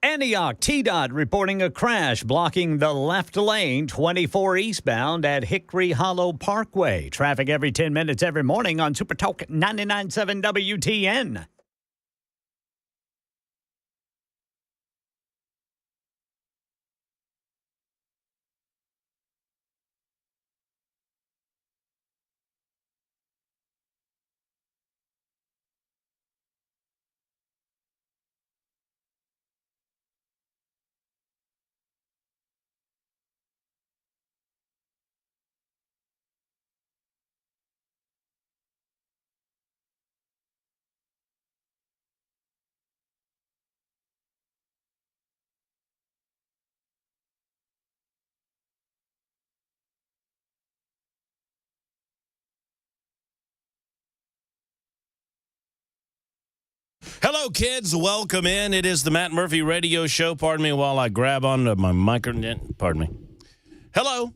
Antioch TDOT reporting a crash blocking the left lane 24 eastbound at Hickory Hollow Parkway. Traffic every 10 minutes every morning on Super Talk 99.7 WTN. Hello, kids. Welcome in. It is the Matt Murphy Radio Show. Pardon me while I grab onto my microphone. Pardon me. Hello.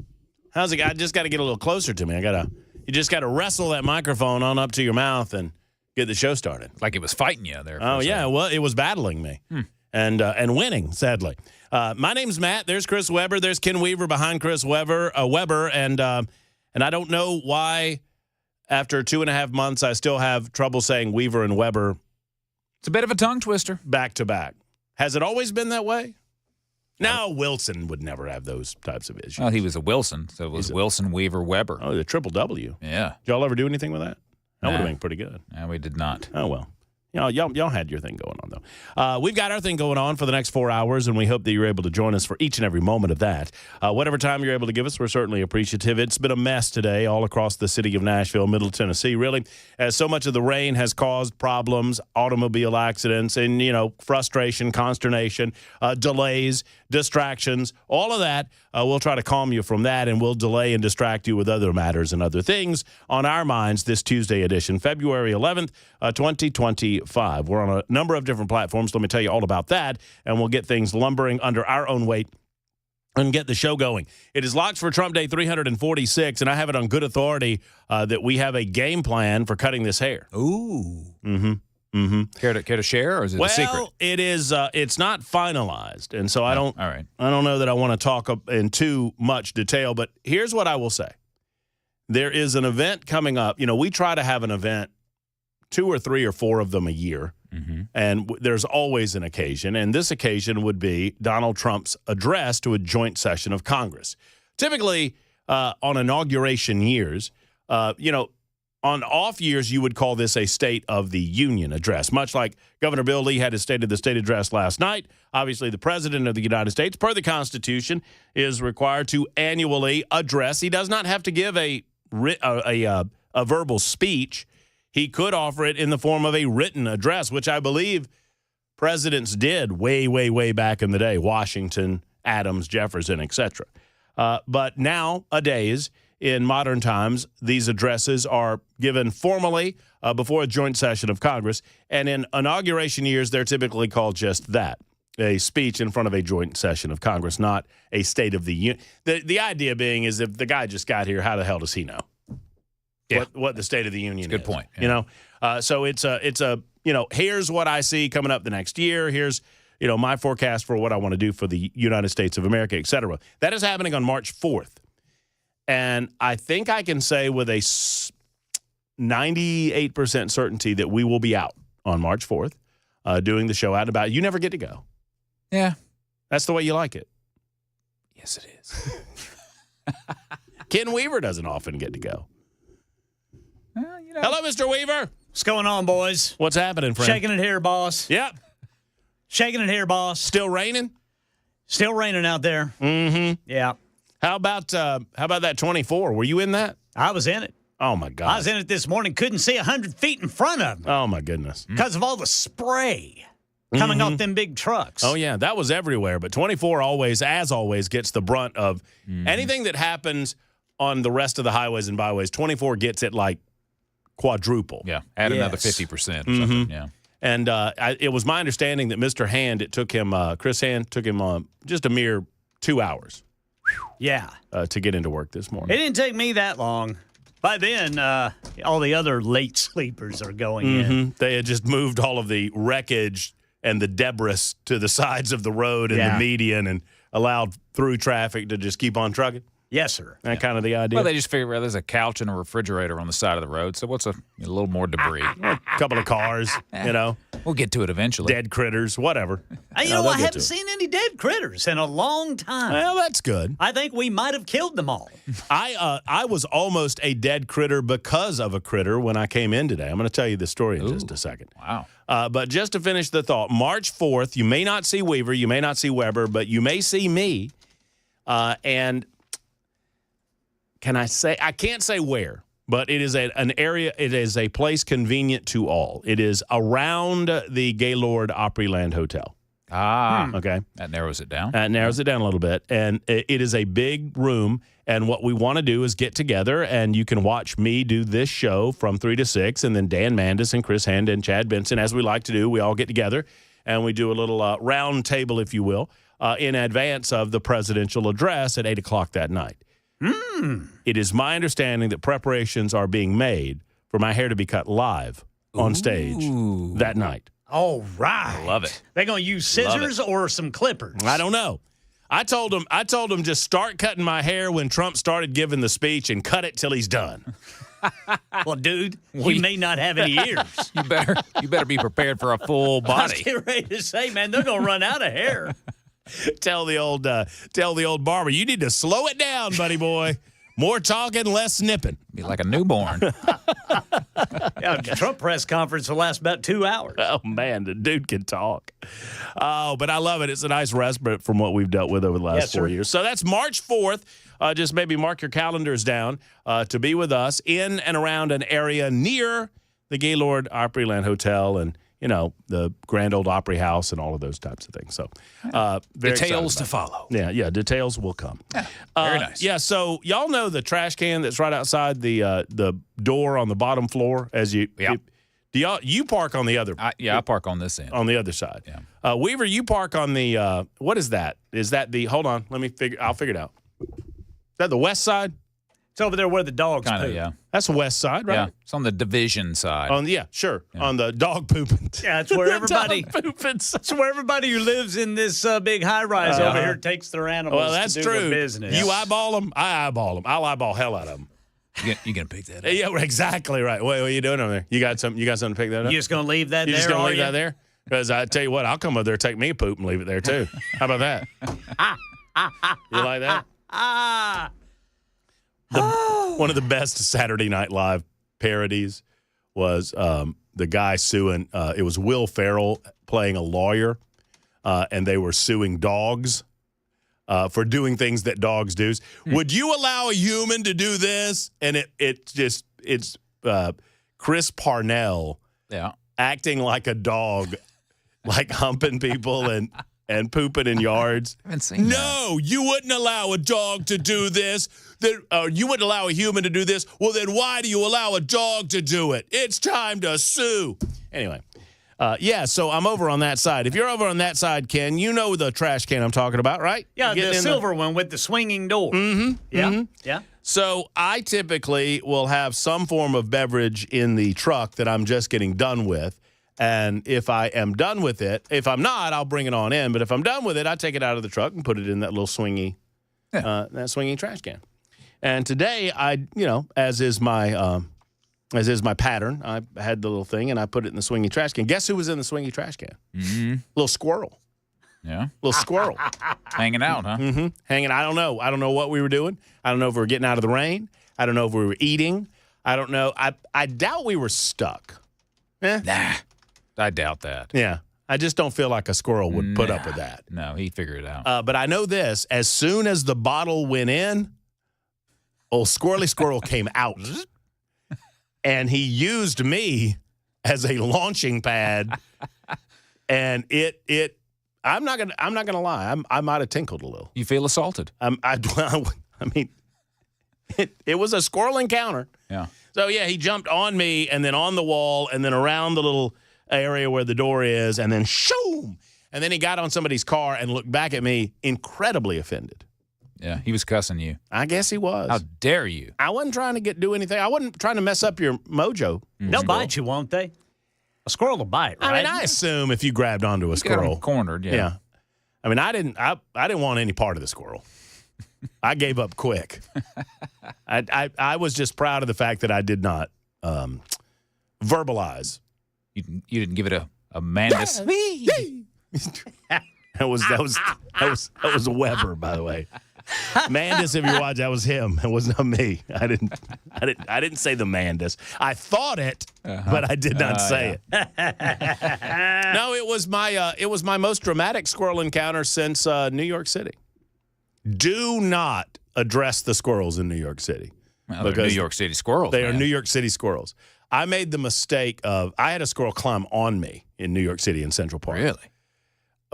How's it? I just got to get a little closer to me. You just got to wrestle that microphone on up to your mouth and get the show started. Like it was fighting you there. Oh, yeah. Well, it was battling me and winning, sadly. My name's Matt. There's Chris Webber. There's Ken Weaver behind Chris Webber. And I don't know why after 2.5 months I still have trouble saying Weaver and Webber. It's a bit of a tongue twister. Back to back. Has it always been that way? No, Wilson would never have those types of issues. Well, he was a Wilson, so it was Wilson, Weaver, Weber. Oh, the triple W. Yeah. Did y'all ever do anything with that? That would have been pretty good. No, we did not. Oh, well. Y'all had your thing going on, though. We've got our thing going on for the next 4 hours, and we hope that you're able to join us for each and every moment of that. Whatever time you're able to give us, we're certainly appreciative. It's been a mess today all across the city of Nashville, Middle Tennessee, really, as so much of the rain has caused problems, automobile accidents, and, frustration, consternation, delays, distractions, all of that. We'll try to calm you from that, and we'll delay and distract you with other matters and other things on our minds this Tuesday edition, February 11th, 2025. We're on a number of different platforms. Let me tell you all about that, and we'll get things lumbering under our own weight and get the show going. It is locked for Trump Day 346, and I have it on good authority that we have a game plan for cutting this hair. Ooh. Mm-hmm. Mm-hmm. Care to share, or is it a secret? Well, it is. It's not finalized, and so I don't. All right. I don't know that I want to talk in too much detail. But here's what I will say: there is an event coming up. We try to have an event, 2 or 3 or 4 of them a year, and there's always an occasion. And this occasion would be Donald Trump's address to a joint session of Congress. Typically, on inauguration years, on off years, you would call this a State of the Union address, much like Governor Bill Lee had his State of the State address last night. Obviously, the President of the United States, per the Constitution, is required to annually address. He does not have to give a verbal speech. He could offer it in the form of a written address, which I believe presidents did way, way, way back in the day, Washington, Adams, Jefferson, etc. But nowadays, in modern times, these addresses are given formally before a joint session of Congress. And in inauguration years, they're typically called just that, a speech in front of a joint session of Congress, not a State of the Union. The idea being is if the guy just got here, how the hell does he know what the State of the Union is? Good point. Yeah. So it's a here's what I see coming up the next year. Here's my forecast for what I want to do for the United States of America, et cetera. That is happening on March 4th. And I think I can say with a 98% certainty that we will be out on March 4th doing the show out and about. You never get to go. Yeah. That's the way you like it. Yes, it is. Ken Weaver doesn't often get to go. Well, Hello, Mr. Weaver. What's going on, boys? What's happening, friend? Shaking it here, boss. Yep. Shaking it here, boss. Still raining? Still raining out there. Mm-hmm. Yeah. How about that 24? Were you in that? I was in it. Oh, my God. I was in it this morning. Couldn't see 100 feet in front of me. Oh, my goodness. Because of all the spray coming off them big trucks. Oh, yeah. That was everywhere. But 24 always, as always, gets the brunt of anything that happens on the rest of the highways and byways. 24 gets it like quadruple. Yeah. Add another 50% or something. Yeah. And it was my understanding that Mr. Hand, Chris Hand, took him just a mere 2 hours. Yeah. To get into work this morning. It didn't take me that long. By then, all the other late sleepers are going in. They had just moved all of the wreckage and the debris to the sides of the road and the median and allowed through traffic to just keep on trucking? Yes, sir. That kind of the idea? Well, they just figure there's a couch and a refrigerator on the side of the road, so what's a little more debris? A couple of cars, We'll get to it eventually. dead critters, whatever. I haven't seen any dead critters in a long time. Well, that's good. I think we might have killed them all. I was almost a dead critter because of a critter when I came in today. I'm going to tell you the story in just a second. Wow. But just to finish the thought, March 4th, you may not see Weaver, you may not see Weber, but you may see me. And can I say, I can't say where, but it is an area, it is a place convenient to all. It is around the Gaylord Opryland Hotel. Okay. That narrows it down. That narrows it down a little bit. And it is a big room. And what we want to do is get together, and you can watch me do this show from 3 to 6, and then Dan Mandis and Chris Hand and Chad Benson, as we like to do. We all get together, and we do a little round table, if you will, in advance of the presidential address at 8 o'clock that night. It is my understanding that preparations are being made for my hair to be cut live on stage that night. All right. I love it. They're going to use scissors or some clippers? I don't know. I told him just start cutting my hair when Trump started giving the speech and cut it till he's done. Well, dude, you may not have any ears. You better be prepared for a full I was body. getting ready to say, man, they're going to run out of hair. Tell the old barber, you need to slow it down, buddy boy. More talking, less snipping. Be like a newborn. Yeah, the Trump press conference will last about 2 hours. Oh, man, the dude can talk. Oh, but I love it. It's a nice respite from what we've dealt with over the last 4 years. So that's March 4th. Just maybe mark your calendars down to be with us in and around an area near the Gaylord Opryland Hotel and, the Grand Ole Opry House and all of those types of things. So very Details to excited about follow. it. Yeah, details will come. Yeah, very nice. Yeah, so y'all know the trash can that's right outside the door on the bottom floor as you you park on the other I park on this end. on the other side. Yeah. Weaver, you park on the what is that? Is that the hold on, I'll figure it out. Is that the west side? It's over there where the dogs Kind of, poop. yeah. That's the west side, right? Yeah, it's on the division side. Sure. On the dog pooping. Yeah, it's where everybody Dog pooping side. it's where everybody who lives in this big high-rise over here takes their animals Well, that's to do true. their business. You eyeball them, I eyeball them. I'll eyeball hell out of them. You gonna pick that up? Yeah, exactly right. What are you doing over there? You got something to pick that up? You just going to leave that You there, just gonna are leave you? that there? Because I tell you what, I'll come over there, take me a poop, and leave it there too. How about that? You like that? One of the best Saturday Night Live parodies was the guy suing. It was Will Ferrell playing a lawyer, and they were suing dogs for doing things that dogs do. Would you allow a human to do this? And it's Chris Parnell acting like a dog, like humping people and pooping in yards. I haven't seen that. No, you wouldn't allow a dog to do this. You wouldn't allow a human to do this. Well, then why do you allow a dog to do it? It's time to sue. Anyway, so I'm over on that side. If you're over on that side, Ken, you know the trash can I'm talking about, right? Yeah, the silver one with the swinging door. Mm-hmm. Yeah, Mm-hmm. yeah. So I typically will have some form of beverage in the truck that I'm just getting done with. And if I am done with it, if I'm not, I'll bring it on in. But if I'm done with it, I take it out of the truck and put it in that little swingy trash can. And today, as is my pattern, I had the little thing and I put it in the swingy trash can. Guess who was in the swingy trash can? Mm-hmm. Little squirrel. Yeah. Little squirrel. Hanging out, huh? Mm-hmm. Hanging. I don't know. I don't know what we were doing. I don't know if we were getting out of the rain. I don't know if we were eating. I don't know. I doubt we were stuck. Nah. I doubt that. Yeah. I just don't feel like a squirrel would put up with that. No, he'd figure it out. But I know this. As soon as the bottle went in, old Squirrely Squirrel came out. And he used me as a launching pad. And I'm not gonna lie. I might have tinkled a little. You feel assaulted. It was a squirrel encounter. Yeah. So, yeah, he jumped on me and then on the wall and then around the little area where the door is and then shoom. And then he got on somebody's car and looked back at me incredibly offended. Yeah, he was cussing you. I guess he was. How dare you? I wasn't trying to do anything. I wasn't trying to mess up your mojo. They'll bite you, won't they? A squirrel will bite, right? I mean, I assume if you grabbed onto a You got squirrel, him cornered, yeah. I mean, I didn't want any part of the squirrel. I gave up quick. I was just proud of the fact that I did not verbalize. You didn't give it a Mandus. That was a Weber, by the way. Mandus, if you're watching, that was him. It was not me. I didn't say the Mandus. I thought it, but I did not say it. No, it was my most dramatic squirrel encounter since New York City. Do not address the squirrels in New York City. Well, they're New York City squirrels. They are New York City squirrels. I made the mistake of I had a squirrel climb on me in New York City in Central Park. Really?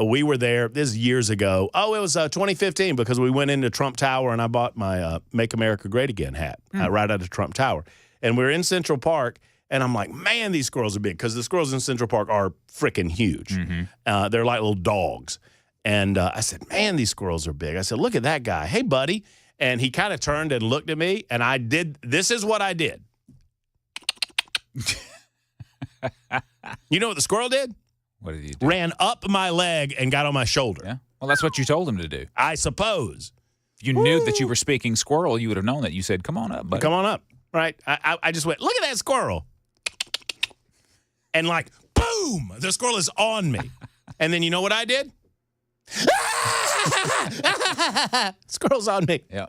We were there, this is years ago. Oh, it was 2015 because we went into Trump Tower and I bought my Make America Great Again hat right out of Trump Tower. And we're in Central Park and I'm like, man, these squirrels are big because the squirrels in Central Park are freaking huge. Mm-hmm. They're like little dogs. And I said, man, these squirrels are big. I said, look at that guy. Hey, buddy. And he kind of turned and looked at me and this is what I did. You know what the squirrel did? What did he do? Ran up my leg and got on my shoulder. Yeah. Well, that's what you told him to do. I suppose. If you knew that you were speaking squirrel, you would have known that. You said, come on up, buddy. Come on up. Right. I just went, look at that squirrel. And like, boom, the squirrel is on me. And then you know what I did? Squirrel's on me. Yeah.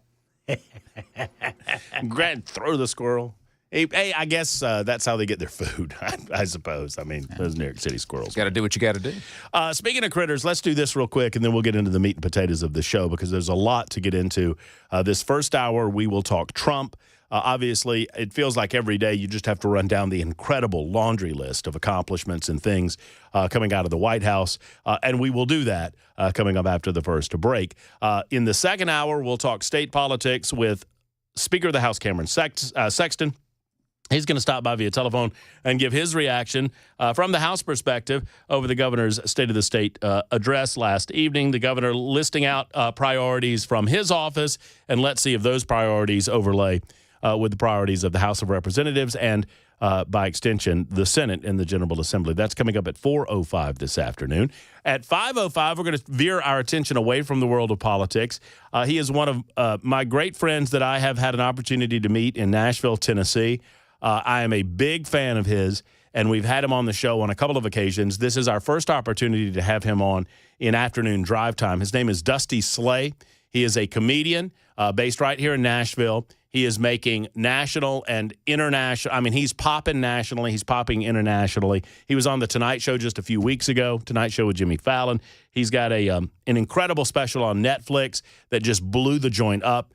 Throw the squirrel. Hey, I guess that's how they get their food, I suppose. I mean, those New York City squirrels. Got to do what you got to do. Speaking of critters, let's do this real quick, and then we'll get into the meat and potatoes of the show because there's a lot to get into. This first hour, we will talk Trump. Obviously, it feels like every day you just have to run down the incredible laundry list of accomplishments and things coming out of the White House, and we will do that coming up after the first break. In the second hour, we'll talk state politics with Speaker of the House Cameron Sexton. He's going to stop by via telephone and give his reaction from the House perspective over the governor's State of the State address last evening. The governor listing out priorities from his office, and let's see if those priorities overlay with the priorities of the House of Representatives and, by extension, the Senate and the General Assembly. That's coming up at 4:05 this afternoon. At 5:05, we're going to veer our attention away from the world of politics. He is one of my great friends that I have had an opportunity to meet in Nashville, Tennessee. I am a big fan of his, and we've had him on the show on a couple of occasions. This is our first opportunity to have him on in afternoon drive time. His name is Dusty Slay. He is a comedian based right here in Nashville. He is making national and international. I mean, he's popping nationally. He's popping internationally. He was on The Tonight Show just a few weeks ago, Tonight Show with Jimmy Fallon. He's got an incredible special on Netflix that just blew the joint up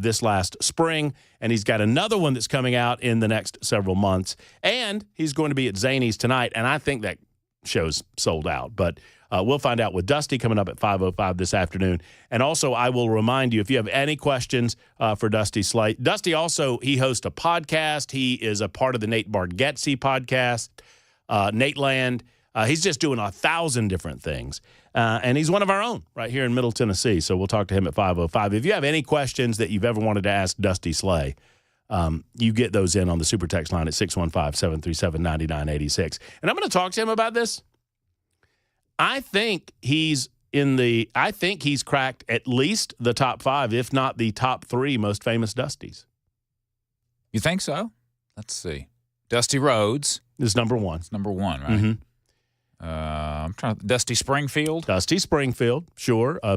this last spring, and he's got another one that's coming out in the next several months, and he's going to be at Zany's tonight, and I think that show's sold out, but we'll find out with Dusty coming up at 5:05 this afternoon. And also, I will remind you, if you have any questions for Dusty Slate, Dusty also, he hosts a podcast. He is a part of the Nate Bargatze podcast, Nate Land. He's just doing 1,000 different things. And he's one of our own right here in Middle Tennessee. So we'll talk to him at 5:05. If you have any questions that you've ever wanted to ask Dusty Slay, you get those in on the super text line at 615-737-9986. And I'm going to talk to him about this. I think he's cracked at least the top 5, if not the top 3 most famous Dustys. You think so? Let's see. Dusty Rhodes is number 1. It's number 1, right? Mm-hmm. I'm trying. Dusty Springfield. Dusty Springfield, sure. A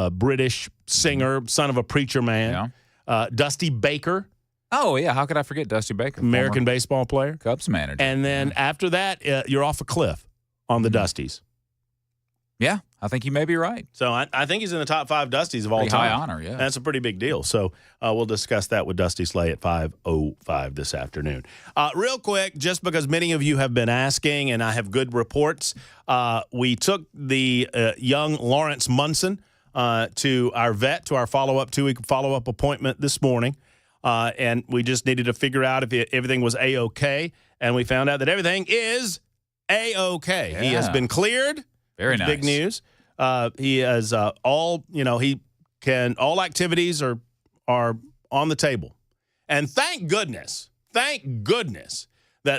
British singer, son of a preacher man. Yeah. Dusty Baker. Oh, yeah. How could I forget Dusty Baker? American baseball player. Cubs manager. And then after that, you're off a cliff on the Dustys. Yeah, I think you may be right. So I think he's in the top 5 Dustys of all Pretty time. high honor, yeah. That's a pretty big deal. So we'll discuss that with Dusty Slay at 5:05 this afternoon. Real quick, just because many of you have been asking, and I have good reports, we took the young Lawrence Munson to our vet, to our follow-up 2-week follow-up appointment this morning. And we just needed to figure out if everything was A-OK. And we found out that everything is A-OK. Yeah. He has been cleared. Very nice. Big news. He has all activities are on the table. And thank goodness that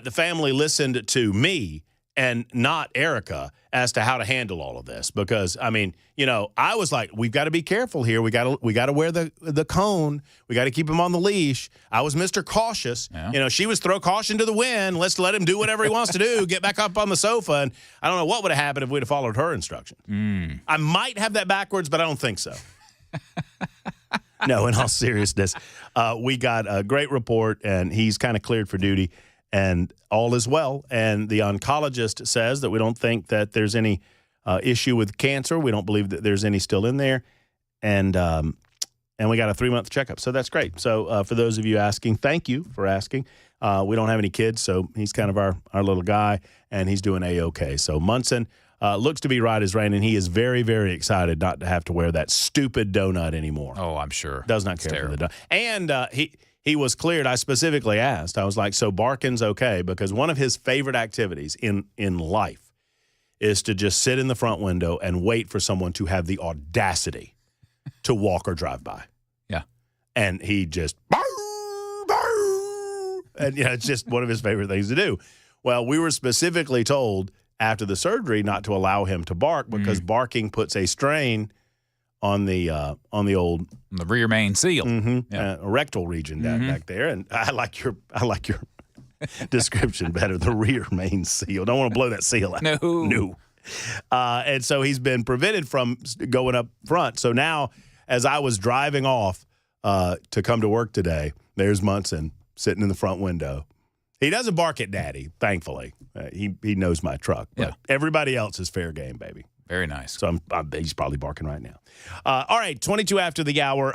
the family listened to me and not Erica as to how to handle all of this. Because, I mean, I was like, we've got to be careful here. We got to wear the cone. We got to keep him on the leash. I was Mr. Cautious. Yeah. She was throw caution to the wind. Let's let him do whatever he wants to do. Get back up on the sofa. And I don't know what would have happened if we'd have followed her instructions. I might have that backwards, but I don't think so. No, in all seriousness, we got a great report, and he's kind of cleared for duty. And all is well. And the oncologist says that we don't think that there's any issue with cancer. We don't believe that there's any still in there. And we got a 3-month checkup. So that's great. So for those of you asking, thank you for asking. We don't have any kids, so he's kind of our little guy, and he's doing A-OK. So Munson looks to be right as rain, and he is very, very excited not to have to wear that stupid donut anymore. Oh, I'm sure. Does not care for the donut. And he was cleared. I specifically asked. I was like, so barking's okay? Because one of his favorite activities in life is to just sit in the front window and wait for someone to have the audacity to walk or drive by. Yeah. And he just, bark, bark. And it's just one of his favorite things to do. Well, we were specifically told after the surgery not to allow him to bark because barking puts a strain on the old the rear main seal, rectal region back there, and I like your description better. The rear main seal. Don't want to blow that seal out. No. And so he's been prevented from going up front. So now, as I was driving off to come to work today, there's Munson sitting in the front window. He doesn't bark at Daddy, thankfully. He knows my truck, but everybody else is fair game, baby. Very nice. So he's probably barking right now. All right, 22 after the hour.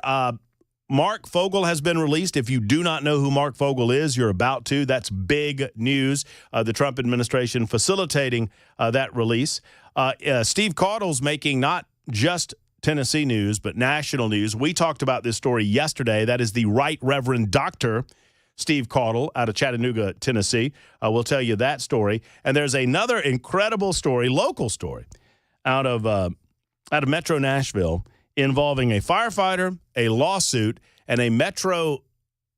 Mark Fogel has been released. If you do not know who Mark Fogel is, you're about to. That's big news. The Trump administration facilitating that release. Steve Caudle's making not just Tennessee news, but national news. We talked about this story yesterday. That is the Right Reverend Dr. Steve Caudle out of Chattanooga, Tennessee. We'll tell you that story. And there's another incredible story, local story, out of Metro Nashville involving a firefighter, a lawsuit, and a Metro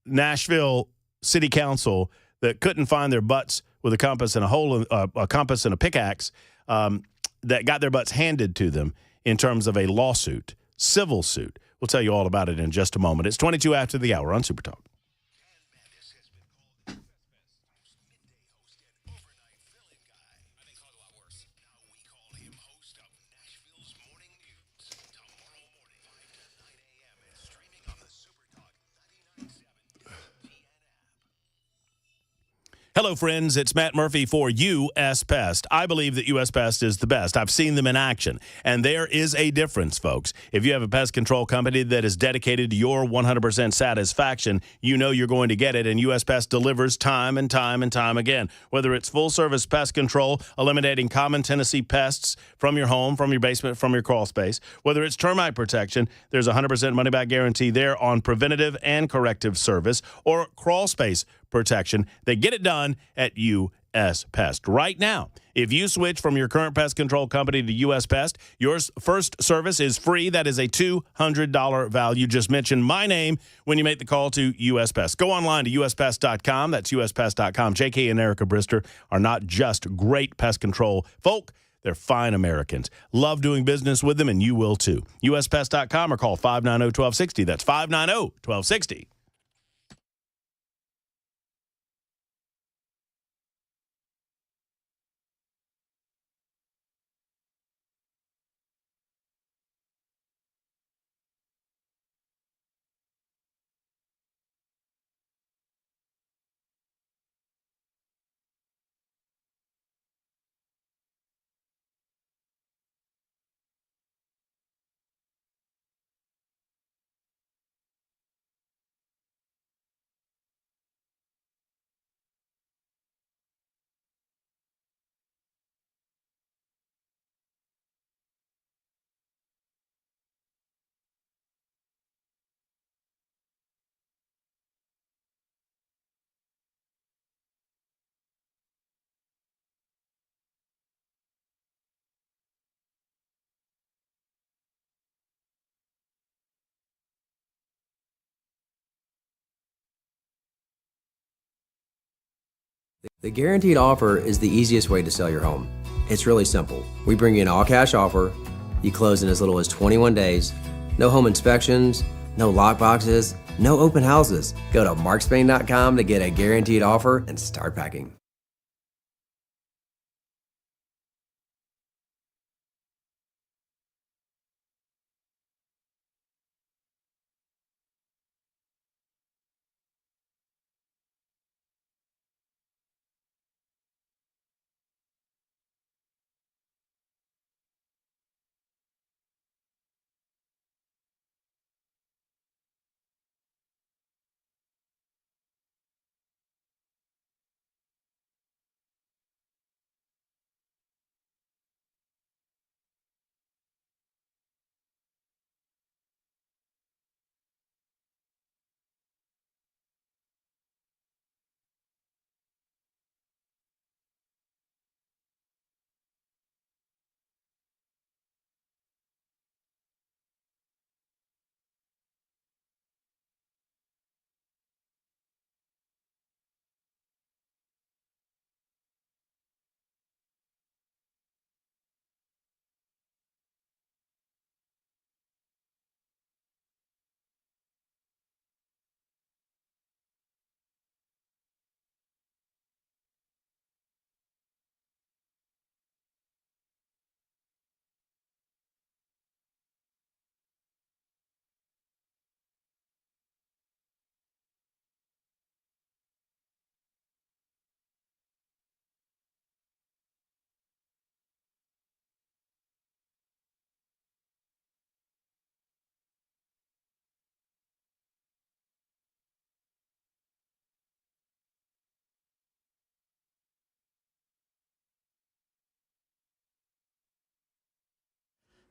Nashville City Council that couldn't find their butts with a compass and a compass and a pickaxe that got their butts handed to them in terms of a lawsuit, civil suit. We'll tell you all about it in just a moment. It's 22 after the hour on Super Talk. Hello, friends. It's Matt Murphy for U.S. Pest. I believe that U.S. Pest is the best. I've seen them in action, and there is a difference, folks. If you have a pest control company that is dedicated to your 100% satisfaction, you know you're going to get it, and U.S. Pest delivers time and time and time again. Whether it's full-service pest control, eliminating common Tennessee pests from your home, from your basement, from your crawl space, whether it's termite protection, there's a 100% money-back guarantee there on preventative and corrective service, or crawl space protection. They get it done at U.S. Pest. Right now, if you switch from your current pest control company to U.S. Pest, your first service is free. That is a $200 value. Just mention my name when you make the call to U.S. Pest. Go online to uspest.com. That's uspest.com. J.K. and Erica Brister are not just great pest control folk. They're fine Americans. Love doing business with them, and you will too. uspest.com or call 590-1260. That's 590-1260. The guaranteed offer is the easiest way to sell your home. It's really simple. We bring you an all-cash offer. You close in as little as 21 days. No home inspections, no lock boxes, no open houses. Go to markspain.com to get a guaranteed offer and start packing.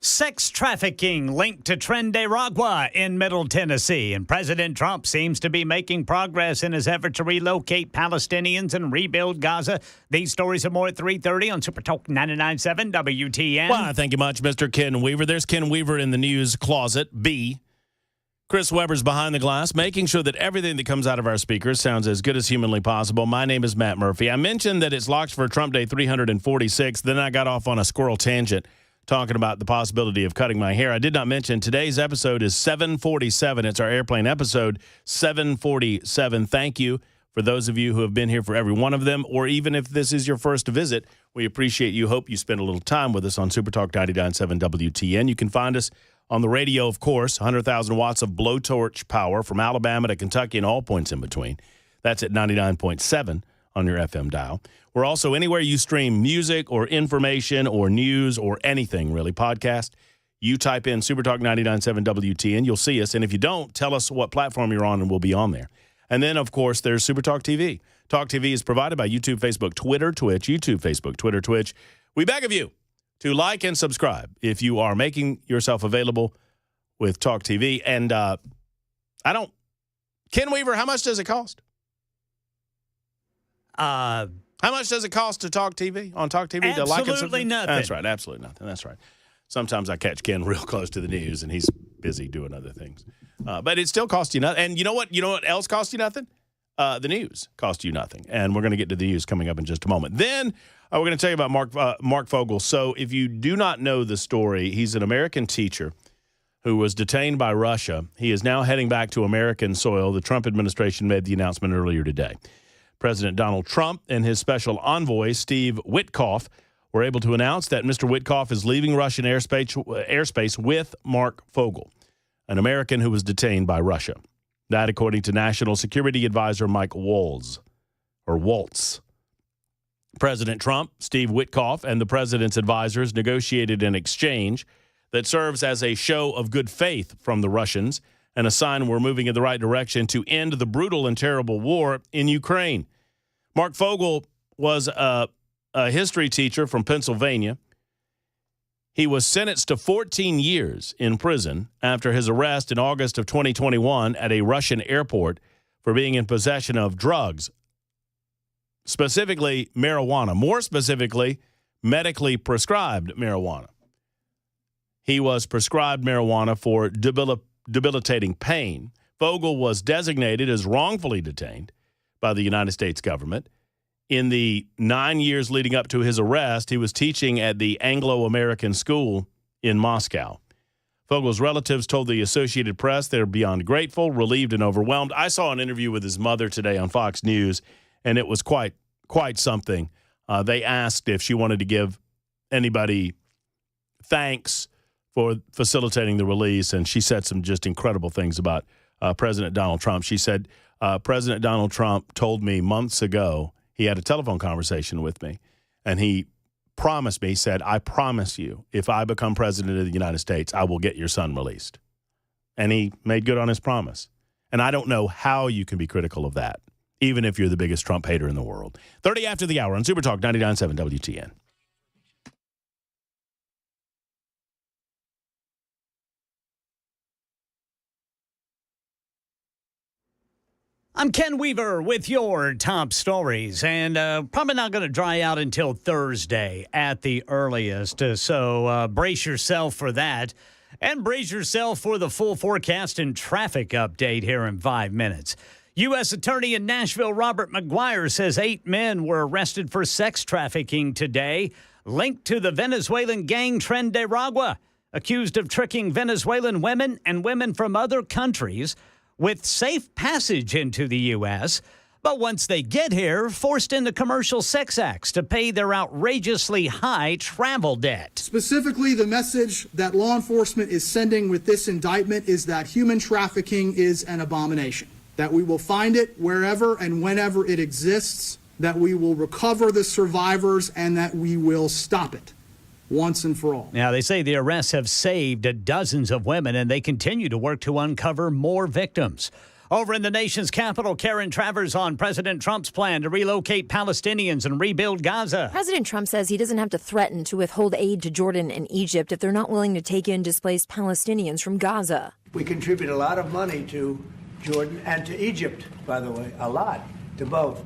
Sex trafficking linked to Trinidad in Middle Tennessee. And President Trump seems to be making progress in his effort to relocate Palestinians and rebuild Gaza. These stories and more at 3:30 on Super Talk 99.7 WTN. Well, thank you much, Mr. Ken Weaver. There's Ken Weaver in the news closet. B. Chris Weber's behind the glass, making sure that everything that comes out of our speakers sounds as good as humanly possible. My name is Matt Murphy. I mentioned that it's locked for Trump Day 346. Then I got off on a squirrel tangent talking about the possibility of cutting my hair. I did not mention today's episode is 747. It's our airplane episode 747. Thank you for those of you who have been here for every one of them, or even if this is your first visit, we appreciate you. Hope you spend a little time with us on Super Talk 99.7 WTN. You can find us on the radio, of course, 100,000 watts of blowtorch power from Alabama to Kentucky and all points in between. That's at 99.7 on your FM dial. We're also anywhere you stream music or information or news or anything, really, podcast. You type in Supertalk 99.7 WTN, you'll see us. And if you don't, tell us what platform you're on and we'll be on there. And then, of course, there's Supertalk TV. Talk TV is provided by YouTube, Facebook, Twitter, Twitch, YouTube, Facebook, Twitter, Twitch. We beg of you to like and subscribe if you are making yourself available with Talk TV. And Ken Weaver, how much does it cost? How much does it cost to Talk TV, on Talk TV? To like and Absolutely nothing. That's right, absolutely nothing. That's right. Sometimes I catch Ken real close to the news, and he's busy doing other things. But it still costs you nothing. And you know what? You know what else costs you nothing? The news costs you nothing. And we're going to get to the news coming up in just a moment. Then we're going to tell you about Mark Fogel. So if you do not know the story, he's an American teacher who was detained by Russia. He is now heading back to American soil. The Trump administration made the announcement earlier today. President Donald Trump and his special envoy, Steve Witkoff, were able to announce that Mr. Witkoff is leaving Russian airspace with Mark Fogel, an American who was detained by Russia. That, according to National Security Advisor Mike Waltz. President Trump, Steve Witkoff, and the president's advisors negotiated an exchange that serves as a show of good faith from the Russians and a sign we're moving in the right direction to end the brutal and terrible war in Ukraine. Mark Fogel was a history teacher from Pennsylvania. He was sentenced to 14 years in prison after his arrest in August of 2021 at a Russian airport for being in possession of drugs, specifically marijuana, more specifically, medically prescribed marijuana. He was prescribed marijuana for debilitating pain. Fogel was designated as wrongfully detained by the United States government in the 9 years leading up to his arrest, he was teaching at the Anglo-American school in Moscow. Fogel's relatives told the Associated Press they're beyond grateful, relieved, and overwhelmed. I saw an interview with his mother today on Fox News, and it was quite something. They asked if she wanted to give anybody thanks for facilitating the release, and she said some just incredible things about President Donald Trump. She said, President Donald Trump told me months ago, he had a telephone conversation with me, and he promised me, he said, I promise you, if I become president of the United States, I will get your son released. And he made good on his promise. And I don't know how you can be critical of that, even if you're the biggest Trump hater in the world. 30 after the hour on Super Talk 99.7 WTN. I'm Ken Weaver with your top stories, and probably not going to dry out until Thursday at the earliest. So brace yourself for that, and brace yourself for the full forecast and traffic update here in 5 minutes. U.S. Attorney in Nashville Robert McGuire says 8 men were arrested for sex trafficking today, linked to the Venezuelan gang Tren de Aragua, accused of tricking Venezuelan women and women from other countries with safe passage into the U.S., but once they get here, forced into commercial sex acts to pay their outrageously high travel debt. Specifically, the message that law enforcement is sending with this indictment is that human trafficking is an abomination, that we will find it wherever and whenever it exists, that we will recover the survivors, and that we will stop it once and for all. Now, they say the arrests have saved dozens of women, and they continue to work to uncover more victims. Over in the nation's capital, Karen Travers on President Trump's plan to relocate Palestinians and rebuild Gaza. President Trump says he doesn't have to threaten to withhold aid to Jordan and Egypt if they're not willing to take in displaced Palestinians from Gaza. We contribute a lot of money to Jordan and to Egypt, by the way, a lot, to both.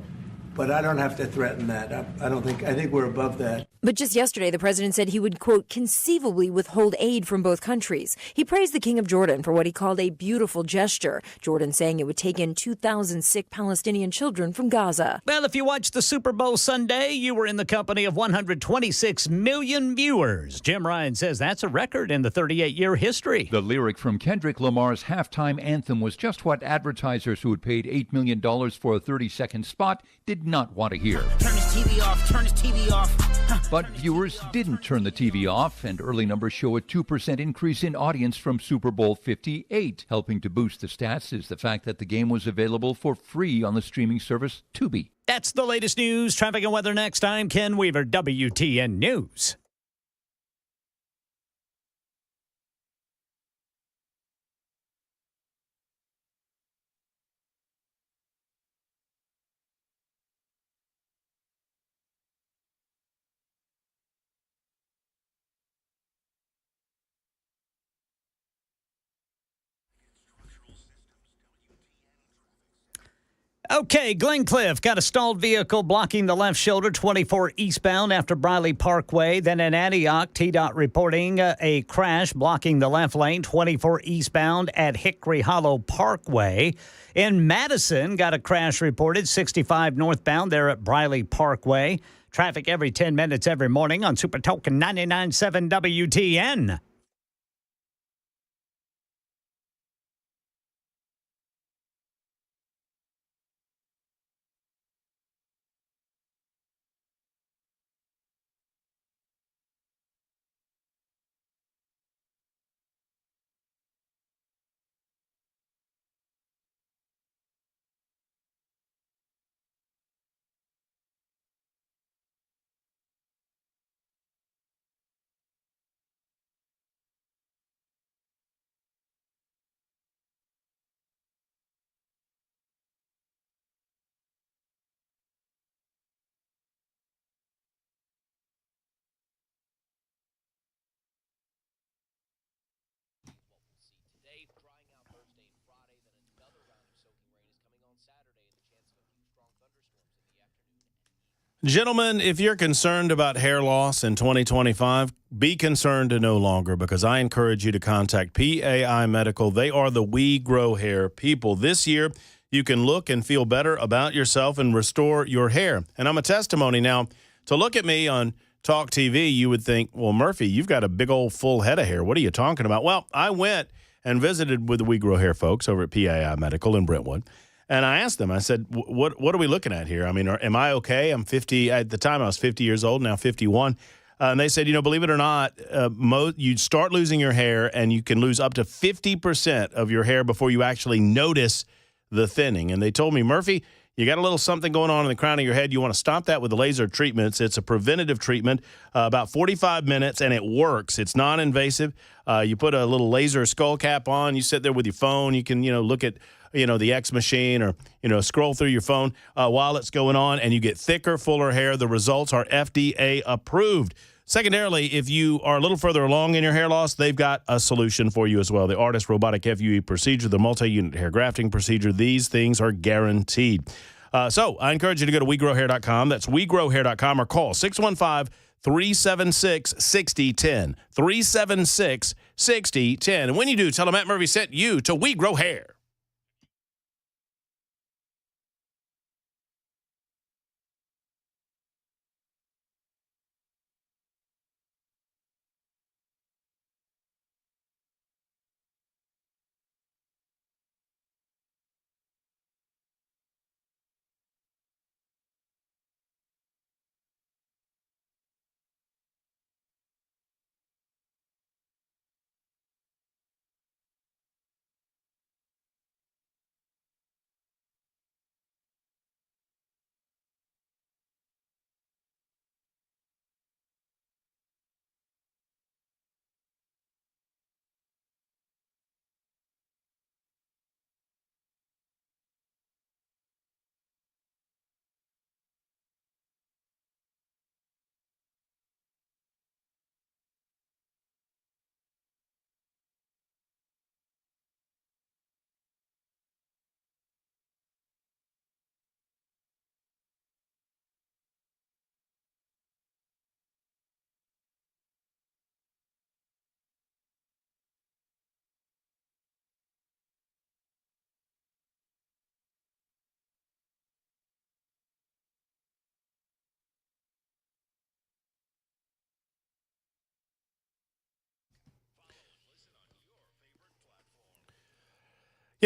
But I don't have to threaten that. I think we're above that. But just yesterday, the president said he would, quote, conceivably withhold aid from both countries. He praised the King of Jordan for what he called a beautiful gesture. Jordan saying it would take in 2,000 sick Palestinian children from Gaza. Well, if you watched the Super Bowl Sunday, you were in the company of 126 million viewers. Jim Ryan says that's a record in the 38-year history. The lyric from Kendrick Lamar's halftime anthem was just what advertisers who had paid $8 million for a 30-second spot did not want to hear. Turn his TV off, turn his TV off. But viewers didn't turn the TV off, and early numbers show a 2% increase in audience from Super Bowl 58. Helping to boost the stats is the fact that the game was available for free on the streaming service Tubi. That's the latest news, traffic, and weather next. I'm Ken Weaver, WTN News. Okay, Glencliff got a stalled vehicle blocking the left shoulder 24 eastbound after Briley Parkway. Then in Antioch, TDOT reporting a crash blocking the left lane 24 eastbound at Hickory Hollow Parkway. In Madison, got a crash reported 65 northbound there at Briley Parkway. Traffic every 10 minutes every morning on Super Talk 99.7 WTN. Gentlemen, if you're concerned about hair loss in 2025, be concerned no longer, because I encourage you to contact PAI Medical. They are the We Grow Hair people. This year, you can look and feel better about yourself and restore your hair. And I'm a testimony now. To look at me on Talk TV, you would think, well, Murphy, you've got a big old full head of hair. What are you talking about? Well, I went and visited with the We Grow Hair folks over at PAI Medical in Brentwood. And I asked them, I said, what are we looking at here? I mean, am I okay? I'm 50. At the time, I was 50 years old, now 51. And they said, believe it or not, you start losing your hair, and you can lose up to 50% of your hair before you actually notice the thinning. And they told me, Murphy, you got a little something going on in the crown of your head. You want to stop that with the laser treatments. It's a preventative treatment, about 45 minutes, and it works. It's non-invasive. You put a little laser skull cap on. You sit there with your phone. You can, look at, the X machine or, scroll through your phone while it's going on, and you get thicker, fuller hair. The results are FDA approved. Secondarily, if you are a little further along in your hair loss, they've got a solution for you as well. The ARTIS robotic FUE procedure, the multi-unit hair grafting procedure, these things are guaranteed. So I encourage you to go to WeGrowHair.com. That's WeGrowHair.com, or call 615-376-6010. 376-6010. And when you do, tell them Matt Murphy sent you to We Grow Hair.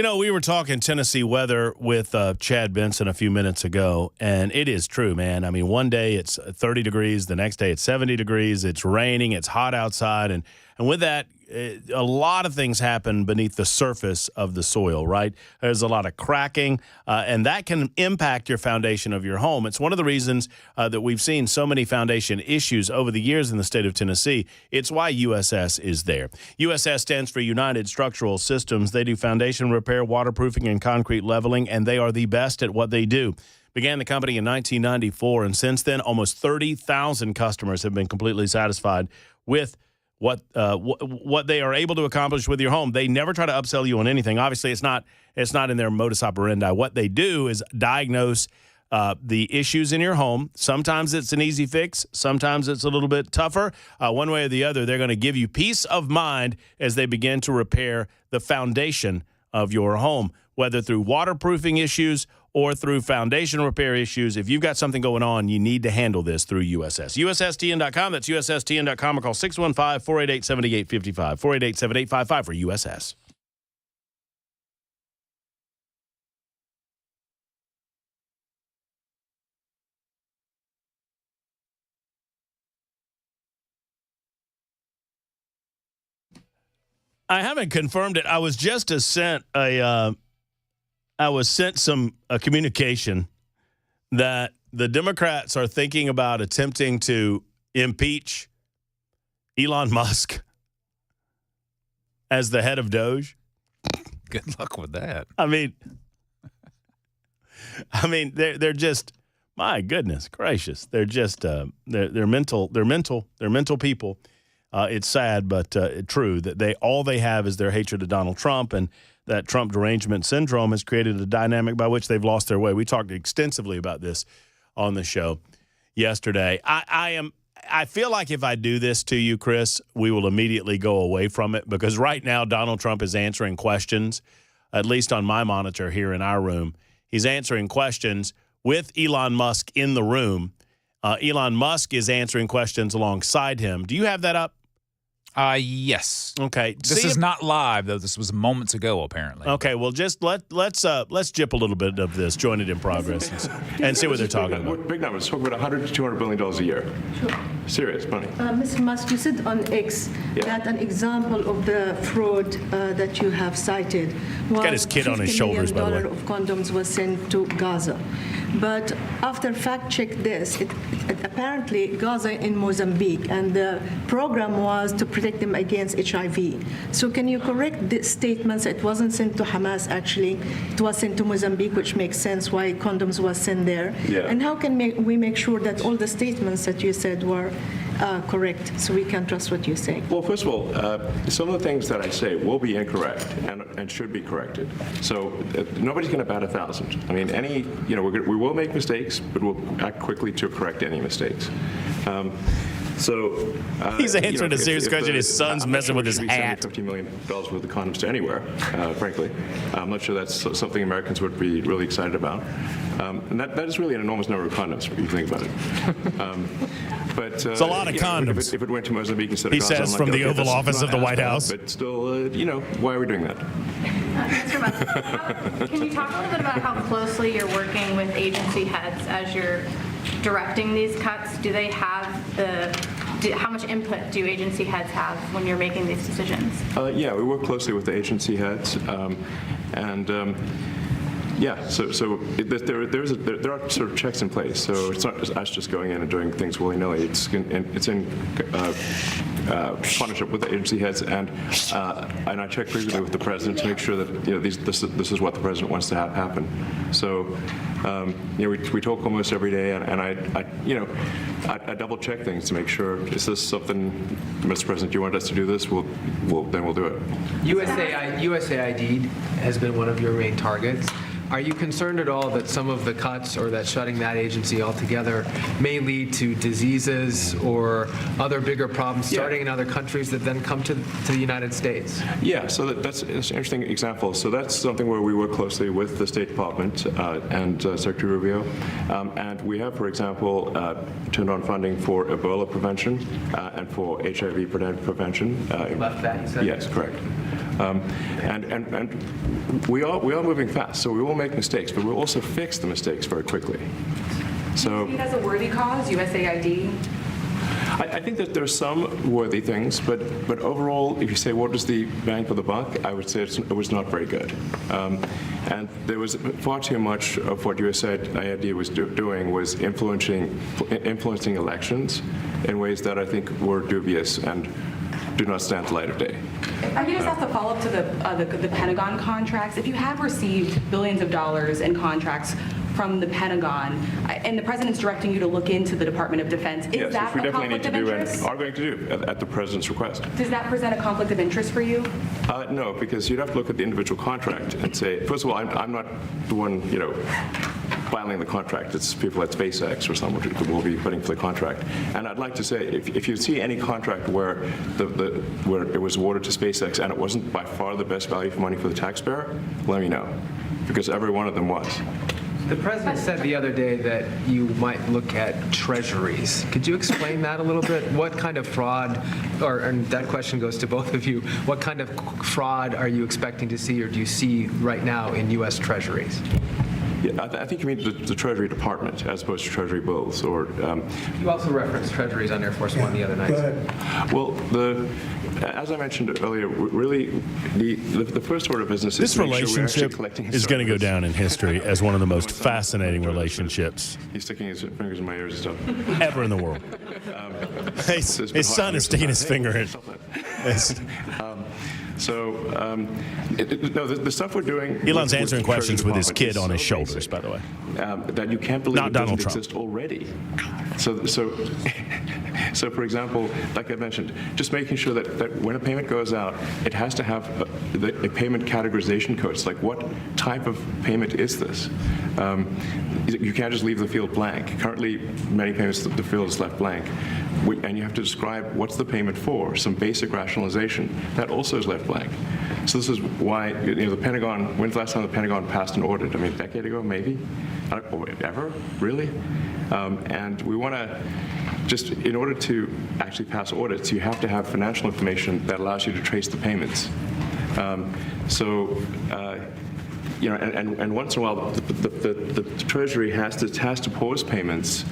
We were talking Tennessee weather with Chad Benson a few minutes ago, and it is true, man. I mean, one day it's 30 degrees, the next day it's 70 degrees, it's raining, it's hot outside, and with that, a lot of things happen beneath the surface of the soil, right? There's a lot of cracking, and that can impact your foundation of your home. It's one of the reasons that we've seen so many foundation issues over the years in the state of Tennessee. It's why USS is there. USS stands for United Structural Systems. They do foundation repair, waterproofing, and concrete leveling, and they are the best at what they do. Began the company in 1994, and since then, almost 30,000 customers have been completely satisfied with what they are able to accomplish with your home. They never try to upsell you on anything. Obviously, it's not in their modus operandi. What they do is diagnose the issues in your home. Sometimes it's an easy fix. Sometimes it's a little bit tougher. One way or the other, they're going to give you peace of mind as they begin to repair the foundation of your home, whether through waterproofing issues or through foundation repair issues. If you've got something going on, you need to handle this through USS. USSTN.com. That's USSTN.com, or call 615-488-7855. 488-7855 for USS. I haven't confirmed it. I was just sent a communication that the Democrats are thinking about attempting to impeach Elon Musk as the head of Doge. Good luck with that. I mean, they're just, my goodness gracious, they're just they're mental people. It's sad, but true that all they have is their hatred of Donald Trump, and that Trump derangement syndrome has created a dynamic by which they've lost their way. We talked extensively about this on the show yesterday. I feel like if I do this to you, Chris, we will immediately go away from it, because right now Donald Trump is answering questions at least on my monitor here in our room. He's answering questions with Elon Musk in the room. Elon Musk is answering questions alongside him. Do you have that up? Yes. Okay. This is not live, though. This was moments ago, apparently. Okay, well, just let's jip a little bit of this, join it in progress, and see what they're talking about. Big numbers. Talk about $100 to $200 billion a year. Sure. Serious money. Mr. Musk, you said on X that an example of the fraud that you have cited was Got his kid on his shoulders, by the way. $50 million of condoms was sent to Gaza. But after fact-check this, it apparently Gaza in Mozambique, and the program was to protect them against HIV. So can you correct the statements? It wasn't sent to Hamas, actually. It was sent to Mozambique, which makes sense why condoms was sent there. Yeah. And how can we make sure that all the statements that you said were correct, so we can trust what you say? Well, first of all, some of the things that I say will be incorrect and should be corrected. So nobody's going to bat 1,000. I mean, we will make mistakes, but we'll act quickly to correct any mistakes. He's answering a serious question. His son's messing with his hat. $50 million worth of condoms to anywhere, frankly. I'm not sure that's something Americans would be really excited about. And that is really an enormous number of condoms, if you think about it. But it's a lot of condoms. If it went to Mozambique instead of He Gaza, says I'm from like, the okay, Oval that's Office not of the as White bad, House. But still, why are we doing that? Mr. Musk, can you talk a little bit about how closely you're working with agency heads as you're directing these cuts? Do they have how much input do agency heads have when you're making these decisions? Yeah, we work closely with the agency heads, yeah, so there are sort of checks in place. So it's not just us just going in and doing things willy-nilly. It's in partnership with the agency heads, and I check frequently with the president to make sure that this is what the president wants to have happen. So we talk almost every day, and I double check things to make sure, is this something, Mr. President, you want us to do this? Then we'll do it. USAID has been one of your main targets. Are you concerned at all that some of the cuts or that shutting that agency altogether may lead to diseases or other bigger problems starting in other countries that then come to the United States? Yeah, so that's an interesting example. So that's something where we work closely with the State Department and Secretary Rubio. And we have, for example, turned on funding for Ebola prevention and for HIV prevention. Left that, you said? Yes, correct. And we are moving fast, so we will make mistakes, but we'll also fix the mistakes very quickly. So, do you think that's a worthy cause, USAID? I think that there are some worthy things, but overall, if you say what is the bang for the buck, I would say it was not very good. And there was far too much of what USAID was doing was influencing elections in ways that I think were dubious and do not stand the light of day. I can just ask a follow-up to the Pentagon contracts. If you have received billions of dollars in contracts from the Pentagon, and the president's directing you to look into the Department of Defense, is that a conflict of interest? And are going to do at the president's request. Does that present a conflict of interest for you? No, because you'd have to look at the individual contract and say, first of all, I'm not the one, filing the contract. It's people at SpaceX or someone who will be putting for the contract. And I'd like to say, if you see any contract where where it was awarded to SpaceX and it wasn't by far the best value for money for the taxpayer, let me know, because every one of them was. The president said the other day that you might look at treasuries. Could you explain that a little bit? What kind of fraud, and that question goes to both of you, what kind of fraud are you expecting to see or do you see right now in U.S. treasuries? Yeah, I think you mean the Treasury Department as opposed to Treasury bills. Or you also referenced treasuries on Air Force One the other night. Well, as I mentioned earlier, really the first order of business this is to make relationship sure is going to go down in history as one of the most fascinating relationships. He's sticking his fingers in my ears and stuff. Ever in the world. His son is sticking his finger in. The stuff we're doing. Elon's answering questions with his kid on his shoulders, by the way. That you can't believe Not it Donald doesn't Trump. exist already. So for example, like I mentioned, just making sure that when a payment goes out, it has to have a payment categorization code. It's like, what type of payment is this? You can't just leave the field blank. Currently, many payments, the field is left blank. And you have to describe what's the payment for, some basic rationalization. That also is left blank. So this is why, the Pentagon, when's the last time the Pentagon passed an audit? I mean, a decade ago, maybe? Ever? Really? And we want to, just in order to actually pass audits, you have to have financial information that allows you to trace the payments. And once in a while, the Treasury has to pause payments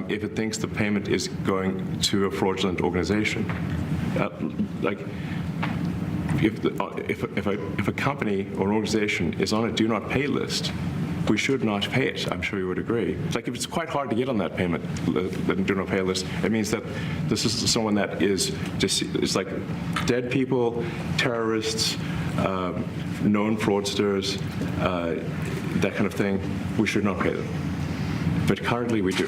if it thinks the payment is going to a fraudulent organization. If a company or an organization is on a do not pay list, we should not pay it. I'm sure you would agree. It's like if it's quite hard to get on that payment, the do not pay list, it means that this is someone that is just, it's like dead people, terrorists, known fraudsters, that kind of thing. We should not pay them. But currently we do,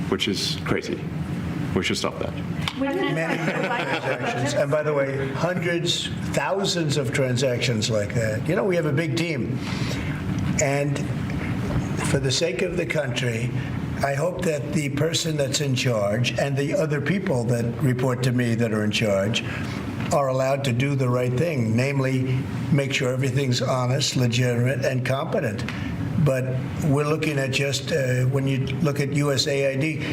which is crazy. We should stop that. Many transactions. And by the way, hundreds, thousands of transactions like that. We have a big team. And for the sake of the country, I hope that the person that's in charge and the other people that report to me that are in charge are allowed to do the right thing, namely make sure everything's honest, legitimate, and competent. But we're looking at just, when you look at USAID,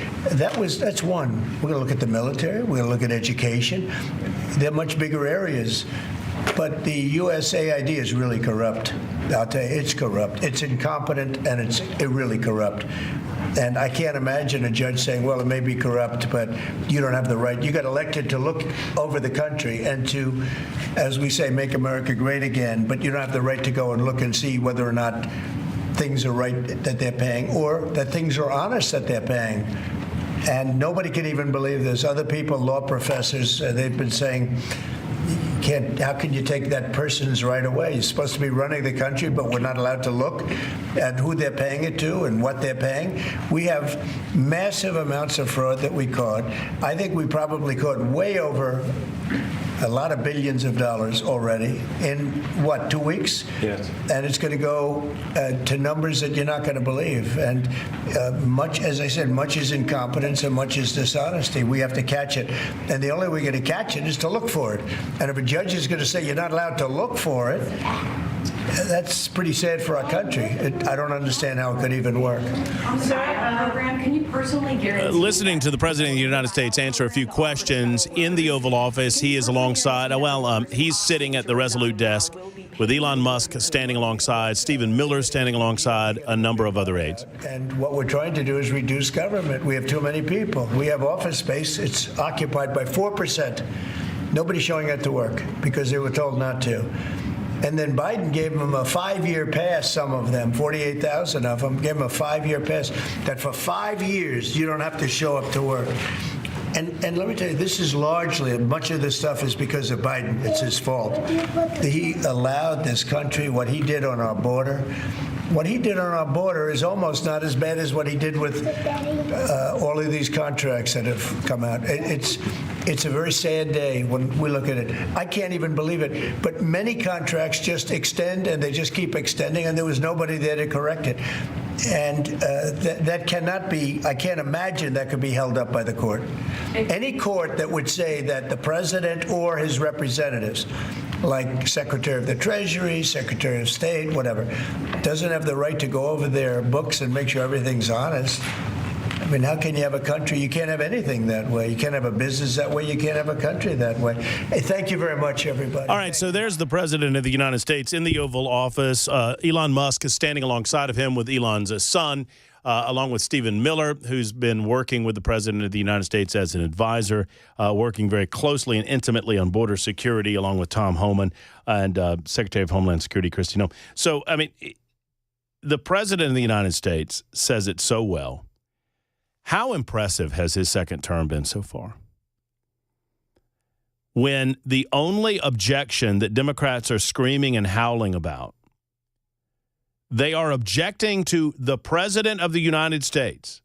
that's one. We're going to look at the military. We're going to look at education. They're much bigger areas. But the USAID is really corrupt. I'll tell you, it's corrupt. It's incompetent, and it's really corrupt. And I can't imagine a judge saying, well, it may be corrupt, but you don't have the right. You got elected to look over the country and to, as we say, make America great again, but you don't have the right to go and look and see whether or not things are right that they're paying or that things are honest that they're paying. And nobody can even believe this. Other people, law professors, they've been saying, how can you take that person's right away? You're supposed to be running the country, but we're not allowed to look at who they're paying it to and what they're paying. We have massive amounts of fraud that we caught. I think we probably caught way over a lot of billions of dollars already in, 2 weeks? Yes. And it's going to go to numbers that you're not going to believe. And much, as I said, much is incompetence and much is dishonesty. We have to catch it. And the only way we're going to catch it is to look for it. And if a judge is going to say you're not allowed to look for it, that's pretty sad for our country. I don't understand how it could even work. On the program, can you personally guarantee? Listening to the President of the United States answer a few questions in the Oval Office, he is alongside, he's sitting at the Resolute desk with Elon Musk standing alongside, Stephen Miller standing alongside, a number of other aides. And what we're trying to do is reduce government. We have too many people. We have office space. It's occupied by 4%. Nobody's showing up to work because they were told not to. And then Biden gave them a 5-year pass, some of them, 48,000 of them, gave them a 5-year pass, that for 5 years you don't have to show up to work. And let me tell you, this is largely, much of this stuff is because of Biden. It's his fault. He allowed this country, what he did on our border. What he did on our border is almost not as bad as what he did with all of these contracts that have come out. It's a very sad day when we look at it. I can't even believe it. But many contracts just extend, and they just keep extending, and there was nobody there to correct it. And that cannot be, I can't imagine that could be held up by the court. Any court that would say that the president or his representatives, like Secretary of the Treasury, Secretary of State, whatever, doesn't have the right to go over their books and make sure everything's honest. I mean, how can you have a country? You can't have anything that way. You can't have a business that way. You can't have a country that way. Hey, thank you very much, everybody. All right, so there's the President of the United States in the Oval Office. Elon Musk is standing alongside of him with Elon's son, along with Stephen Miller, who's been working with the President of the United States as an advisor, working very closely and intimately on border security, along with Tom Homan and Secretary of Homeland Security Kristi Noem. So, I mean, the President of the United States says it so well. How impressive has his second term been so far? When the only objection that Democrats are screaming and howling about, they are objecting to the President of the United States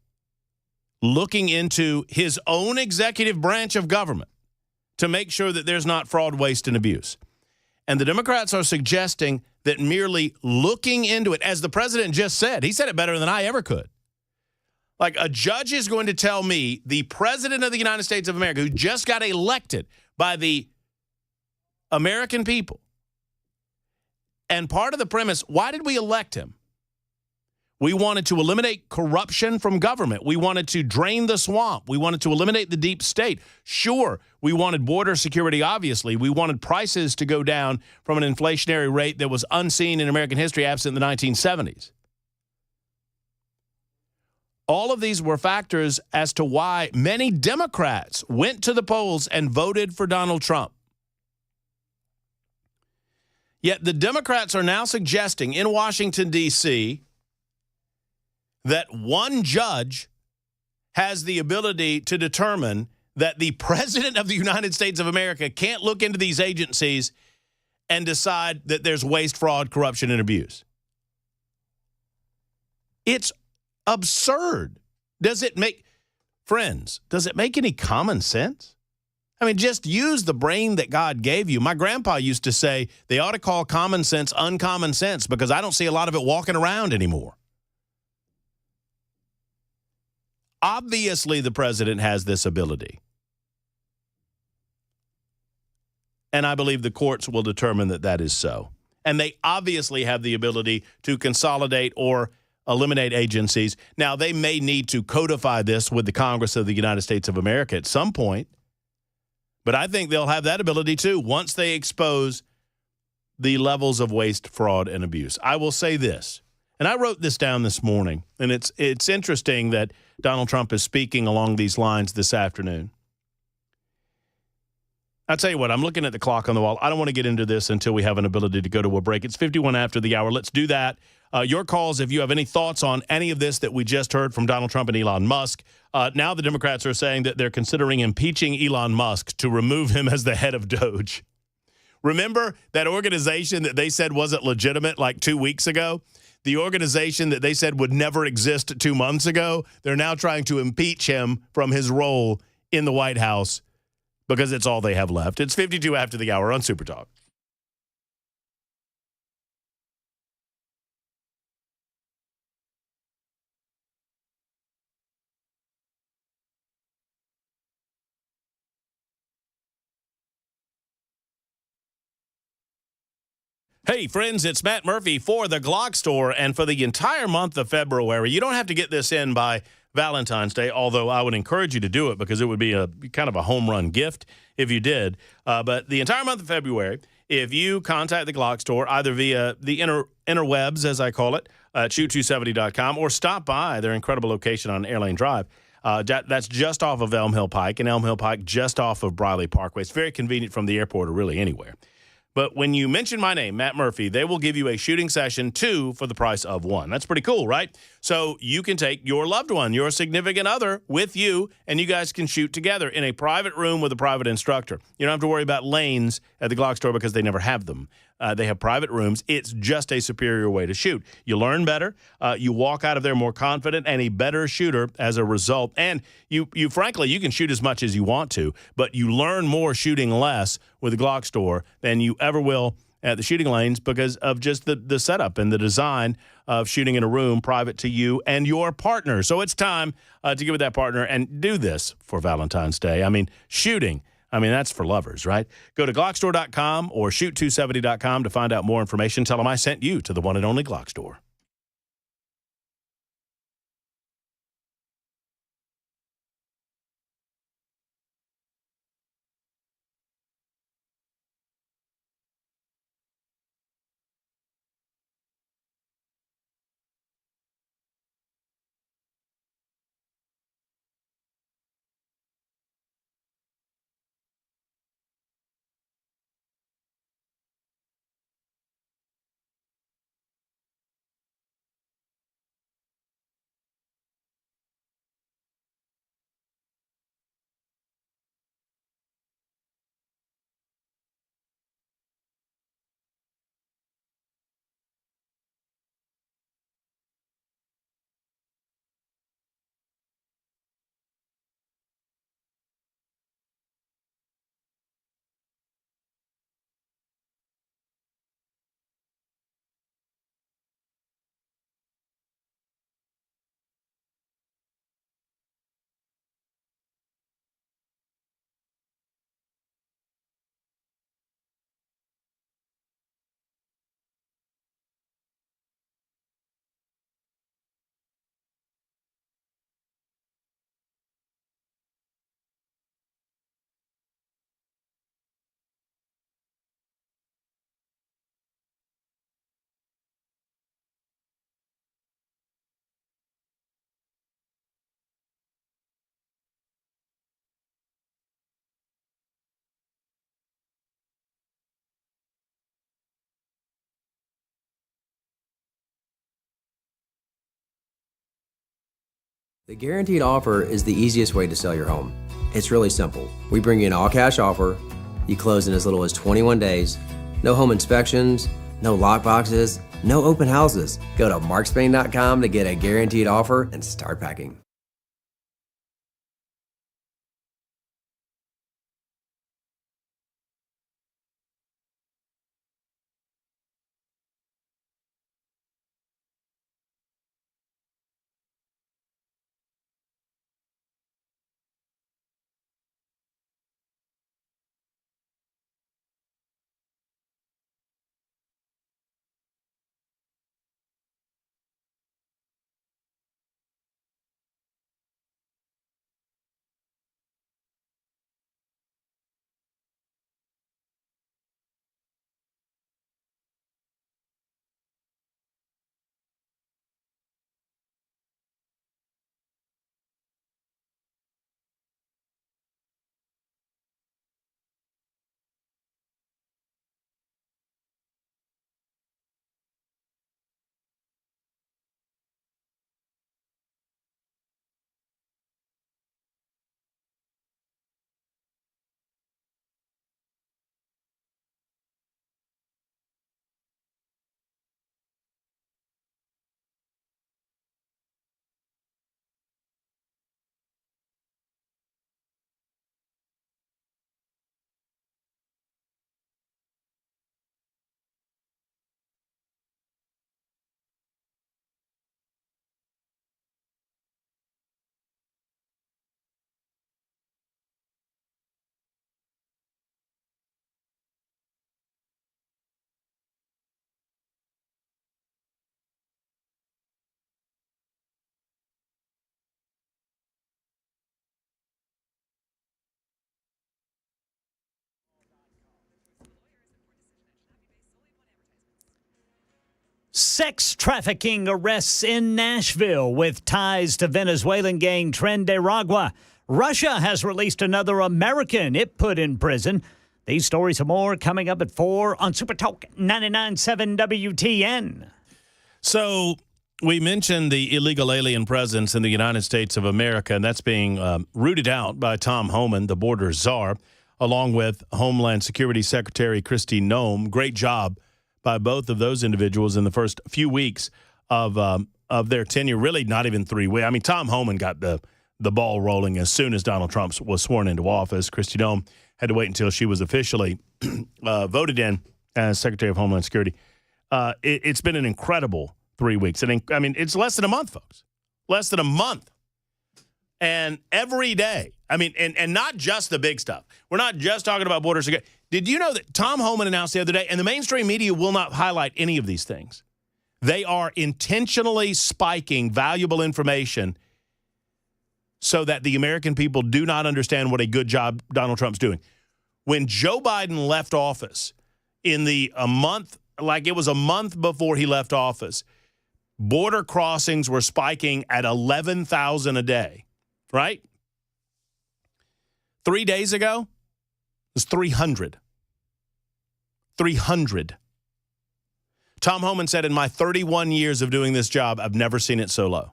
looking into his own executive branch of government to make sure that there's not fraud, waste, and abuse. And the Democrats are suggesting that merely looking into it, as the President just said, he said it better than I ever could. Like, a judge is going to tell me, the President of the United States of America, who just got elected by the American people, And part of the premise, why did we elect him? We wanted to eliminate corruption from government. We wanted to drain the swamp. We wanted to eliminate the deep state. Sure, we wanted border security, obviously. We wanted prices to go down from an inflationary rate that was unseen in American history absent the 1970s. All of these were factors as to why many Democrats went to the polls and voted for Donald Trump. Yet the Democrats are now suggesting in Washington, D.C., that one judge has the ability to determine that the President of the United States of America can't look into these agencies and decide that there's waste, fraud, corruption, and abuse. It's absurd. Does it make any common sense? I mean, just use the brain that God gave you. My grandpa used to say they ought to call common sense uncommon sense because I don't see a lot of it walking around anymore. Obviously, the president has this ability. And I believe the courts will determine that that is so. And they obviously have the ability to consolidate or eliminate agencies. Now, they may need to codify this with the Congress of the United States of America at some point. But I think they'll have that ability, too, once they expose the levels of waste, fraud, and abuse. I will say this, and I wrote this down this morning, and it's interesting that Donald Trump is speaking along these lines this afternoon. I'll tell you what, I'm looking at the clock on the wall. I don't want to get into this until we have an ability to go to a break. It's 51 after the hour. Let's do that. Your calls, if you have any thoughts on any of this that we just heard from Donald Trump and Elon Musk. Now the Democrats are saying that they're considering impeaching Elon Musk to remove him as the head of Doge. Remember that organization that they said wasn't legitimate like 2 weeks ago? The organization that they said would never exist 2 months ago, they're now trying to impeach him from his role in the White House because it's all they have left. It's 52 after the hour on Super Talk. Hey, friends, it's Matt Murphy for the Glock Store, and for the entire month of February, you don't have to get this in by Valentine's Day, although I would encourage you to do it because it would be a kind of a home run gift if you did. But the entire month of February, if you contact the Glock Store, either via the interwebs, as I call it, at shoot270.com, or stop by their incredible location on Airlane Drive, that's just off of Elm Hill Pike, and Elm Hill Pike just off of Briley Parkway. It's very convenient from the airport or really anywhere. But when you mention my name, Matt Murphy, they will give you a shooting session 2 for the price of 1. That's pretty cool, right? So you can take your loved one, your significant other, with you, and you guys can shoot together in a private room with a private instructor. You don't have to worry about lanes at the Glock Store because they never have them. They have private rooms. It's just a superior way to shoot. You learn better. You walk out of there more confident and a better shooter as a result. And you frankly, you can shoot as much as you want to, but you learn more shooting less with the Glock Store than you ever will at the shooting lanes because of just the setup and the design of shooting in a room private to you and your partner. So it's time to get with that partner and do this for Valentine's Day. I mean, shooting. That's for lovers, right? Go to Glockstore.com or shoot270.com to find out more information. Tell them I sent you to the one and only Glock Store. The guaranteed offer is the easiest way to sell your home. It's really simple. We bring you an all-cash offer. You close in as little as 21 days. No home inspections, no lock boxes, no open houses. Go to markspain.com to get a guaranteed offer and start packing. Sex trafficking arrests in Nashville with ties to Venezuelan gang Tren de Aragua. Russia has released another American it put in prison. These stories and more coming up at 4 on Super Talk 99.7 WTN. So we mentioned the illegal alien presence in the United States of America, and that's being rooted out by Tom Homan, the border czar, along with Homeland Security Secretary Kristi Noem. Great job by both of those individuals in the first few weeks of their tenure. Really, not even 3 weeks. I mean, Tom Homan got the ball rolling as soon as Donald Trump was sworn into office. Kristi Noem had to wait until she was officially voted in as Secretary of Homeland Security. It's been an incredible 3 weeks. And I mean, it's less than a month, folks. Less than a month. And every day, I mean, and not just the big stuff. We're not just talking about border security. Did you know that Tom Homan announced the other day, and the mainstream media will not highlight any of these things. They are intentionally spiking valuable information so that the American people do not understand what a good job Donald Trump's doing. When Joe Biden left office in a month before he left office, border crossings were spiking at 11,000 a day, right? 3 days ago, it was 300. 300. Tom Homan said, in my 31 years of doing this job, I've never seen it so low.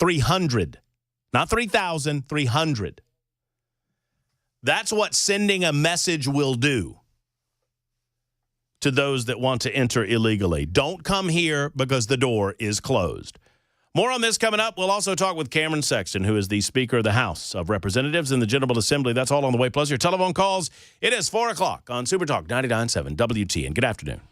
300. Not 3,000, 300. That's what sending a message will do to those that want to enter illegally. Don't come here because the door is closed. More on this coming up. We'll also talk with Cameron Sexton, who is the Speaker of the House of Representatives in the General Assembly. That's all on the way. Plus your telephone calls. It is 4 o'clock on Super Talk 99.7 WTN. Good afternoon.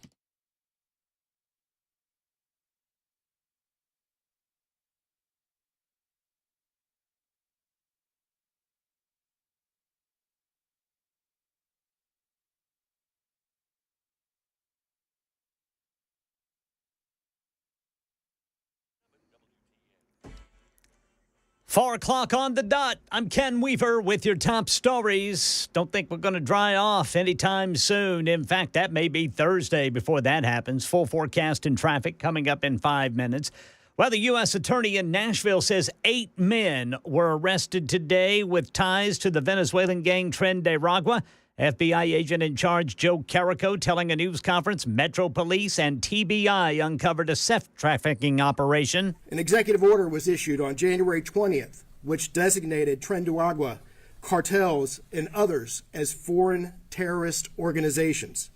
Four o'clock on the dot. I'm Ken Weaver with your top stories. Don't think we're going to dry off anytime soon. In fact, that may be Thursday before that happens. Full forecast and traffic coming up in 5 minutes. Well, the U.S. attorney in Nashville says 8 men were arrested today with ties to the Venezuelan gang Tren de Aragua FBI agent in charge Joe Carrico telling a news conference Metro Police and TBI uncovered a sex trafficking operation. An executive order was issued on January 20th, which designated Tren de Agua, cartels, and others as foreign terrorist organizations.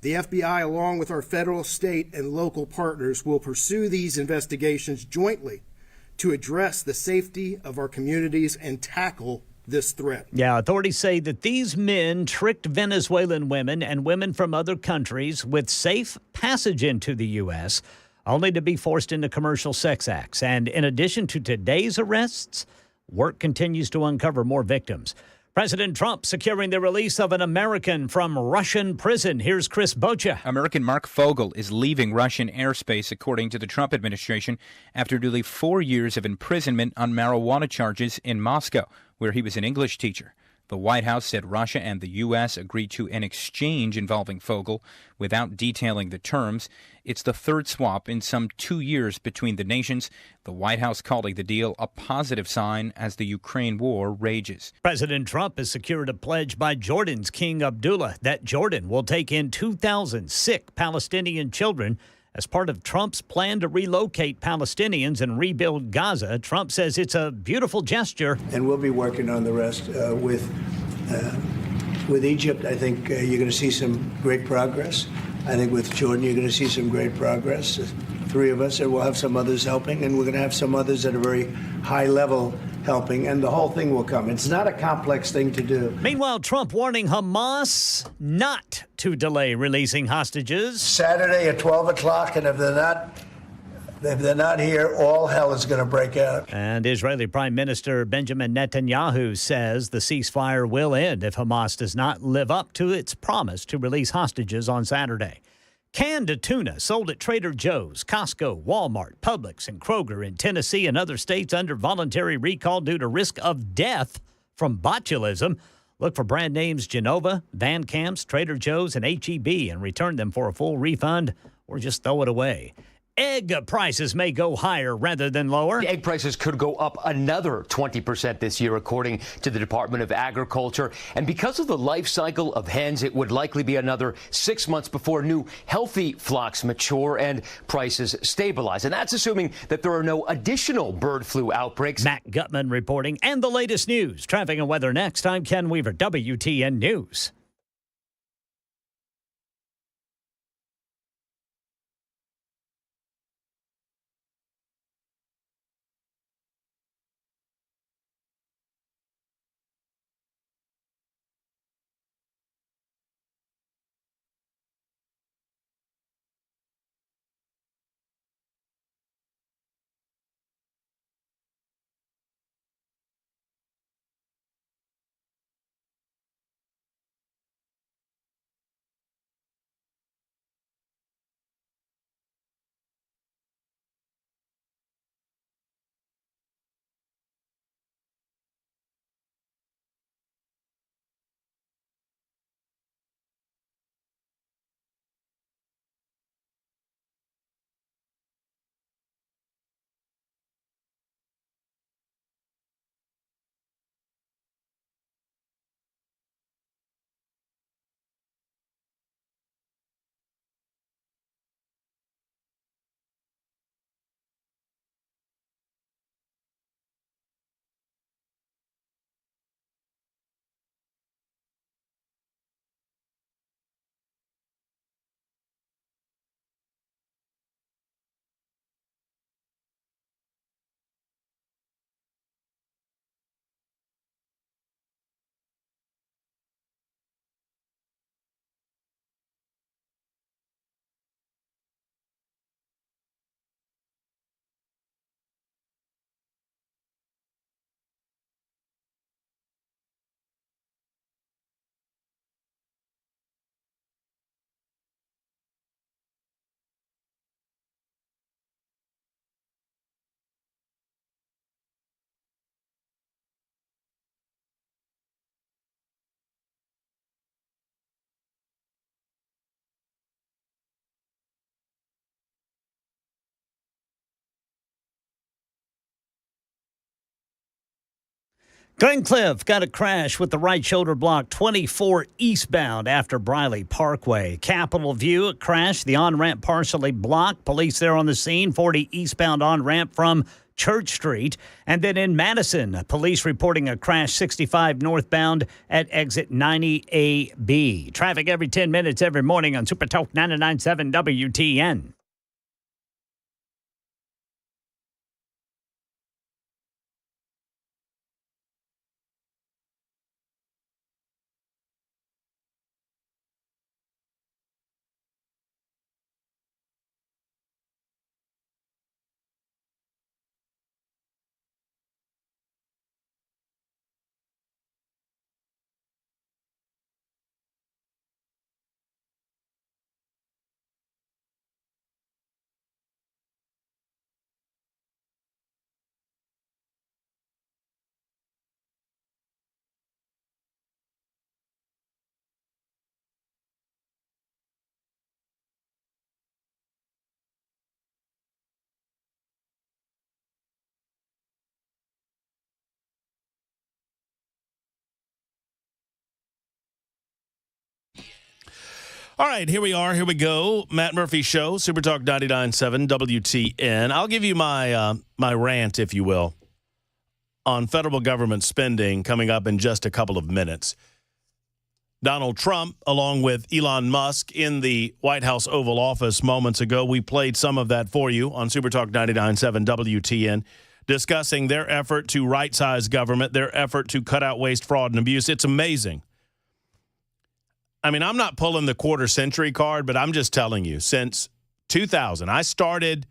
The FBI, along with our federal, state, and local partners, will pursue these investigations jointly to address the safety of our communities and tackle this threat. Yeah, authorities say that these men tricked Venezuelan women and women from other countries with safe passage into the U.S., only to be forced into commercial sex acts. And in addition to today's arrests, work continues to uncover more victims. President Trump securing the release of an American from Russian prison. Here's Chris Bocha. American Mark Fogel is leaving Russian airspace, according to the Trump administration, after nearly 4 years of imprisonment on marijuana charges in Moscow, where he was an English teacher. The White House said Russia and the U.S. agreed to an exchange involving Fogel without detailing the terms. It's the third swap in some 2 years between the nations, the White House calling the deal a positive sign as the Ukraine war rages. President Trump has secured a pledge by Jordan's King Abdullah that Jordan will take in 2,000 sick Palestinian children as part of Trump's plan to relocate Palestinians and rebuild Gaza. Trump says it's a beautiful gesture. And we'll be working on the rest with Egypt. I think you're going to see some great progress. I think with Jordan, you're going to see some great progress. 3 of us, and we'll have some others helping, and we're going to have some others at a very high level helping, and the whole thing will come. It's not a complex thing to do. Meanwhile, Trump warning Hamas not to delay releasing hostages. Saturday at 12 o'clock, and if they're not here, all hell is going to break out. And Israeli Prime Minister Benjamin Netanyahu says the ceasefire will end if Hamas does not live up to its promise to release hostages on Saturday. Canned tuna sold at Trader Joe's, Costco, Walmart, Publix, and Kroger in Tennessee and other states under voluntary recall due to risk of death from botulism. Look for brand names Genova, Van Camp's, Trader Joe's, and H-E-B and return them for a full refund or just throw it away. Egg prices may go higher rather than lower. Egg prices could go up another 20% this year, according to the Department of Agriculture. And because of the life cycle of hens, it would likely be another 6 months before new healthy flocks mature and prices stabilize. And that's assuming that there are no additional bird flu outbreaks. Matt Gutman reporting. And the latest news. Traffic and weather next. I'm Ken Weaver, WTN News. Glencliff got a crash with the right shoulder block 24 eastbound after Briley Parkway. Capitol View, a crash. The on-ramp partially blocked. Police there on the scene. 40 eastbound on-ramp from Church Street. And then in Madison, police reporting a crash 65 northbound at exit 90AB. Traffic every 10 minutes every morning on Super Talk 99.7 WTN. All right, here we are. Here we go. Matt Murphy Show, Super Talk 99.7 WTN. I'll give you my my rant, if you will, on federal government spending coming up in just a couple of minutes. Donald Trump, along with Elon Musk, in the White House Oval Office moments ago. We played some of that for you on Super Talk 99.7 WTN, discussing their effort to right-size government, their effort to cut out waste, fraud, and abuse. It's amazing. I mean, I'm not pulling the quarter century card, but I'm just telling you, since 2000, I started,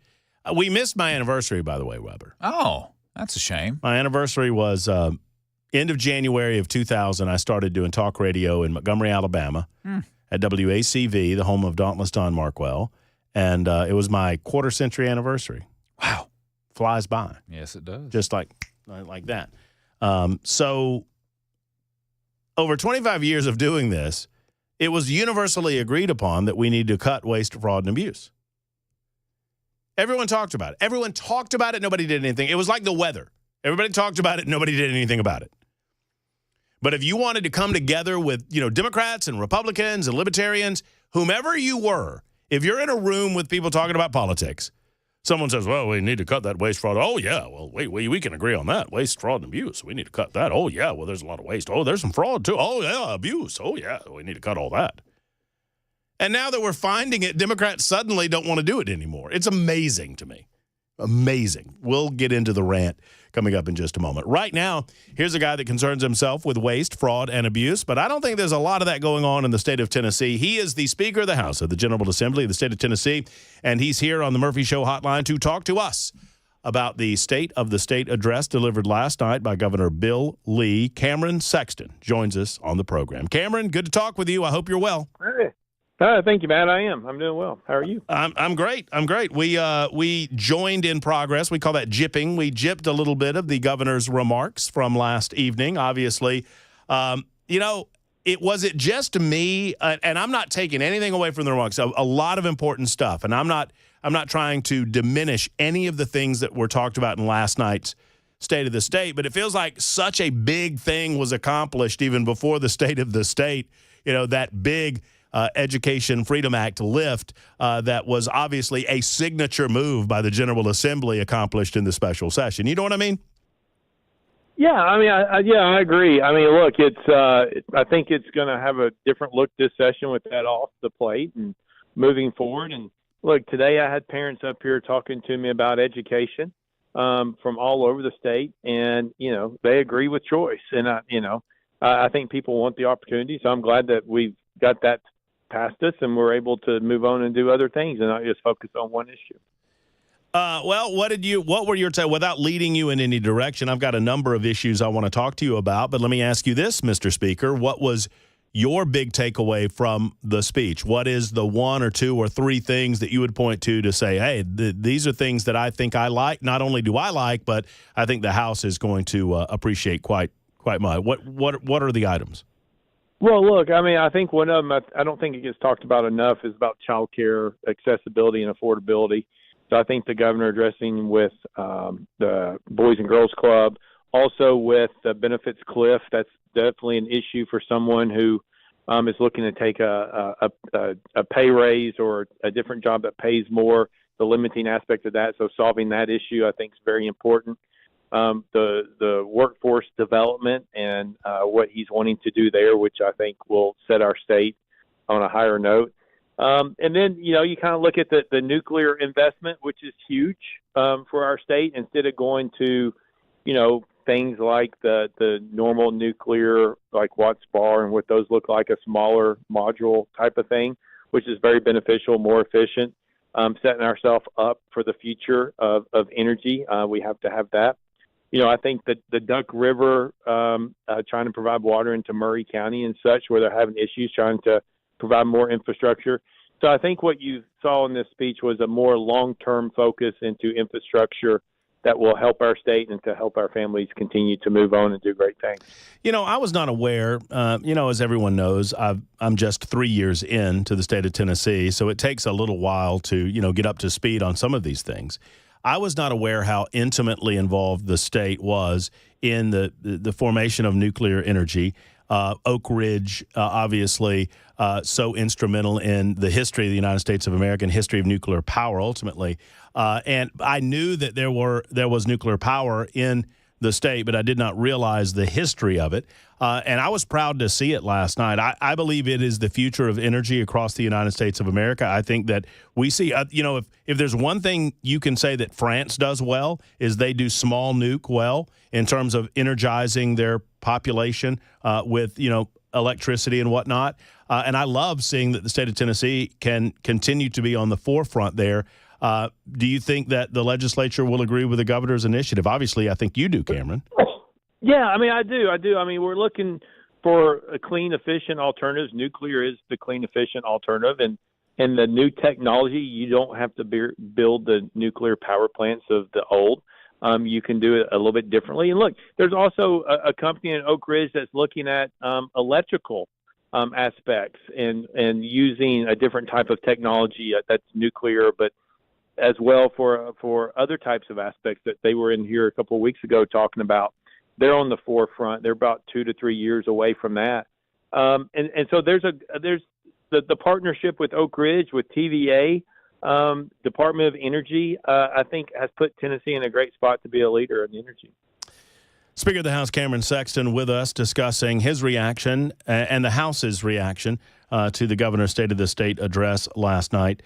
we missed my anniversary, by the way, Weber. Oh, that's a shame. My anniversary was end of January of 2000. I started doing talk radio in Montgomery, Alabama at WACV, the home of Dauntless Don Markwell. And it was my quarter century anniversary. Wow. Flies by. Yes, it does. Just like that. So over 25 years of doing this, it was universally agreed upon that we need to cut waste, fraud, and abuse. Everyone talked about it. Everyone talked about it. Nobody did anything. It was like the weather. Everybody talked about it. Nobody did anything about it. But if you wanted to come together with, Democrats and Republicans and Libertarians, whomever you were, if you're in a room with people talking about politics, someone says, well, we need to cut that waste, fraud. Oh, yeah, well, we can agree on that. Waste, fraud, and abuse. We need to cut that. Oh, yeah, well, there's a lot of waste. Oh, there's some fraud, too. Oh, yeah, abuse. Oh, yeah, we need to cut all that. And now that we're finding it, Democrats suddenly don't want to do it anymore. It's amazing to me. Amazing. We'll get into the rant coming up in just a moment. Right now, here's a guy that concerns himself with waste, fraud, and abuse, but I don't think there's a lot of that going on in the state of Tennessee. He is the Speaker of the House of the General Assembly of the state of Tennessee, and he's here on the Murphy Show hotline to talk to us about the State of the State address delivered last night by Governor Bill Lee. Cameron Sexton joins us on the program. Cameron, good to talk with you. I hope you're well. Hey. Thank you, Matt. I am. I'm doing well. How are you? I'm great. We joined in progress. We call that jipping. We jipped a little bit of the governor's remarks from last evening. Obviously, was it just me? And I'm not taking anything away from the remarks. A lot of important stuff, and I'm not trying to diminish any of the things that were talked about in last night's State of the State. But it feels like such a big thing was accomplished even before the State of the State. That big Education Freedom Act lift that was obviously a signature move by the General Assembly accomplished in the special session. You know what I mean? Yeah, I agree. I mean, look, I think it's going to have a different look this session with that off the plate and moving forward. And look, today I had parents up here talking to me about education from all over the state, and they agree with choice. And I think people want the opportunity, so I'm glad that we've got that past us and we're able to move on and do other things and not just focus on one issue. Well, what were your without leading you in any direction? I've got a number of issues I want to talk to you about, but let me ask you this, Mr. Speaker. What was your big takeaway from the speech? What is the one or two or three things that you would point to say, hey, these are things that I think I like. Not only do I like, but I think the House is going to appreciate quite much. What are the items? Well, look, I mean, I think one of them, I don't think it gets talked about enough, is about child care accessibility and affordability. So I think the governor addressing with the Boys and Girls Club, Also with the benefits cliff, that's definitely an issue for someone who is looking to take a pay raise or a different job that pays more, the limiting aspect of that. So solving that issue, I think, is very important. The workforce development and what he's wanting to do there, which I think will set our state on a higher note. And then, you kind of look at the nuclear investment, which is huge for our state, instead of going to, things like the normal nuclear, like Watts Bar and what those look like, a smaller module type of thing, which is very beneficial, more efficient, setting ourselves up for the future of energy. We have to have that. I think that the Duck River, trying to provide water into Murray County and such, where they're having issues trying to provide more infrastructure. So I think what you saw in this speech was a more long-term focus into infrastructure that will help our state and to help our families continue to move on and do great things. I was not aware, as everyone knows, I'm just 3 years into the state of Tennessee, so it takes a little while to, get up to speed on some of these things. I was not aware how intimately involved the state was in the formation of nuclear energy. Oak Ridge, obviously, so instrumental in the history of the United States of America and history of nuclear power, ultimately. And I knew that there was nuclear power in the state, but I did not realize the history of it. And I was proud to see it last night. I believe it is the future of energy across the United States of America. I think that we see, if there's one thing you can say that France does well, is they do small nuke well in terms of energizing their population with, electricity and whatnot. And I love seeing that the state of Tennessee can continue to be on the forefront there. Do you think that the legislature will agree with the governor's initiative? Obviously, I think you do, Cameron. Yeah, I do. We're looking for a clean, efficient alternatives. Nuclear is the clean, efficient alternative. And the new technology, you don't have to build the nuclear power plants of the old. You can do it a little bit differently. And look, there's also a company in Oak Ridge that's looking at electrical aspects and using a different type of technology that's nuclear, but as well for other types of aspects that they were in here a couple of weeks ago talking about. They're on the forefront. They're about 2 to 3 years away from that. And so there's the partnership with Oak Ridge, with TVA, Department of Energy, I think has put Tennessee in a great spot to be a leader in energy. Speaker of the House Cameron Sexton with us discussing his reaction and the House's reaction to the governor's State of the State address last night.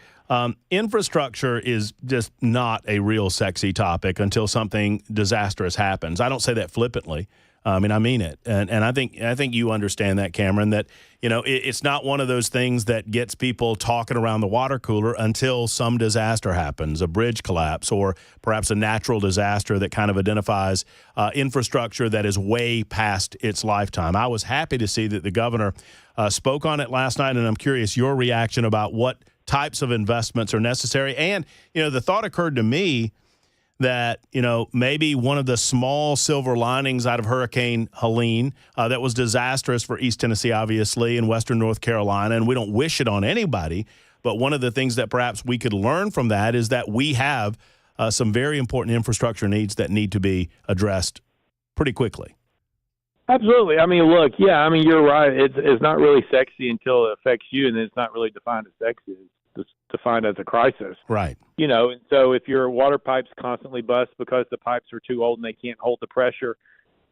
Infrastructure is just not a real sexy topic until something disastrous happens. I don't say that flippantly. I mean it. And I think you understand that, Cameron, that, it's not one of those things that gets people talking around the water cooler until some disaster happens, a bridge collapse, or perhaps a natural disaster that kind of identifies infrastructure that is way past its lifetime. I was happy to see that the governor spoke on it last night, and I'm curious your reaction about what types of investments are necessary. And, the thought occurred to me that, maybe one of the small silver linings out of Hurricane Helene that was disastrous for East Tennessee, obviously, and Western North Carolina, and we don't wish it on anybody, but one of the things that perhaps we could learn from that is that we have some very important infrastructure needs that need to be addressed pretty quickly. Absolutely. Look, you're right. It's not really sexy until it affects you, and it's not really defined as sexy. It's defined as a crisis. Right. And so if your water pipes constantly bust because the pipes are too old and they can't hold the pressure,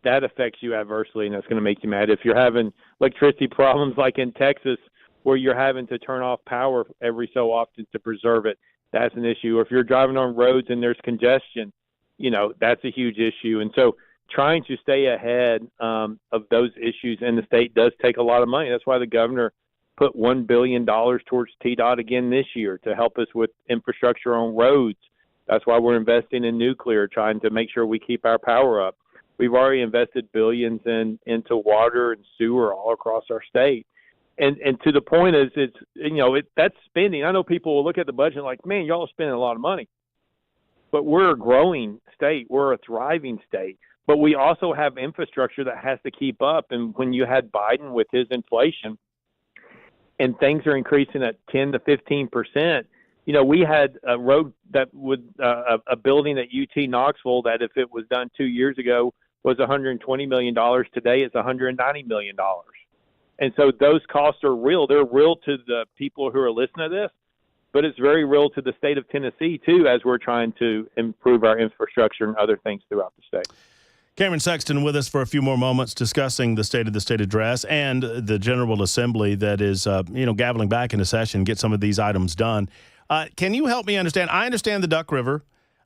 that affects you adversely, and that's going to make you mad. If you're having electricity problems like in Texas, where you're having to turn off power every so often to preserve it, that's an issue. Or if you're driving on roads and there's congestion, that's a huge issue. And so trying to stay ahead of those issues in the state does take a lot of money. That's why the governor put $1 billion towards TDOT again this year to help us with infrastructure on roads. That's why we're investing in nuclear, trying to make sure we keep our power up. We've already invested billions into water and sewer all across our state. And to the point is, that's spending. I know people will look at the budget like, man, y'all are spending a lot of money. But we're a growing state. We're a thriving state. But we also have infrastructure that has to keep up. And when you had Biden with his inflation, and things are increasing at 10 to 15%. We had a road that would a building at UT Knoxville that if it was done 2 years ago was $120 million. Today it's $190 million. And so those costs are real. They're real to the people who are listening to this, but it's very real to the state of Tennessee, too, as we're trying to improve our infrastructure and other things throughout the state. Cameron Sexton with us for a few more moments discussing the State of the State address and the General Assembly that is, gaveling back into session, get some of these items done. Can you help me understand? I understand the Duck River.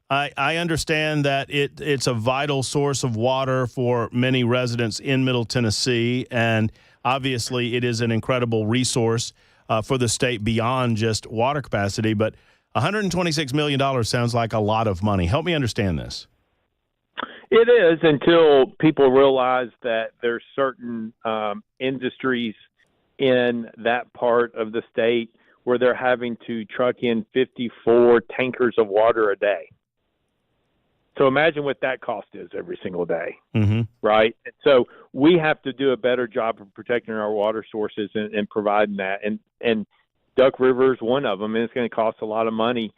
I understand that it's a vital source of water for many residents in Middle Tennessee, and obviously it is an incredible resource for the state beyond just water capacity. But $126 million sounds like a lot of money. Help me understand this. It is, until people realize that there's certain industries in that part of the state where they're having to truck in 54 tankers of water a day. So imagine what that cost is every single day, right? And so we have to do a better job of protecting our water sources and providing that. And Duck River is one of them, and it's going to cost a lot of money.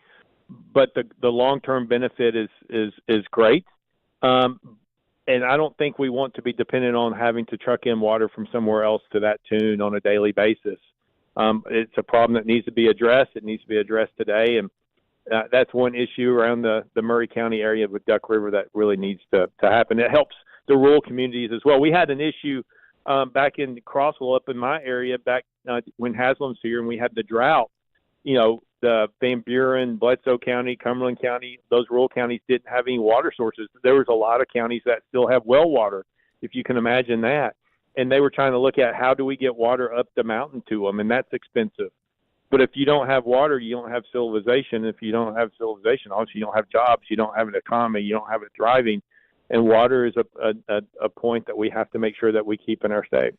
But the long-term benefit is great. And I don't think we want to be dependent on having to truck in water from somewhere else to that tune on a daily basis. It's a problem that needs to be addressed. It needs to be addressed today. And that's one issue around the Murray County area with Duck River that really needs to happen. It helps the rural communities as well. We had an issue back in Crossville, up in my area, back when Haslam's here, and we had the drought. The Van Buren, Bledsoe County, Cumberland County, those rural counties didn't have any water sources. There was a lot of counties that still have well water, if you can imagine that. And they were trying to look at how do we get water up the mountain to them, and that's expensive. But if you don't have water, you don't have civilization. If you don't have civilization, obviously you don't have jobs, you don't have an economy, you don't have it thriving. And water is a point that we have to make sure that we keep in our state.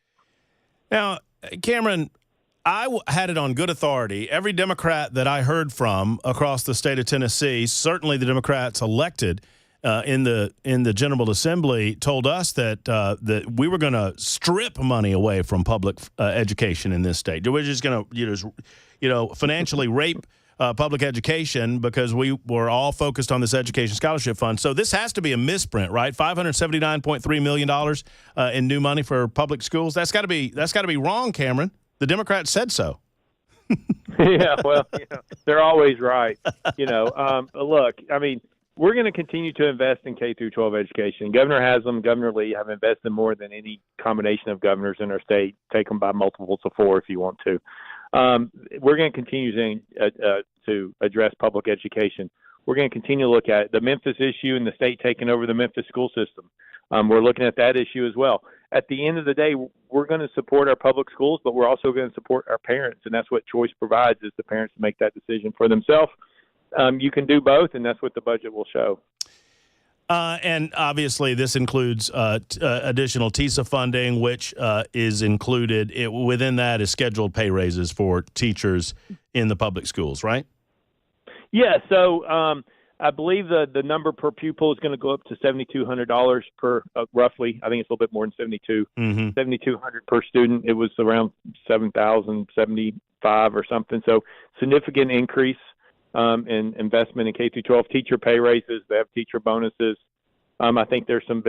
Now, Cameron, I had it on good authority. Every Democrat that I heard from across the state of Tennessee, certainly the Democrats elected in the General Assembly, told us that we were going to strip money away from public education in this state. We're just going to, financially rape public education because we were all focused on this education scholarship fund. So this has to be a misprint, right? $579.3 million in new money for public schools. That's got to be wrong, Cameron. The Democrats said so. Yeah, well, they're always right. Look, I mean, we're going to continue to invest in K through 12 education. Governor Haslam, Governor Lee have invested more than any combination of governors in our state. Take them by multiples of 4 if you want to. We're going to continue to address public education. We're going to continue to look at the Memphis issue and the state taking over the Memphis school system. We're looking at that issue as well. At the end of the day, we're going to support our public schools, but we're also going to support our parents, and that's what choice provides, is the parents to make that decision for themselves. You can do both, and that's what the budget will show. And obviously this includes additional TISA funding, which is included. Within that is scheduled pay raises for teachers in the public schools, right? Yeah, so I believe the number per pupil is going to go up to $7,200 per, roughly. I think it's a little bit more than $7,200 per student. It was around $7,075 or something. So significant increase in investment in K through 12. Teacher pay raises. They have teacher bonuses. I think there's some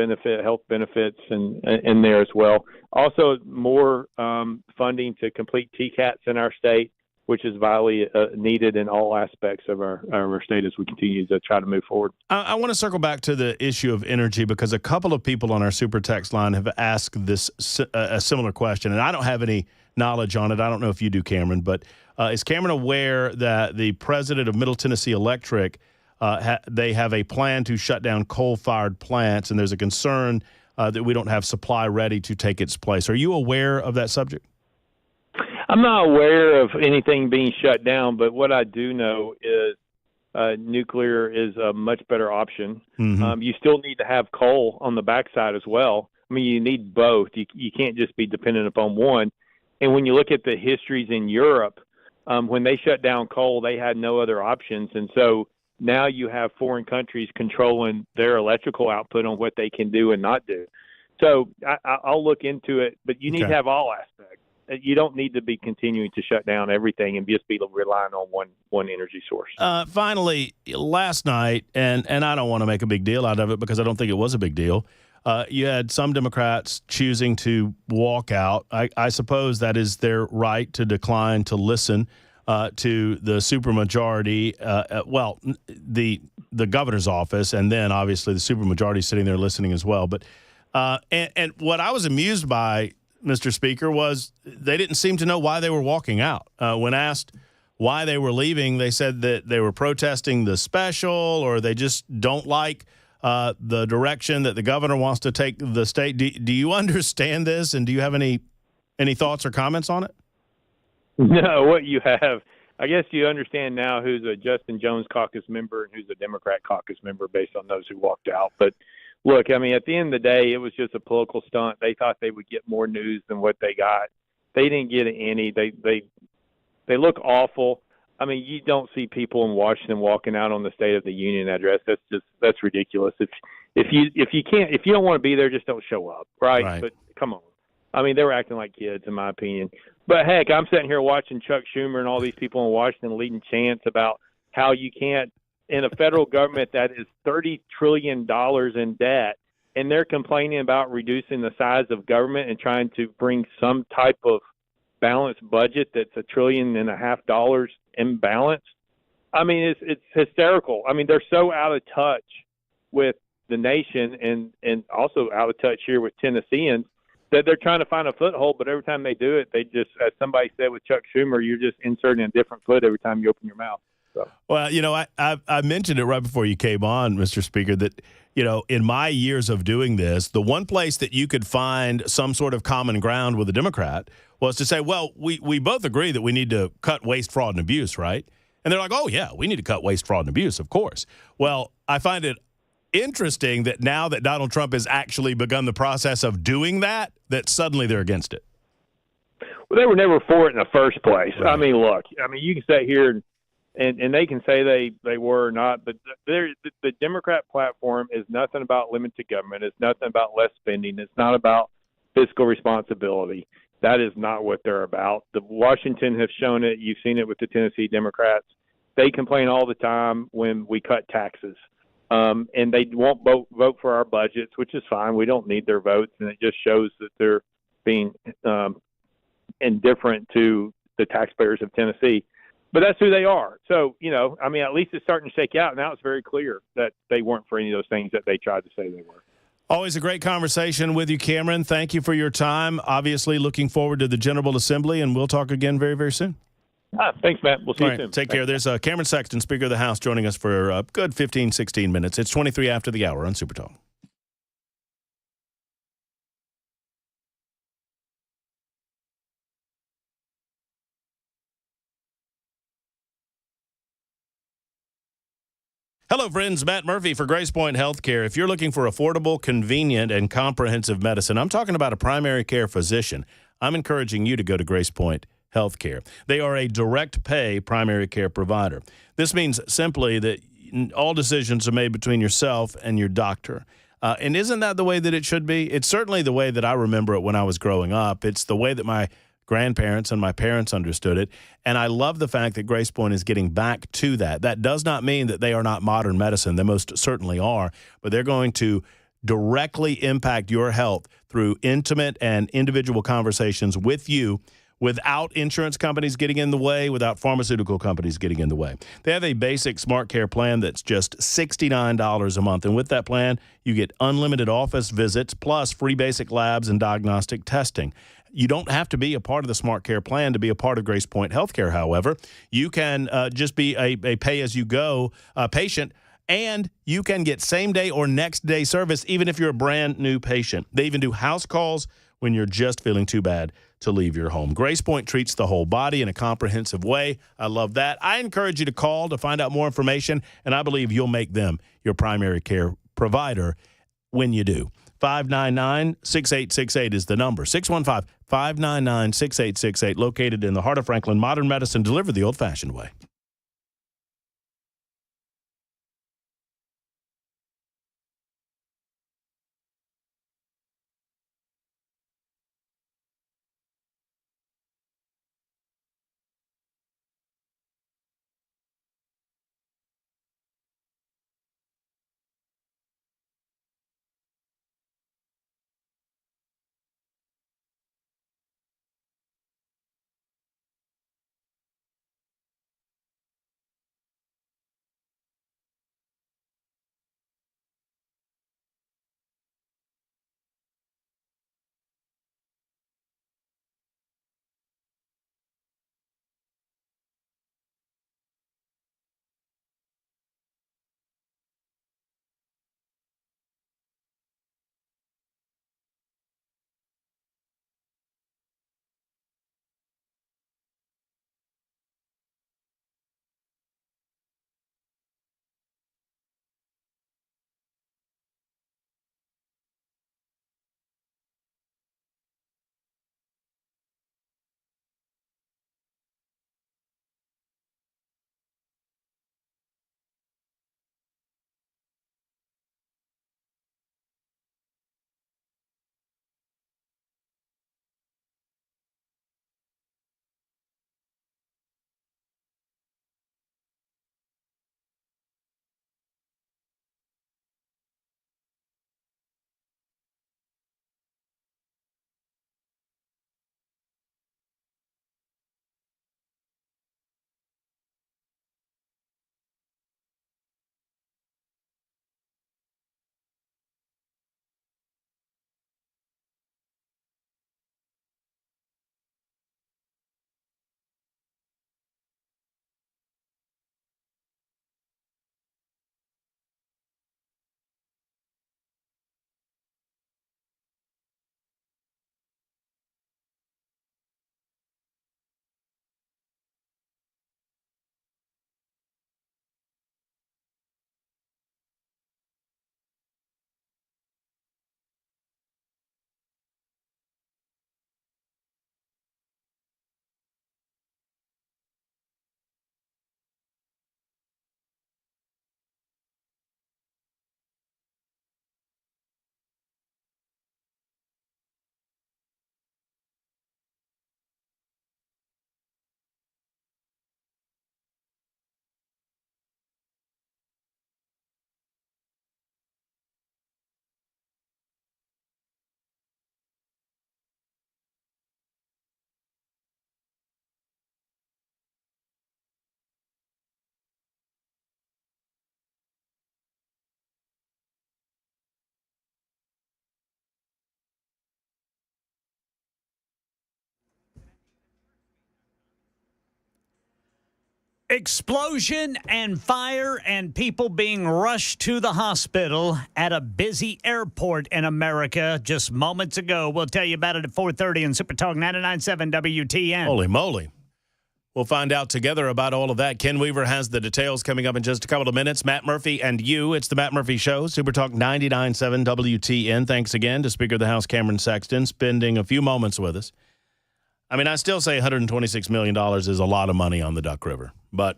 health benefits in there as well. Also, more funding to complete TCATs in our state, which is vitally needed in all aspects of our state as we continue to try to move forward. I want to circle back to the issue of energy because a couple of people on our super text line have asked a similar question, and I don't have any knowledge on it. I don't know if you do, Cameron, but is Cameron aware that the president of Middle Tennessee Electric, they have a plan to shut down coal-fired plants, and there's a concern that we don't have supply ready to take its place? Are you aware of that subject? I'm not aware of anything being shut down, but what I do know is nuclear is a much better option. You still need to have coal on the backside as well. I mean, you need both. You can't just be dependent upon one. And when you look at the histories in Europe, when they shut down coal, they had no other options. And so now you have foreign countries controlling their electrical output on what they can do and not do. So I'll look into it, but you need to have all aspects. You don't need to be continuing to shut down everything and just be relying on one energy source. Finally, last night, and I don't want to make a big deal out of it because I don't think it was a big deal, You had some Democrats choosing to walk out. I suppose that is their right to decline to listen to the supermajority, the governor's office, and then obviously the supermajority sitting there listening as well. But and what I was amused by, Mr. Speaker, was they didn't seem to know why they were walking out. When asked why they were leaving, they said that they were protesting the special, or they just don't like the direction that the governor wants to take the state. Do you understand this, and do you have any thoughts or comments on it? No, what you have, I guess you understand now who's a Justin Jones caucus member and who's a Democrat caucus member based on those who walked out. But look, I mean, at the end of the day, it was just a political stunt. They thought they would get more news than what they got. They didn't get any. They look awful. I mean, you don't see people in Washington walking out on the State of the Union address. That's ridiculous. If you don't want to be there, just don't show up, right? But come on. I mean, they were acting like kids, in my opinion. But heck, I'm sitting here watching Chuck Schumer and all these people in Washington leading chants about how you can't, in a federal government that is $30 trillion in debt, and they're complaining about reducing the size of government and trying to bring some type of balanced budget that's $1.5 trillion imbalance. I mean, it's hysterical. I mean, they're so out of touch with the nation and also out of touch here with Tennesseans that they're trying to find a foothold, but every time they do it, they just, as somebody said with Chuck Schumer, you're just inserting a different foot every time you open your mouth. So. Well, you know, I mentioned it right before you came on, Mr. Speaker, that, you know, in my years of doing this, the one place that you could find some sort of common ground with a Democrat was to say, well, we both agree that we need to cut waste, fraud, and abuse, right? And they're like, oh, yeah, we need to cut waste, fraud, and abuse, of course. Well, I find it interesting that now that Donald Trump has actually begun the process of doing that suddenly they're against it. Well, they were never for it in the first place. Right. I mean, look, you can sit here and they can say they were or not, but the Democrat platform is nothing about limited government. It's nothing about less spending. It's not about fiscal responsibility. That is not what they're about. The Washington have shown it. You've seen it with the Tennessee Democrats. They complain all the time when we cut taxes. And they won't vote for our budgets, which is fine. We don't need their votes, and it just shows that they're being indifferent to the taxpayers of Tennessee. But that's who they are. So, you know, I mean, at least it's starting to shake out. Now it's very clear that they weren't for any of those things that they tried to say they were. Always a great conversation with you, Cameron. Thank you for your time. Obviously, looking forward to the General Assembly, and we'll talk again very, very soon. Thanks, Matt. We'll see you soon. Take care. There's Cameron Sexton, Speaker of the House, joining us for a good 15, 16 minutes. It's 23 after the hour on Super Talk. Hello, friends. Matt Murphy for Grace Point Healthcare. If you're looking for affordable, convenient, and comprehensive medicine, I'm talking about a primary care physician. I'm encouraging you to go to Grace Point Healthcare. They are a direct pay primary care provider. This means simply that all decisions are made between yourself and your doctor. And isn't that the way that it should be? It's certainly the way that I remember it when I was growing up. It's the way that my grandparents and my parents understood it. And I love the fact that Grace Point is getting back to that. That does not mean that they are not modern medicine. They most certainly are. But they're going to directly impact your health through intimate and individual conversations with you, without insurance companies getting in the way, without pharmaceutical companies getting in the way. They have a basic Smart Care plan that's just $69 a month. And with that plan, you get unlimited office visits, plus free basic labs and diagnostic testing. You don't have to be a part of the Smart Care plan to be a part of Grace Point Healthcare, however. You can just be a pay-as-you-go patient, and you can get same-day or next-day service even if you're a brand-new patient. They even do house calls when you're just feeling too bad to leave your home. Grace Point treats the whole body in a comprehensive way. I love that. I encourage you to call to find out more information, and I believe you'll make them your primary care provider when you do. 599-6868 is the number. 615-599-6868, located in the heart of Franklin. Modern medicine delivered the old-fashioned way. Explosion and fire and people being rushed to the hospital at a busy airport in America just moments ago. We'll tell you about it at 4:30 in Super Talk 99.7 WTN. Holy moly. We'll find out together about all of that. Ken Weaver has the details coming up in just a couple of minutes. Matt Murphy and you. It's the Matt Murphy Show, Super Talk 99.7 WTN. Thanks again to Speaker of the House Cameron Sexton spending a few moments with us. I mean, I still say $126 million is a lot of money on the Duck River, but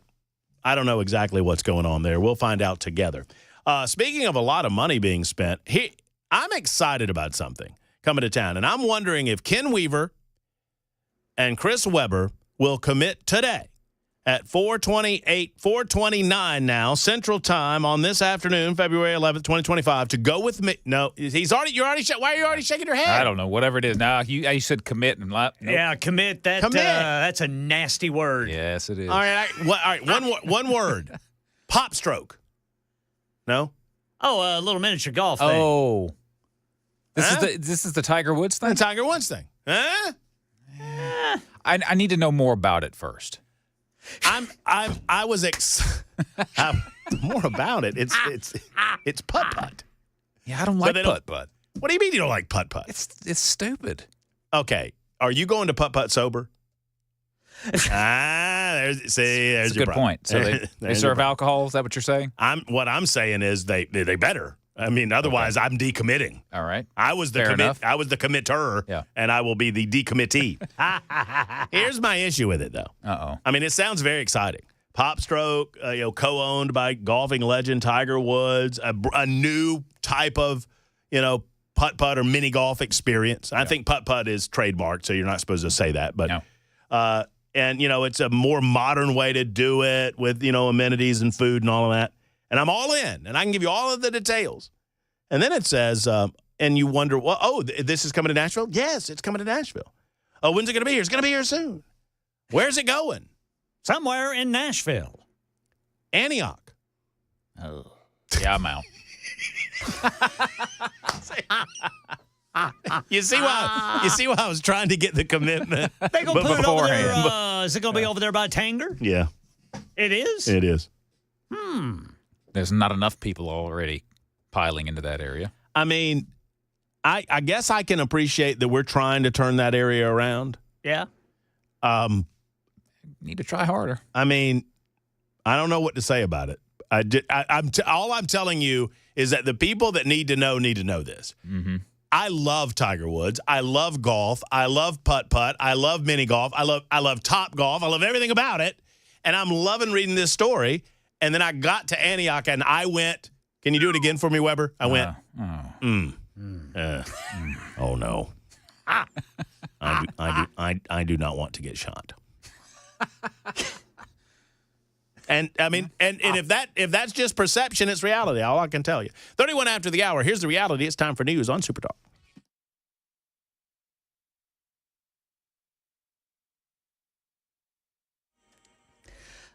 I don't know exactly what's going on there. We'll find out together. Speaking of a lot of money being spent, I'm excited about something coming to town, and I'm wondering if Ken Weaver and Chris Webber will commit today at 4:29 now Central Time on this afternoon, February 11th, 2025, to go with me. No, you're already. Why are you already shaking your head? I don't know. Whatever it is. Now you said commit and nope. Yeah, commit. That's a nasty word. Yes, it is. All right. One word. Pop stroke. No. Oh, a little miniature golf thing. Oh, this is the Tiger Woods thing. The Tiger Woods thing. Huh? I need to know more about it first. I was more about it. It's putt-putt. Yeah, I don't like putt-putt. What do you mean you don't like putt-putt? It's stupid. Okay. Are you going to putt-putt sober? There's a good point. So they serve alcohol? Is that what you're saying? What I'm saying is they better. I mean, otherwise I'm decommitting. All right. I was the committer, and I will be the decommittee. Here's my issue with it, though. Uh-oh. I mean, it sounds very exciting. Pop stroke, co-owned by golfing legend Tiger Woods, a new type of, putt-putt or mini golf experience. I think putt-putt is trademarked, so you're not supposed to say that. But, and, it's a more modern way to do it with, amenities and food and all of that. And I'm all in, and I can give you all of the details. And then it says, and you wonder, this is coming to Nashville? Yes, it's coming to Nashville. Oh, when's it going to be here? It's going to be here soon. Where's it going? Somewhere in Nashville. Antioch. Oh, yeah, I'm out. You see why I was trying to get the commitment? They gonna put it over there. Is it going to be over there by Tanger? Yeah. It is? It is. There's not enough people already piling into that area. I mean, I guess I can appreciate that we're trying to turn that area around. Yeah. Need to try harder. I mean, I don't know what to say about it. All I'm telling you is that the people that need to know this. Mm-hmm. I love Tiger Woods. I love golf. I love putt-putt. I love mini golf. I love Top Golf. I love everything about it. And I'm loving reading this story. And then I got to Antioch, and I went. Can you do it again for me, Weber? I went. Oh no. I do not want to get shot. And I mean, and if that's just perception, it's reality. All I can tell you. 31 after the hour. Here's the reality. It's time for news on Super Talk.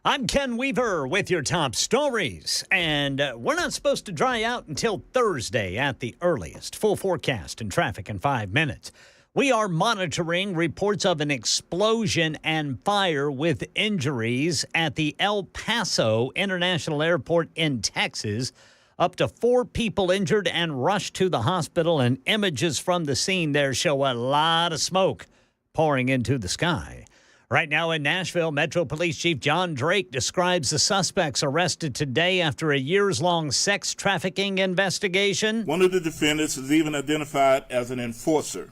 I'm Ken Weaver with your top stories, and we're not supposed to dry out until Thursday at the earliest. Full forecast and traffic in 5 minutes. We are monitoring reports of an explosion and fire with injuries at the El Paso International Airport in Texas. Up to 4 people injured and rushed to the hospital, and images from the scene there show a lot of smoke pouring into the sky. Right now in Nashville, Metro Police Chief John Drake describes the suspects arrested today after a years-long sex trafficking investigation. One of the defendants is even identified as an enforcer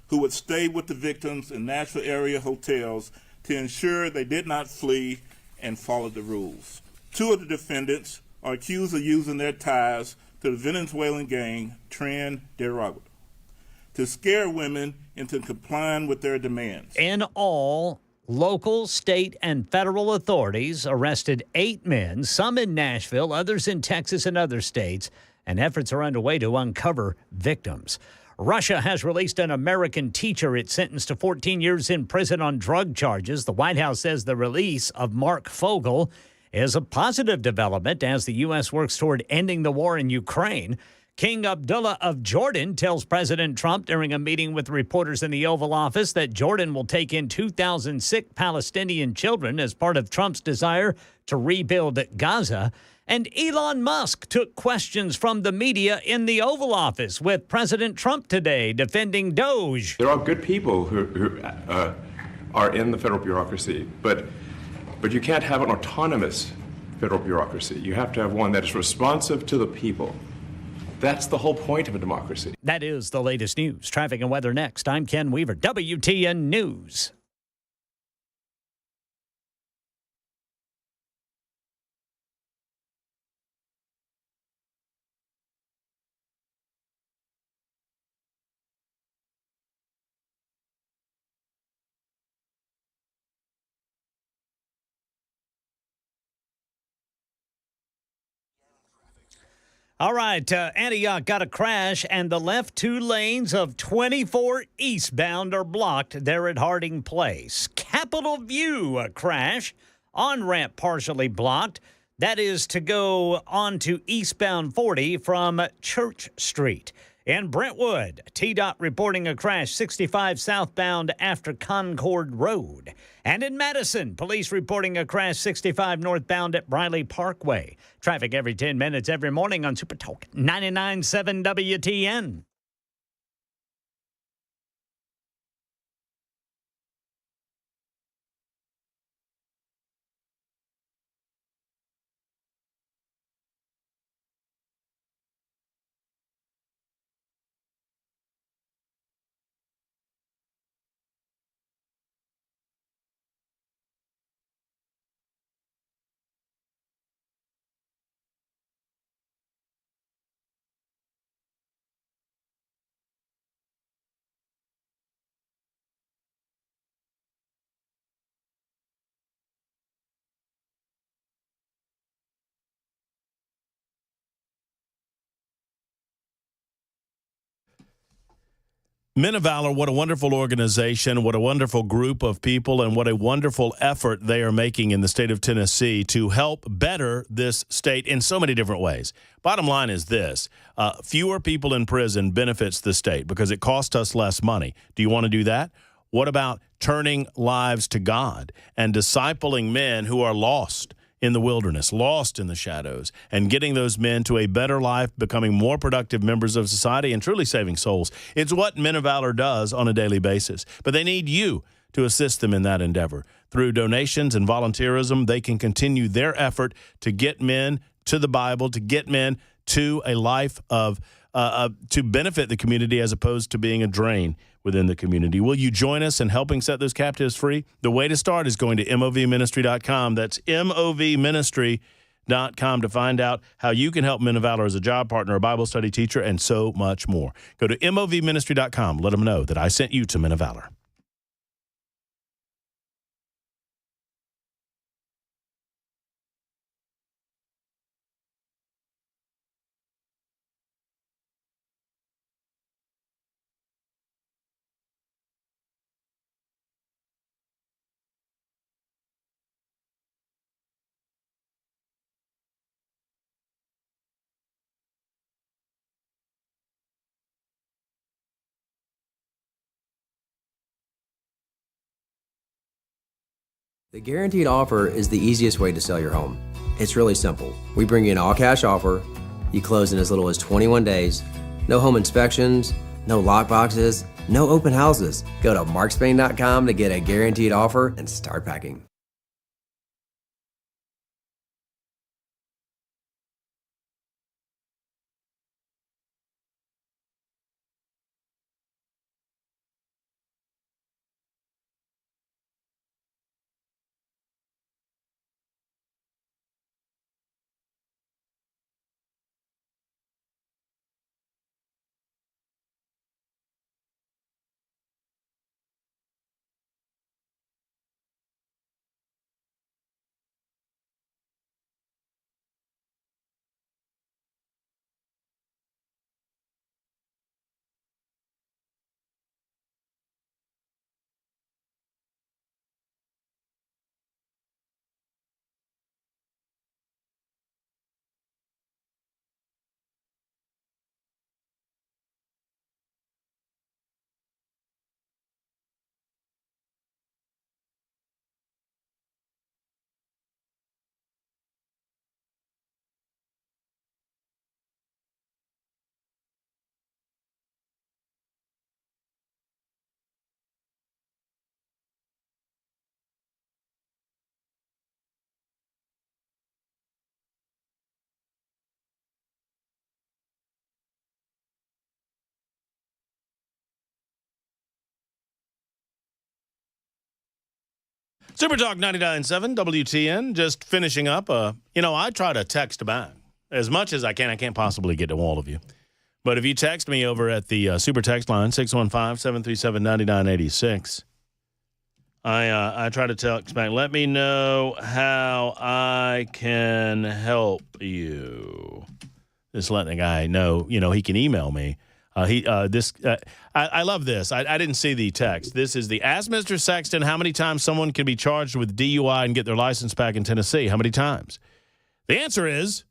who would stay with the victims in Nashville area hotels to ensure they did not flee and follow the rules. 2 of the defendants are accused of using their ties to the Venezuelan gang Tren de Aragua to scare women into complying with their demands. In all, local, state, and federal authorities arrested 8 men, some in Nashville, others in Texas and other states, and efforts are underway to uncover victims. Russia has released an American teacher it sentenced to 14 years in prison on drug charges. The White House says the release of Mark Fogel is a positive development as the U.S. works toward ending the war in Ukraine. King Abdullah of Jordan tells President Trump during a meeting with reporters in the Oval Office that Jordan will take in 2,000 sick Palestinian children as part of Trump's desire to rebuild Gaza. And Elon Musk took questions from the media in the Oval Office with President Trump today, defending Doge. There are good people who are in the federal bureaucracy, but you can't have an autonomous federal bureaucracy. You have to have one that is responsive to the people. That's the whole point of a democracy. That is the latest news. Traffic and weather next. I'm Ken Weaver, WTN News. All right, Antioch got a crash, and the left two lanes of 24 eastbound are blocked there at Harding Place. Capitol View, a crash. On-ramp partially blocked. That is to go on to eastbound 40 from Church Street. In Brentwood, TDOT reporting a crash 65 southbound after Concord Road. And in Madison, police reporting a crash 65 northbound at Briley Parkway. Traffic every 10 minutes every morning on Super Talk 99.7 WTN. Men of Valor, what a wonderful organization, what a wonderful group of people, and what a wonderful effort they are making in the state of Tennessee to help better this state in so many different ways. Bottom line is this, fewer people in prison benefits the state because it costs us less money. Do you want to do that? What about turning lives to God and discipling men who are lost in the wilderness, lost in the shadows, and getting those men to a better life, becoming more productive members of society, and truly saving souls? It's what Men of Valor does on a daily basis. But they need you to assist them in that endeavor. Through donations and volunteerism, they can continue their effort to get men to the Bible, to get men to a life of to benefit the community as opposed to being a drain within the community. Will you join us in helping set those captives free? The way to start is going to movministry.com. That's movministry.com to find out how you can help Men of Valor as a job partner, a Bible study teacher, and so much more. Go to movministry.com. Let them know that I sent you to Men of Valor. The guaranteed offer is the easiest way to sell your home. It's really simple. We bring you an all-cash offer. You close in as little as 21 days. No home inspections, no lockboxes, no open houses. Go to markspain.com to get a guaranteed offer and start packing. Super Talk 99.7 WTN, just finishing up. I try to text back as much as I can. I can't possibly get to all of you. But if you text me over at the Super Text line, 615-737-9986, I try to text back. Let me know how I can help you. Just letting the guy know, he can email me. I love this. I didn't see the text. This is the Ask Mr. Sexton how many times someone can be charged with DUI and get their license back in Tennessee. How many times? The answer is,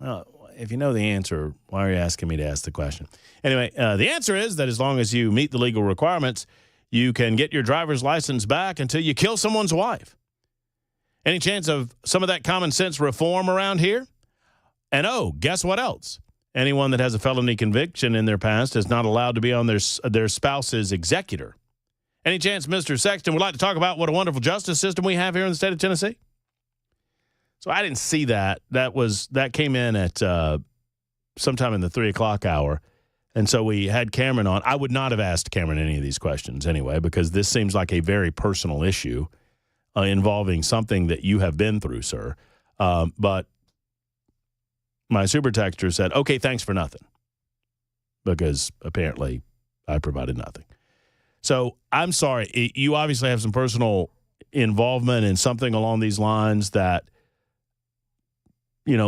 if you know the answer, why are you asking me to ask the question? Anyway, the answer is that as long as you meet the legal requirements, you can get your driver's license back until you kill someone's wife. Any chance of some of that common sense reform around here? And guess what else? Anyone that has a felony conviction in their past is not allowed to be on their spouse's executor. Any chance Mr. Sexton would like to talk about what a wonderful justice system we have here in the state of Tennessee? So I didn't see that. That came in at sometime in the 3 o'clock hour. And so we had Cameron on. I would not have asked Cameron any of these questions anyway, because this seems like a very personal issue involving something that you have been through, sir. But my super texter said, okay, thanks for nothing, because apparently I provided nothing. So I'm sorry. You obviously have some personal involvement in something along these lines that,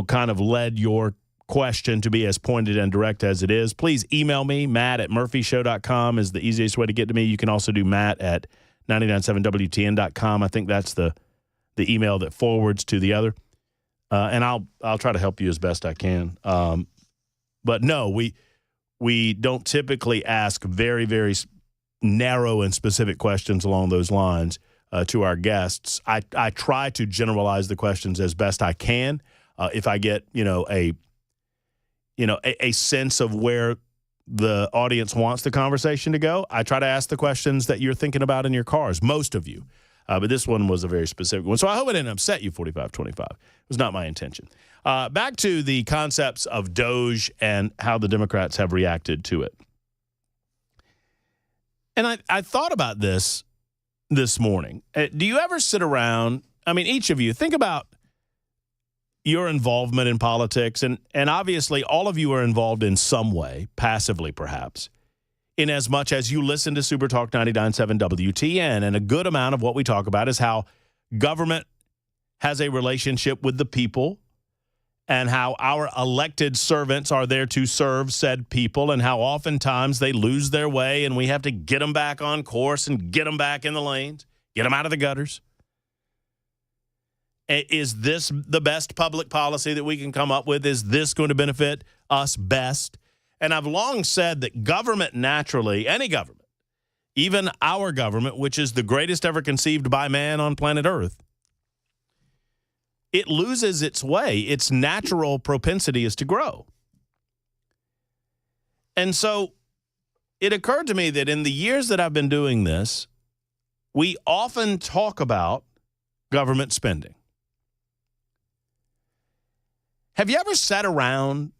kind of led your question to be as pointed and direct as it is. Please email me. Matt@murphyshow.com is the easiest way to get to me. You can also do Matt@997WTN.com. I think that's the email that forwards to the other. And I'll try to help you as best I can. But no, we don't typically ask very, very narrow and specific questions along those lines to our guests. I try to generalize the questions as best I can. If I get a sense of where the audience wants the conversation to go, I try to ask the questions that you're thinking about in your cars. Most of you. But this one was a very specific one. So I hope it didn't upset you, 4525. It was not my intention. Back to the concepts of Doge and how the Democrats have reacted to it. And I thought about this morning. Do you ever sit around, each of you, think about your involvement in politics, and obviously all of you are involved in some way, passively perhaps, in as much as you listen to Super Talk 99.7 WTN, and a good amount of what we talk about is how government has a relationship with the people and how our elected servants are there to serve said people, and how oftentimes they lose their way and we have to get them back on course and get them back in the lanes, get them out of the gutters. Is this the best public policy that we can come up with? Is this going to benefit us best? And I've long said that government naturally, any government, even our government, which is the greatest ever conceived by man on planet Earth, it loses its way. Its natural propensity is to grow. And so it occurred to me that in the years that I've been doing this, we often talk about government spending. Have you ever sat around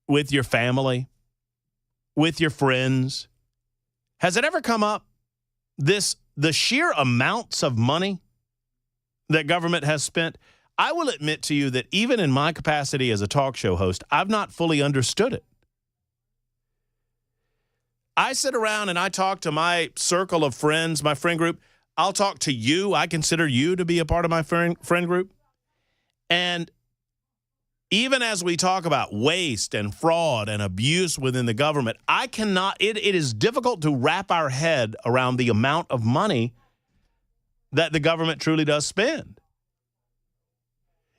with your family, with your friends? Has it ever come up, the sheer amounts of money that government has spent? I will admit to you that even in my capacity as a talk show host, I've not fully understood it. I sit around and I talk to my circle of friends, my friend group. I'll talk to you. I consider you to be a part of my friend group. And even as we talk about waste and fraud and abuse within the government, it is difficult to wrap our head around the amount of money that the government truly does spend.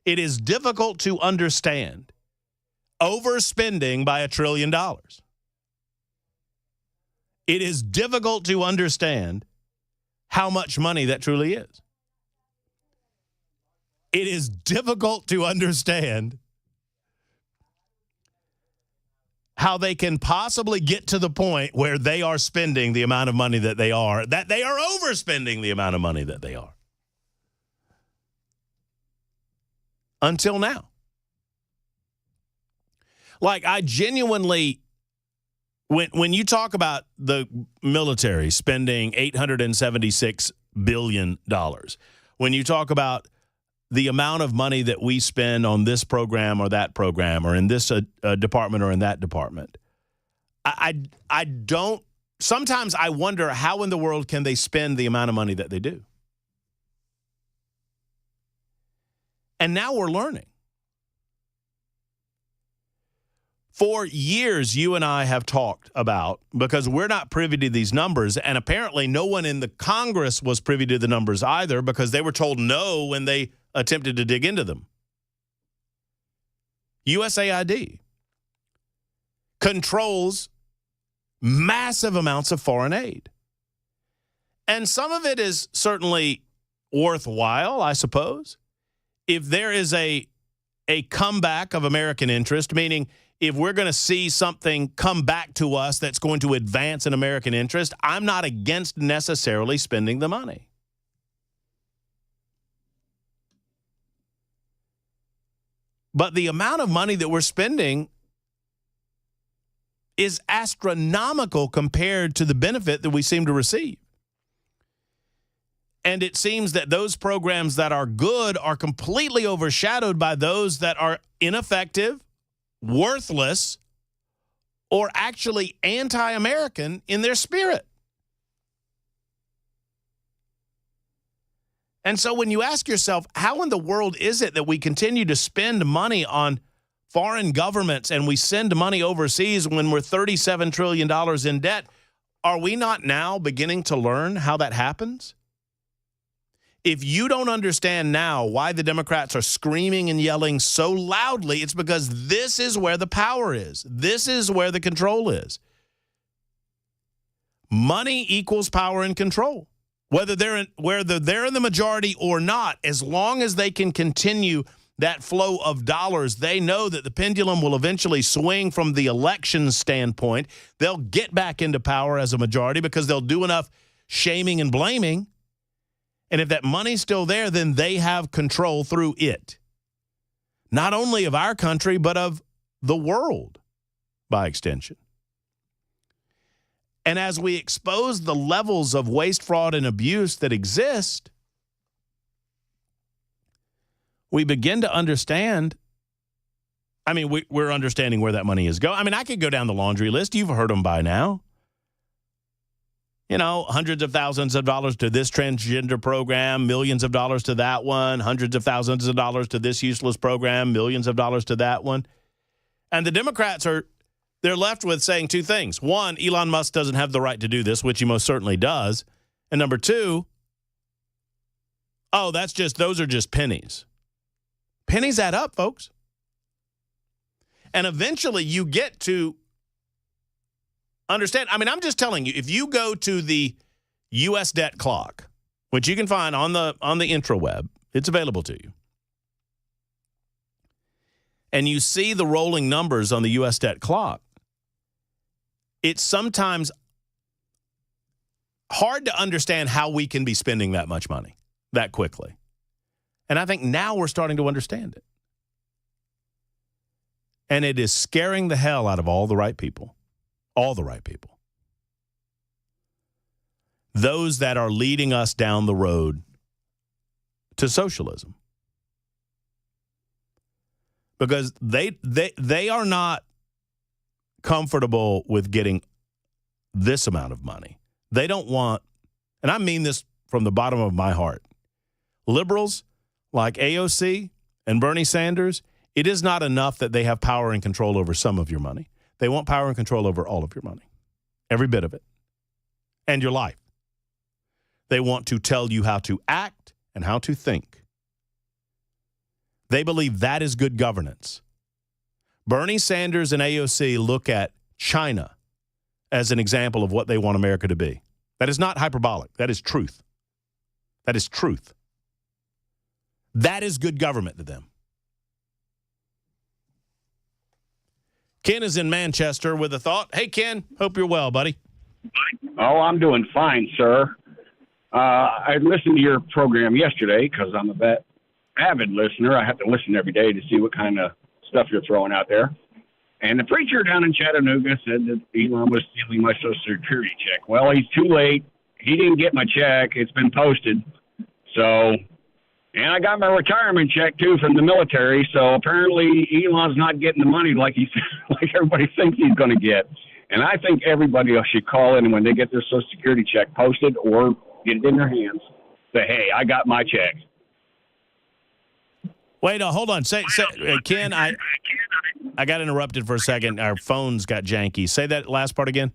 It is difficult to understand overspending by $1 trillion. It is difficult to understand how much money that truly is. It is difficult to understand how they can possibly get to the point where they are spending the amount of money that they are overspending the amount of money that they are. Until now. Like, I genuinely, when you talk about the military spending $876 billion, when you talk about the amount of money that we spend on this program or that program or in this department or in that department. I don't – sometimes I wonder how in the world can they spend the amount of money that they do. And now we're learning. For years, you and I have talked about, because we're not privy to these numbers, and apparently no one in the Congress was privy to the numbers either because they were told no when they attempted to dig into them. USAID controls massive amounts of foreign aid. And some of it is certainly worthwhile, I suppose. If there is a comeback of American interest, meaning if we're going to see something come back to us that's going to advance an American interest, I'm not against necessarily spending the money. But the amount of money that we're spending is astronomical compared to the benefit that we seem to receive. And it seems that those programs that are good are completely overshadowed by those that are ineffective, worthless, or actually anti-American in their spirit. And so when you ask yourself, how in the world is it that we continue to spend money on foreign governments and we send money overseas when we're $37 trillion in debt, are we not now beginning to learn how that happens? If you don't understand now why the Democrats are screaming and yelling so loudly, it's because this is where the power is. This is where the control is. Money equals power and control. Whether they're in the majority or not, as long as they can continue that flow of dollars, they know that the pendulum will eventually swing from the election standpoint. They'll get back into power as a majority because they'll do enough shaming and blaming. And if that money's still there, then they have control through it. Not only of our country, but of the world by extension. And as we expose the levels of waste, fraud, and abuse that exist, we begin to understand. I mean, we're understanding where that money is going. I mean, I could go down the laundry list. You've heard them by now. You know, hundreds of thousands of dollars to this transgender program, millions of dollars to that one, hundreds of thousands of dollars to this useless program, millions of dollars to that one. And the Democrats they're left with saying two things. One, Elon Musk doesn't have the right to do this, which he most certainly does. And number two, those are just pennies. Pennies add up, folks. And eventually you get to understand. I mean, I'm just telling you, if you go to the U.S. debt clock, which you can find on the intraweb, it's available to you, and you see the rolling numbers on the U.S. debt clock, it's sometimes hard to understand how we can be spending that much money that quickly. And I think now we're starting to understand it. And it is scaring the hell out of all the right people. All the right people. Those that are leading us down the road to socialism. Because they are not comfortable with getting this amount of money. They don't want, and I mean this from the bottom of my heart, liberals like AOC and Bernie Sanders, it is not enough that they have power and control over some of your money. They want power and control over all of your money, every bit of it, and your life. They want to tell you how to act and how to think. They believe that is good governance. Bernie Sanders and AOC look at China as an example of what they want America to be. That is not hyperbolic. That is truth. That is truth. That is good government to them. Ken is in Manchester with a thought. Hey, Ken, hope you're well, buddy. Oh, I'm doing fine, sir. I listened to your program yesterday because I'm a avid listener. I have to listen every day to see what kind of stuff you're throwing out there. And the preacher down in Chattanooga said that Elon was stealing my Social Security check. Well, he's too late. He didn't get my check. It's been posted. So And I got my retirement check, too, from the military. So apparently Elon's not getting the money like everybody thinks he's going to get. And I think everybody should call in when they get their Social Security check posted or get it in their hands. Say, hey, I got my check. Wait, hold on. Say Ken, I got interrupted for a second. Our phones got janky. Say that last part again.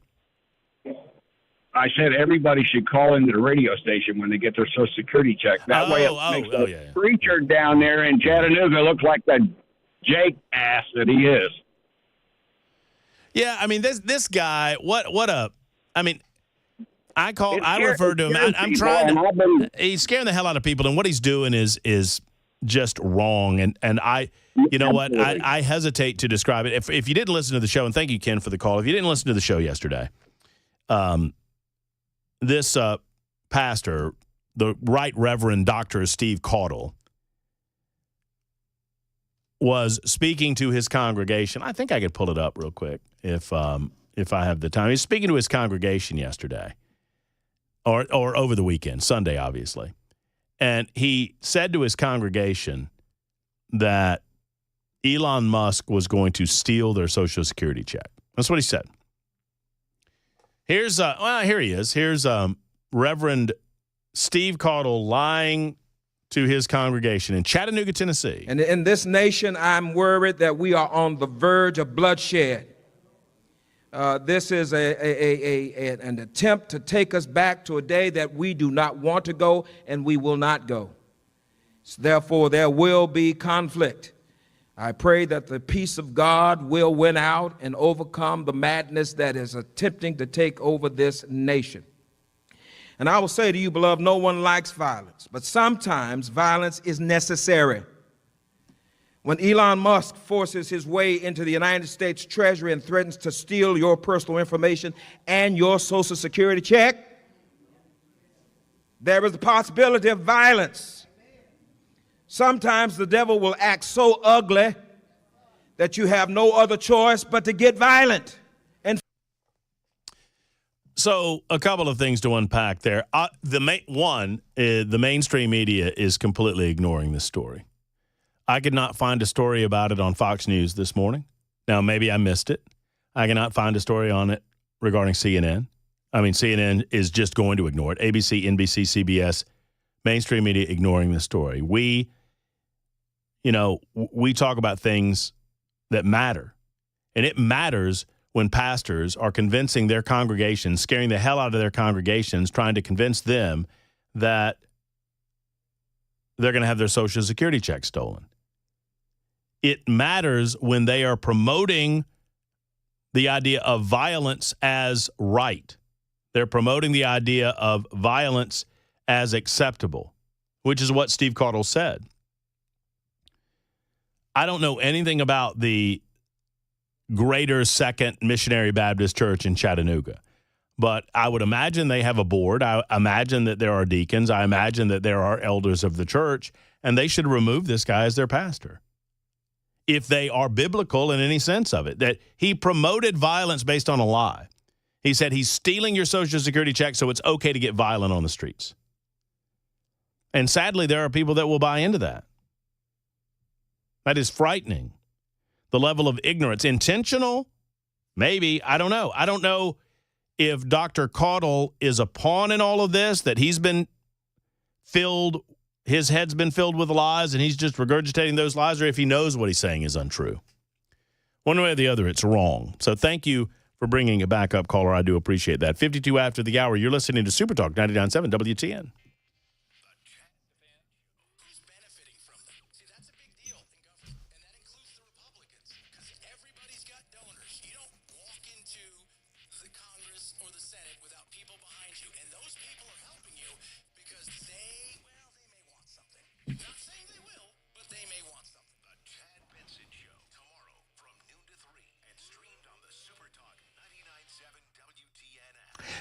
I said everybody should call into the radio station when they get their Social Security check. That way it makes the preacher down there in Chattanooga look like the Jake ass that he is. Yeah, I mean, this guy, I refer to him. He's scaring the hell out of people, and what he's doing is just wrong. And you know what? I hesitate to describe it. If you didn't listen to the show, and thank you, Ken, for the call. If you didn't listen to the show yesterday, this pastor, the Right Reverend Dr. Steve Caudle, was speaking to his congregation. I think I could pull it up real quick if I have the time. He's speaking to his congregation yesterday, or over the weekend, Sunday, obviously. And he said to his congregation that Elon Musk was going to steal their Social Security check. That's what he said. Here he is. Here's Reverend Steve Caudle lying to his congregation in Chattanooga, Tennessee. And in this nation, I'm worried that we are on the verge of bloodshed. This is an attempt to take us back to a day that we do not want to go, and we will not go. So therefore, there will be conflict. I pray that the peace of God will win out and overcome the madness that is attempting to take over this nation. And I will say to you, beloved, no one likes violence, but sometimes violence is necessary. When Elon Musk forces his way into the United States Treasury and threatens to steal your personal information and your Social Security check, there is the possibility of violence. Sometimes the devil will act so ugly that you have no other choice but to get violent. And so a couple of things to unpack there. The mainstream media is completely ignoring this story. I could not find a story about it on Fox News this morning. Now, maybe I missed it. I cannot find a story on it regarding CNN. I mean, CNN is just going to ignore it. ABC, NBC, CBS, mainstream media ignoring this story. We talk about things that matter. And it matters when pastors are convincing their congregations, scaring the hell out of their congregations, trying to convince them that they're going to have their Social Security check stolen. It matters when they are promoting the idea of violence as right. They're promoting the idea of violence as acceptable, which is what Steve Caudle said. I don't know anything about the Greater Second Missionary Baptist Church in Chattanooga, but I would imagine they have a board. I imagine that there are deacons. I imagine that there are elders of the church, and they should remove this guy as their pastor if they are biblical in any sense of it, that he promoted violence based on a lie. He said he's stealing your Social Security check, so it's okay to get violent on the streets. And sadly, there are people that will buy into that. That is frightening. The level of ignorance. Intentional? Maybe. I don't know. I don't know if Dr. Caudle is a pawn in all of this, that he's been filled, his head's been filled with lies, and he's just regurgitating those lies, or if he knows what he's saying is untrue. One way or the other, it's wrong. So thank you for bringing a backup caller. I do appreciate that. 52 after the hour, you're listening to Super Talk 99.7 WTN.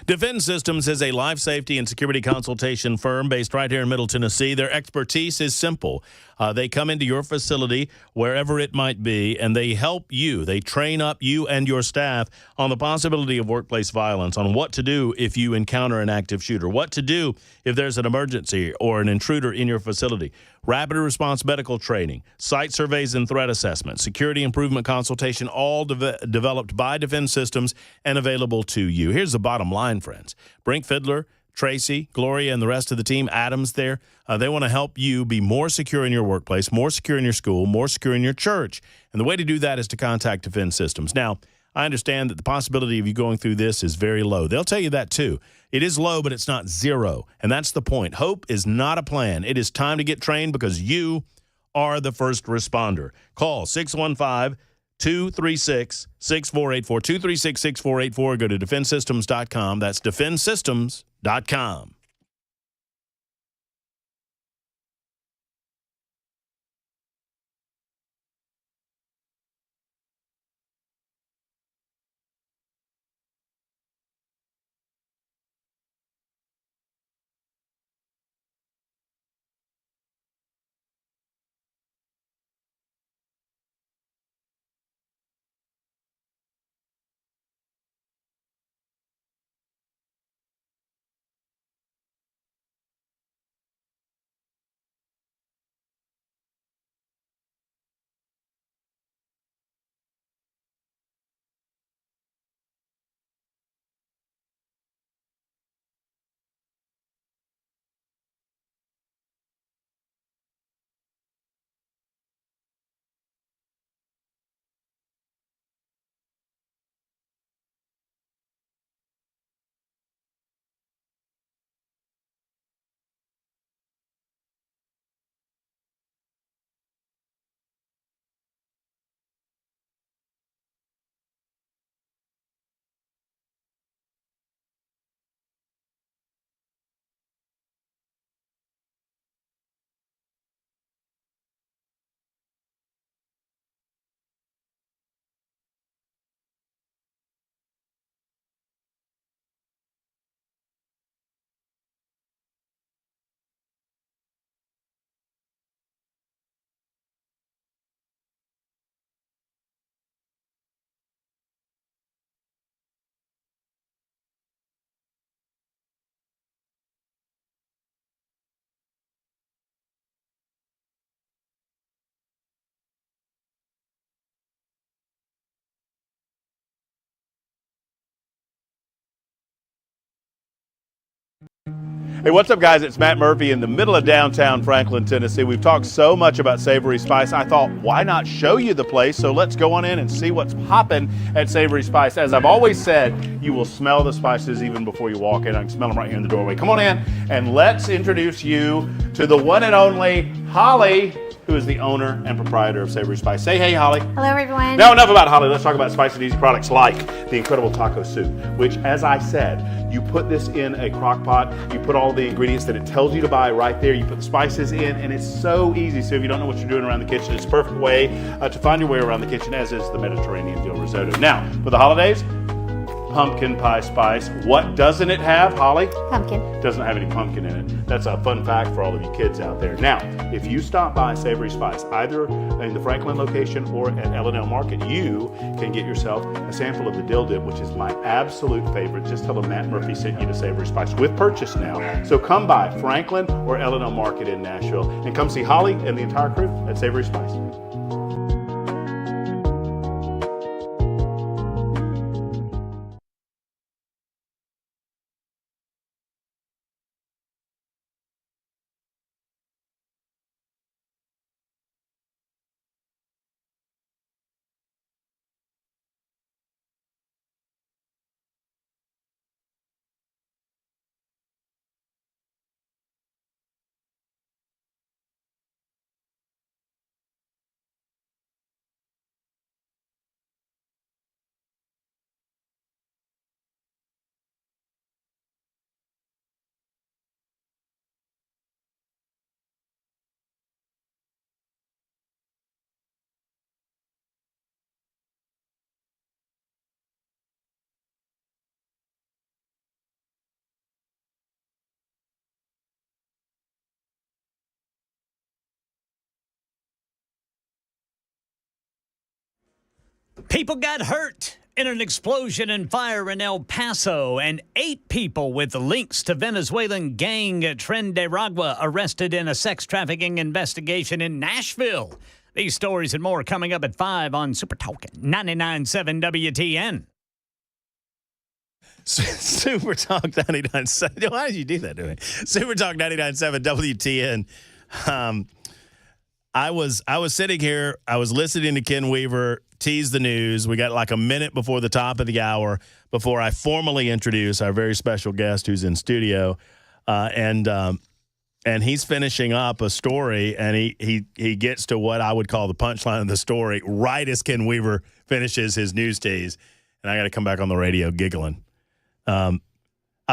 Defense Systems is a life safety and security consultation firm based right here in Middle Tennessee. Their expertise is simple. They come into your facility, wherever it might be, and they help you. They train up you and your staff on the possibility of workplace violence, on what to do if you encounter an active shooter, what to do if there's an emergency or an intruder in your facility. rapid response medical training, site surveys and threat assessment, security improvement consultation, all developed by Defense Systems and available to you. Here's the bottom line, friends. Brink Fiddler, Tracy, Gloria, and the rest of the team, Adam's there, they want to help you be more secure in your workplace, more secure in your school, more secure in your church. And the way to do that is to contact Defense Systems. Now, I understand that the possibility of you going through this is very low. They'll tell you that too. It is low, but it's not zero. And that's the point. Hope is not a plan. It is time to get trained because you are the first responder. Call 615-236-6484, 236-6484. Go to defensesystems.com. That's defensesystems.com. Hey, what's up, guys? It's Matt Murphy in the middle of downtown Franklin, Tennessee. We've talked so much about Savory Spice. I thought, why not show you the place? So let's go on in and see what's popping at Savory Spice. As I've always said, you will smell the spices even before you walk in. I can smell them right here in the doorway. Come on in and let's introduce you to the one and only Holly, who is the owner and proprietor of Savory Spice. Say hey, Holly. Hello, everyone. Now, enough about Holly. Let's talk about spicy and easy products like the incredible taco soup, which, as I said, you put this in a crock pot, you put all the ingredients that it tells you to buy right there, you put the spices in, and it's so easy. So if you don't know what you're doing around the kitchen, it's a perfect way to find your way around the kitchen, as is the Mediterranean dill risotto. Now, for the holidays, pumpkin pie spice. What doesn't it have, Holly? Pumpkin. Doesn't have any pumpkin in it. That's a fun fact for all of you kids out there. Now, if you stop by Savory Spice, either in the Franklin location or at L&L Market, you can get yourself a sample of the dill dip, which is my absolute favorite. Just tell them Matt Murphy sent you to Savory Spice with purchase now. So come by Franklin or L&L Market in Nashville and come see Holly and the entire crew at Savory Spice. People got hurt In an explosion and fire in El Paso, and 8 people with links to Venezuelan gang Tren de Aragua arrested in a sex trafficking investigation in Nashville. These stories and more coming up at 5 on Super Talk 99.7 WTN. Super Talk 99.7. Why did you do that to me? Super Talk 99.7 WTN. I was sitting here. I was listening to Ken Weaver tease the news. We got like a minute before the top of the hour before I formally introduce our very special guest who's in studio, and he's finishing up a story, and he gets to what I would call the punchline of the story right as Ken Weaver finishes his news tease, and I got to come back on the radio giggling. I'll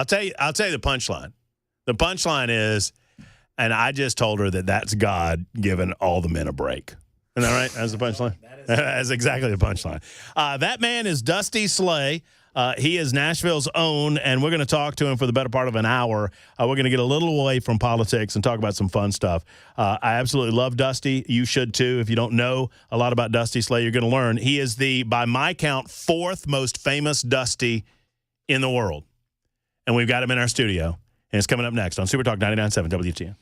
tell you the punchline. The punchline is, and I just told her that's God giving all the men a break. Isn't that right? That's the punchline? That's exactly the punchline. That man is Dusty Slay. He is Nashville's own, and we're going to talk to him for the better part of an hour. We're going to get a little away from politics and talk about some fun stuff. I absolutely love Dusty. You should too. If you don't know a lot about Dusty Slay, you're going to learn. He is by my count, 4th most famous Dusty in the world. And we've got him in our studio, and it's coming up next on Super Talk 99.7 WTN.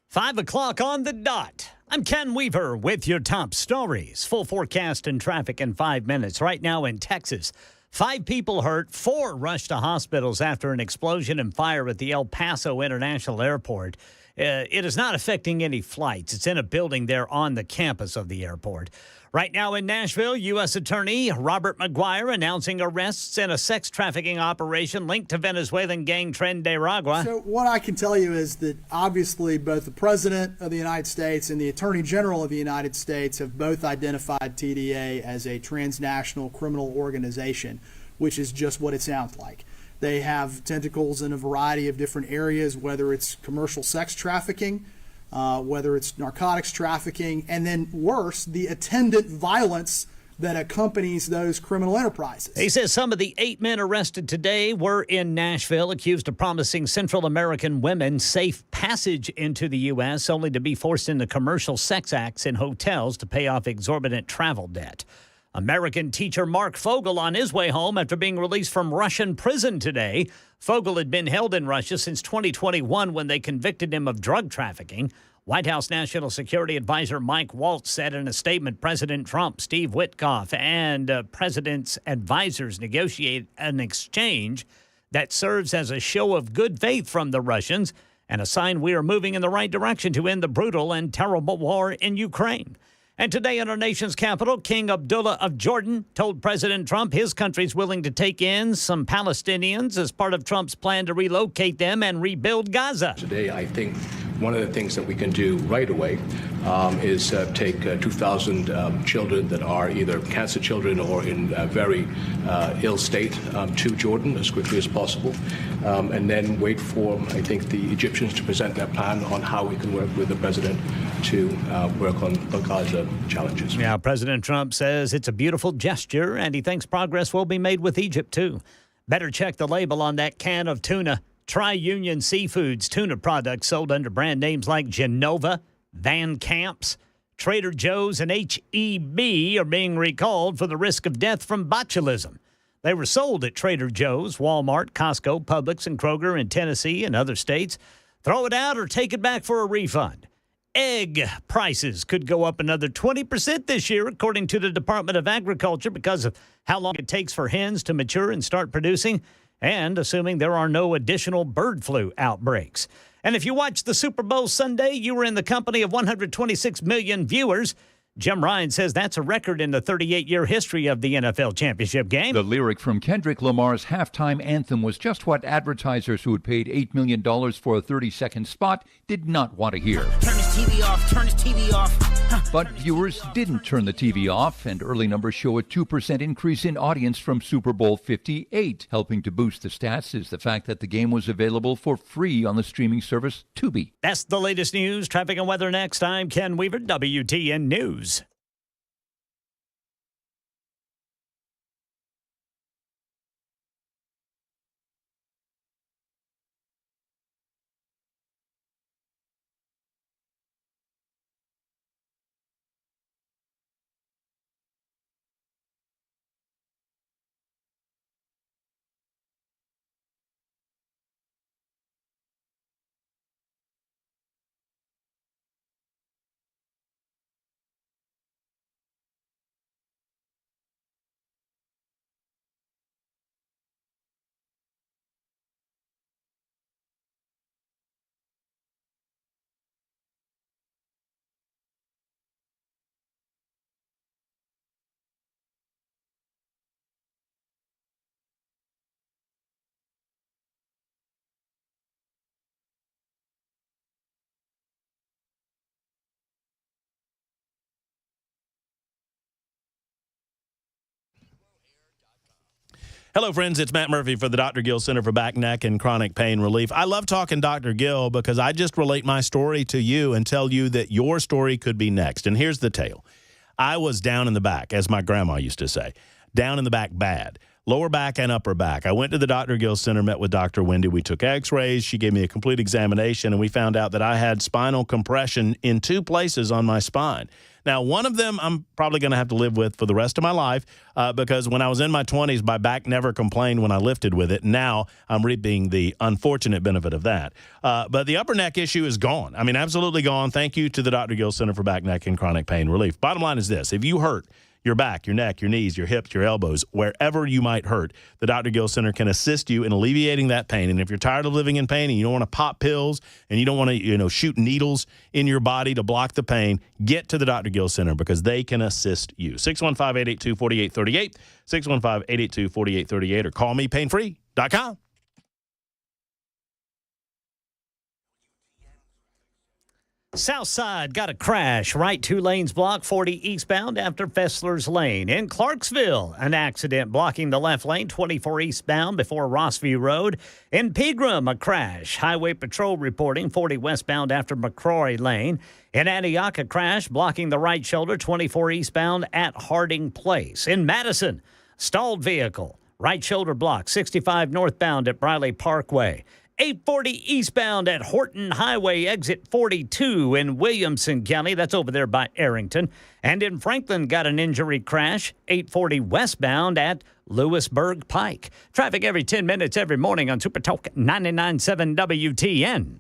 Five o'clock on the dot. I'm Ken Weaver with your top stories. Full forecast and traffic in 5 minutes. Right now in Texas, 5 people hurt, 4 rushed to hospitals after an explosion and fire at the El Paso International Airport. It is not affecting any flights. It's in a building there on the campus of the airport. Right now in Nashville, U.S. Attorney Robert McGuire announcing arrests in a sex trafficking operation linked to Venezuelan gang Tren de Aragua. So what I can tell you is that obviously both the President of the United States and the Attorney General of the United States have both identified TDA as a transnational criminal organization, which is just what it sounds like. They have tentacles in a variety of different areas, whether it's commercial sex trafficking, whether it's narcotics trafficking, and then worse, the attendant violence that accompanies those criminal enterprises. He says some of the 8 men arrested today were in Nashville, accused of promising Central American women safe passage into the U.S., only to be forced into commercial sex acts in hotels to pay off exorbitant travel debt. American teacher Mark Fogel on his way home after being released from Russian prison today. Fogel had been held in Russia since 2021 when they convicted him of drug trafficking. White House National Security Advisor Mike Waltz said in a statement President Trump, Steve Witkoff, and president's advisors negotiate an exchange that serves as a show of good faith from the Russians and a sign we are moving in the right direction to end the brutal and terrible war in Ukraine. And today in our nation's capital, King Abdullah of Jordan told President Trump his country's willing to take in some Palestinians as part of Trump's plan to relocate them and rebuild Gaza. Today, I think one of the things that we can do right away is take 2,000 children that are either cancer children or in a very ill state to Jordan as quickly as possible, and then wait for, I think, the Egyptians to present their plan on how we can work with the president to work on the Gaza challenges. Yeah, President Trump says it's a beautiful gesture, and he thinks progress will be made with Egypt, too. Better check the label on that can of tuna. Tri-Union Seafoods tuna products sold under brand names like Genova, Van Camp's, Trader Joe's, and H-E-B are being recalled for the risk of death from botulism. They were sold at Trader Joe's, Walmart, Costco, Publix, and Kroger in Tennessee and other states. Throw it out or take it back for a refund. Egg prices could go up another 20% this year, according to the Department of Agriculture, because of how long it takes for hens to mature and start producing, and assuming there are no additional bird flu outbreaks. And if you watched the Super Bowl Sunday, you were in the company of 126 million viewers. Jim Ryan says that's a record in the 38-year history of the NFL championship game. The lyric from Kendrick Lamar's halftime anthem was just what advertisers who had paid $8 million for a 30-second spot did not want to hear. Turn this TV off, turn this TV off. But viewers didn't turn the TV off, and early numbers show a 2% increase in audience from Super Bowl 58. Helping to boost the stats is the fact that the game was available for free on the streaming service Tubi. That's the latest news. Traffic and weather next. I'm Ken Weaver, WTN News. Hello, friends. It's Matt Murphy for the Dr. Gill Center for Back, Neck, and Chronic Pain Relief. I love talking Dr. Gill because I just relate my story to you and tell you that your story could be next. And here's the tale. I was down in the back, as my grandma used to say, down in the back bad. Lower back and upper back. I went to the Dr. Gill Center, met with Dr. Wendy. We took x-rays. She gave me a complete examination, and we found out that I had spinal compression in 2 places on my spine. Now, one of them I'm probably going to have to live with for the rest of my life because when I was in my 20s, my back never complained when I lifted with it. Now I'm reaping the unfortunate benefit of that. But the upper neck issue is gone. I mean, absolutely gone. Thank you to the Dr. Gill Center for Back, Neck, and Chronic Pain Relief. Bottom line is this. If you hurt your back, your neck, your knees, your hips, your elbows, wherever you might hurt, the Dr. Gill Center can assist you in alleviating that pain. And if you're tired of living in pain and you don't want to pop pills and you don't want to, shoot needles in your body to block the pain, get to the Dr. Gill Center because they can assist you. 615-882-4838, 615-882-4838, or call me painfree.com. Southside got a crash. Right 2 lanes blocked, 40 eastbound after Fessler's Lane. In Clarksville, an accident blocking the left lane, 24 eastbound before Rossview Road. In Pegram, a crash. Highway Patrol reporting 40 westbound after McCrory Lane. In Antioch, a crash blocking the right shoulder, 24 eastbound at Harding Place. In Madison, stalled vehicle. Right shoulder block, 65 northbound at Briley Parkway. 840 eastbound at Horton Highway, exit 42 in Williamson County. That's over there by Arrington. And in Franklin, got an injury crash, 840 westbound at Lewisburg Pike. Traffic every 10 minutes every morning on Super Talk 99.7 WTN.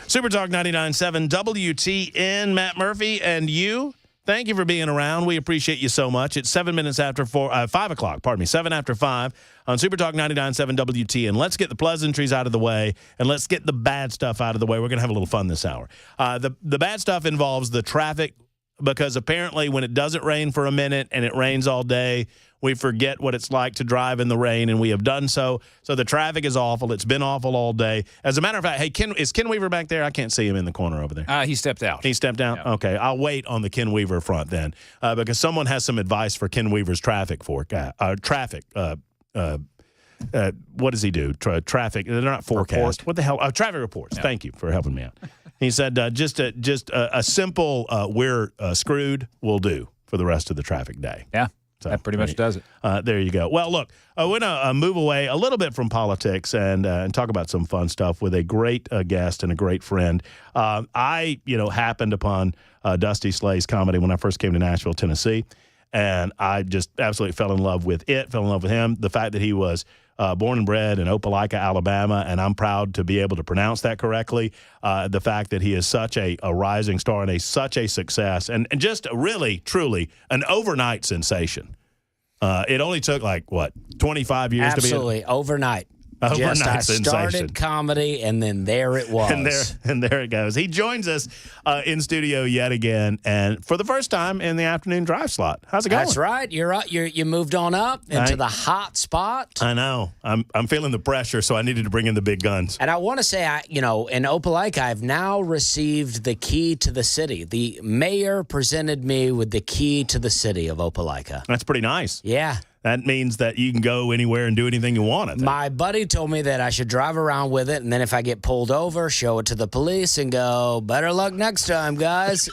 Super Talk 99.7 WTN, Matt Murphy, and you. Thank you for being around. We appreciate you so much. It's 7 minutes after 5 o'clock, 7 after 5 on Super Talk 99.7 WTN. Let's get the pleasantries out of the way, and let's get the bad stuff out of the way. We're going to have a little fun this hour. The bad stuff involves the traffic, because apparently when it doesn't rain for a minute and it rains all day, we forget what it's like to drive in the rain, and we have done so. So the traffic is awful. It's been awful all day. As a matter of fact, hey, is Ken Weaver back there? I can't see him in the corner over there. He stepped out. He stepped out? Yeah. Okay. I'll wait on the Ken Weaver front then, because someone has some advice for Ken Weaver's traffic traffic. What does he do? Traffic. They're not forecast. What the hell? Traffic reports. Yeah. Thank you for helping me out. He said just a simple we're screwed will do for the rest of the traffic day. Yeah. So, that pretty much does it. There you go. Well, look, I want to move away a little bit from politics and talk about some fun stuff with a great guest and a great friend. I happened upon Dusty Slay's comedy when I first came to Nashville, Tennessee, and I just absolutely fell in love with it, fell in love with him. The fact that he was born and bred in Opelika, Alabama, and I'm proud to be able to pronounce that correctly. The fact that he is such a rising star and such a success and just really, truly an overnight sensation. It only took 25 years to be absolutely overnight. I sensation. Started comedy, and then there it was. And there it goes. He joins us in studio yet again, and for the first time in the afternoon drive slot. How's it going? That's right. You're up. You moved on up into the hot spot. I know. I'm feeling the pressure, so I needed to bring in the big guns. And I want to say, in Opelika, I've now received the key to the city. The mayor presented me with the key to the city of Opelika. That's pretty nice. Yeah. That means that you can go anywhere and do anything you want. My buddy told me that I should drive around with it, and then if I get pulled over, show it to the police and go, better luck next time, guys.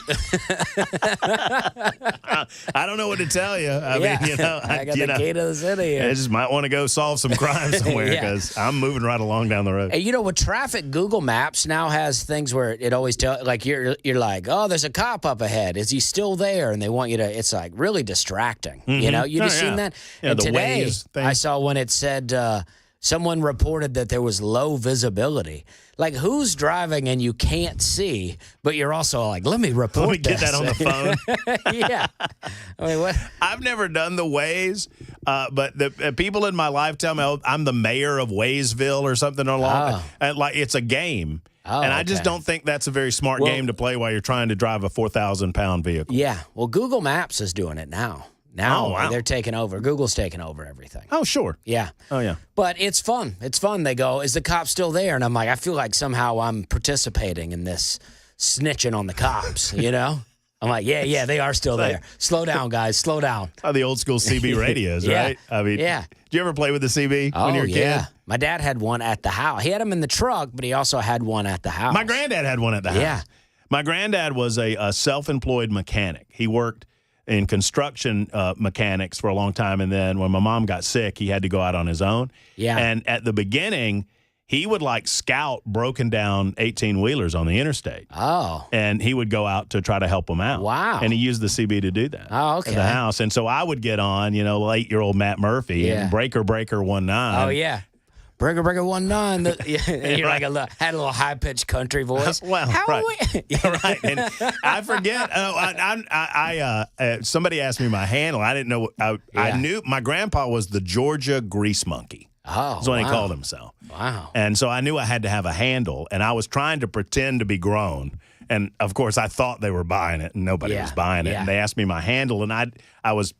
I don't know what to tell you. I mean, I got the key to the city. I just might want to go solve some crime somewhere because I'm moving right along down the road. Hey, with traffic, Google Maps now has things where it always tells, you're like, oh, there's a cop up ahead. Is he still there? And they want you to, it's really distracting. Mm-hmm. You just seen that? Yeah, and today, thing. I saw when it said someone reported that there was low visibility. Like, who's driving and you can't see, but you're also like, let me report Let me get that on the phone. Yeah. I mean, what? I've never done the Waze, but the people in my life tell me I'm the mayor of Waysville or something along. And it's a game. And I just don't think that's a very smart game to play while you're trying to drive a 4,000-pound vehicle. Yeah. Well, Google Maps is doing it now. They're taking over. Google's taking over everything. Oh, sure. Yeah. Oh, yeah. But it's fun. It's fun. They go, is the cop still there? And I'm like, I feel like somehow I'm participating in this snitching on the cops, I'm like, yeah, they are still there. Slow down, guys. Slow down. Oh, the old school CB radios, right? I mean, did you ever play with the CB when you were a kid? My dad had one at the house. He had them in the truck, but he also had one at the house. My granddad had one at the house. Yeah. My granddad was a self-employed mechanic. He worked in construction mechanics for a long time, and then when my mom got sick, he had to go out on his own. Yeah. And at the beginning, he would scout broken down 18-wheelers on the interstate. Oh. And he would go out to try to help them out. Wow. And he used the CB to do that. Oh, okay. At the house. And so I would get on, 8-year-old Matt Murphy and Breaker 19. Oh, yeah. Breaker 19. And you're had a little high-pitched country voice. Well, how right. are we? Right. And I forget. Somebody asked me my handle. I didn't know. I knew my grandpa was the Georgia Grease Monkey. Oh, that's what he called himself. Wow. And so I knew I had to have a handle, and I was trying to pretend to be grown. And, of course, I thought they were buying it, and nobody was buying it. And they asked me my handle, and I was,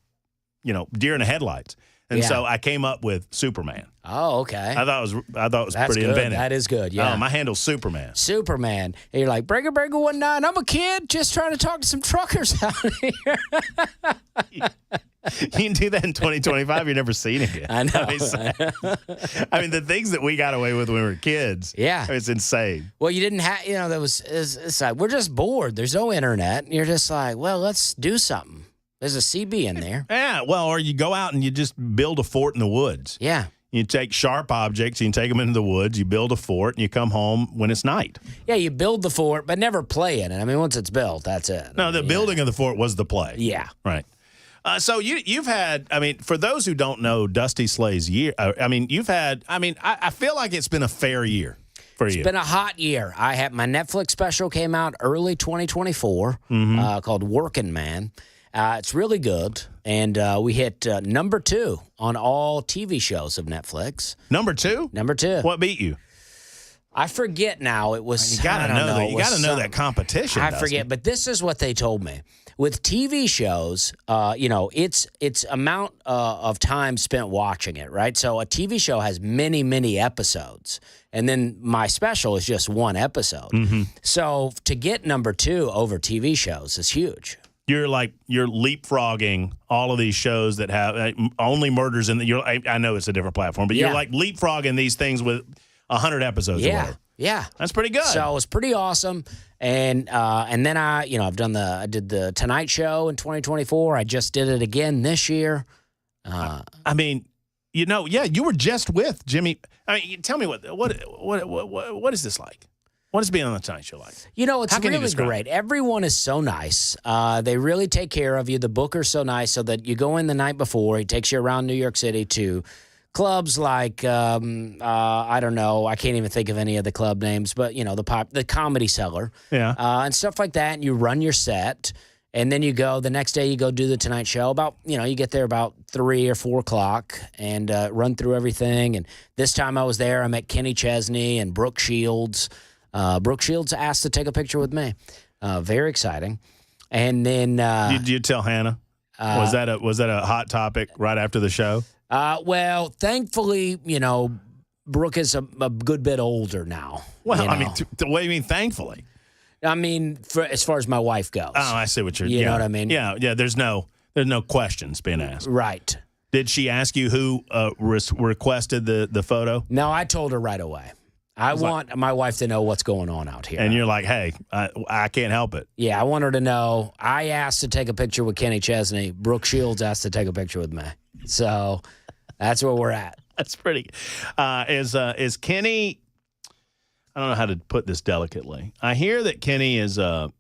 deer in the headlights. And so I came up with Superman. Oh, okay. I thought it was pretty good. inventive. That is good, yeah. Oh, my handle's Superman. Superman. And you're like, Breaker 19, I'm a kid just trying to talk to some truckers out here. You can do that in 2025. You're never seen again. I know. I mean, the things that we got away with when we were kids. Yeah. It's insane. Well, you didn't have, it's like, we're just bored. There's no internet. And you're just like, well, let's do something. There's a CB in there. Yeah, well, or you go out and you just build a fort in the woods. Yeah. You take sharp objects, you can take them into the woods, you build a fort, and you come home when it's night. Yeah, you build the fort, but never play in it. I mean, once it's built, that's it. No, the building of the fort was the play. Yeah. Right. So you've had, for those who don't know Dusty Slay's year, I feel like it's been a fair year for you. It's been a hot year. My Netflix special came out early 2024 called Working Man. It's really good, and we hit number 2 on all TV shows of Netflix. Number 2? Number 2. What beat you? I forget now. It was. You gotta know that. You gotta know that competition. I forget, but this is what they told me. With TV shows, it's amount of time spent watching it, right? So a TV show has many, many episodes, and then my special is just one episode. Mm-hmm. So to get number 2 over TV shows is huge. You're leapfrogging all of these shows that have only murders in the. I know it's a different platform, but you're leapfrogging these things with 100 episodes. Yeah, yeah, that's pretty good. So it's pretty awesome, And then I've I did the Tonight Show in 2024. I just did it again this year. I mean, you were just with Jimmy. I mean, tell me what is this like? What is being on the Tonight Show like? It's really great. Everyone is so nice. They really take care of you. The booker's so nice, so that you go in the night before. He takes you around New York City to clubs like I don't know. I can't even think of any of the club names, but the Comedy Cellar, and stuff like that. And you run your set, and then you go the next day. You go do the Tonight Show. About you get there about 3 or 4 o'clock and run through everything. And this time I was there. I met Kenny Chesney and Brooke Shields. Brooke Shields asked to take a picture with me. Very exciting. And then did you tell Hannah? Was that a hot topic right after the show? Well, thankfully, Brooke is a good bit older now. Well, I mean, what do you mean thankfully? I mean, as far as my wife goes. Oh, I see what you're. You know what I mean? Yeah. There's no questions being asked. Right. Did she ask you who requested the photo? No, I told her right away. I want my wife to know what's going on out here. And you're like, hey, I can't help it. Yeah, I want her to know. I asked to take a picture with Kenny Chesney. Brooke Shields asked to take a picture with me. So that's where we're at. That's pretty. Is Kenny? I don't know how to put this delicately. I hear that Kenny is a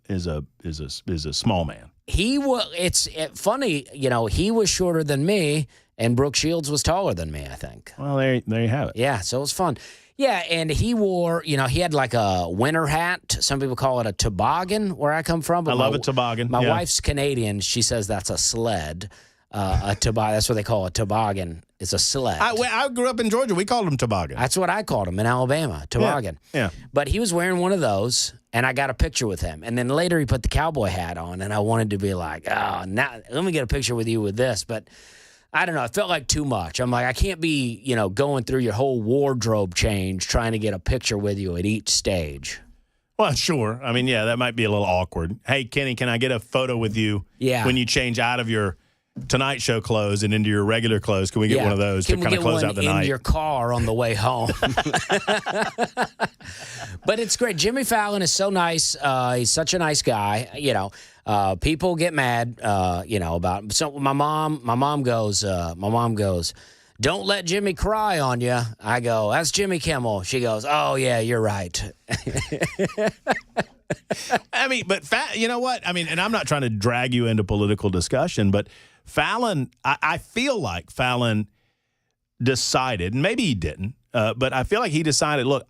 small man. He was. It's funny. He was shorter than me, and Brooke Shields was taller than me, I think. Well, there you have it. Yeah, so it was fun. Yeah, and he wore, he had like a winter hat. Some people call it a toboggan where I come from. But I love a toboggan. My wife's Canadian. She says that's a sled. A toboggan. That's what they call a toboggan. It's a sled. I grew up in Georgia. We called them toboggan. That's what I called them in Alabama, toboggan. Yeah. But he was wearing one of those, and I got a picture with him. And then later he put the cowboy hat on, and I wanted to be like, oh, now let me get a picture with you with this. But I don't know. It felt like too much. I'm like, I can't be, going through your whole wardrobe change trying to get a picture with you at each stage. Well, sure. I mean, yeah, that might be a little awkward. Hey, Kenny, can I get a photo with you when you change out of your Tonight Show clothes and into your regular clothes? Can we get one of those to kind of close out the night? In your car on the way home. But it's great. Jimmy Fallon is so nice. He's such a nice guy. People get mad, about. So my mom goes, don't let Jimmy cry on you. I go, that's Jimmy Kimmel. She goes, oh yeah, you're right. I mean, but you know what? I mean, and I'm not trying to drag you into political discussion, but Fallon, I feel like Fallon decided, and maybe he didn't, but I feel like he decided, look,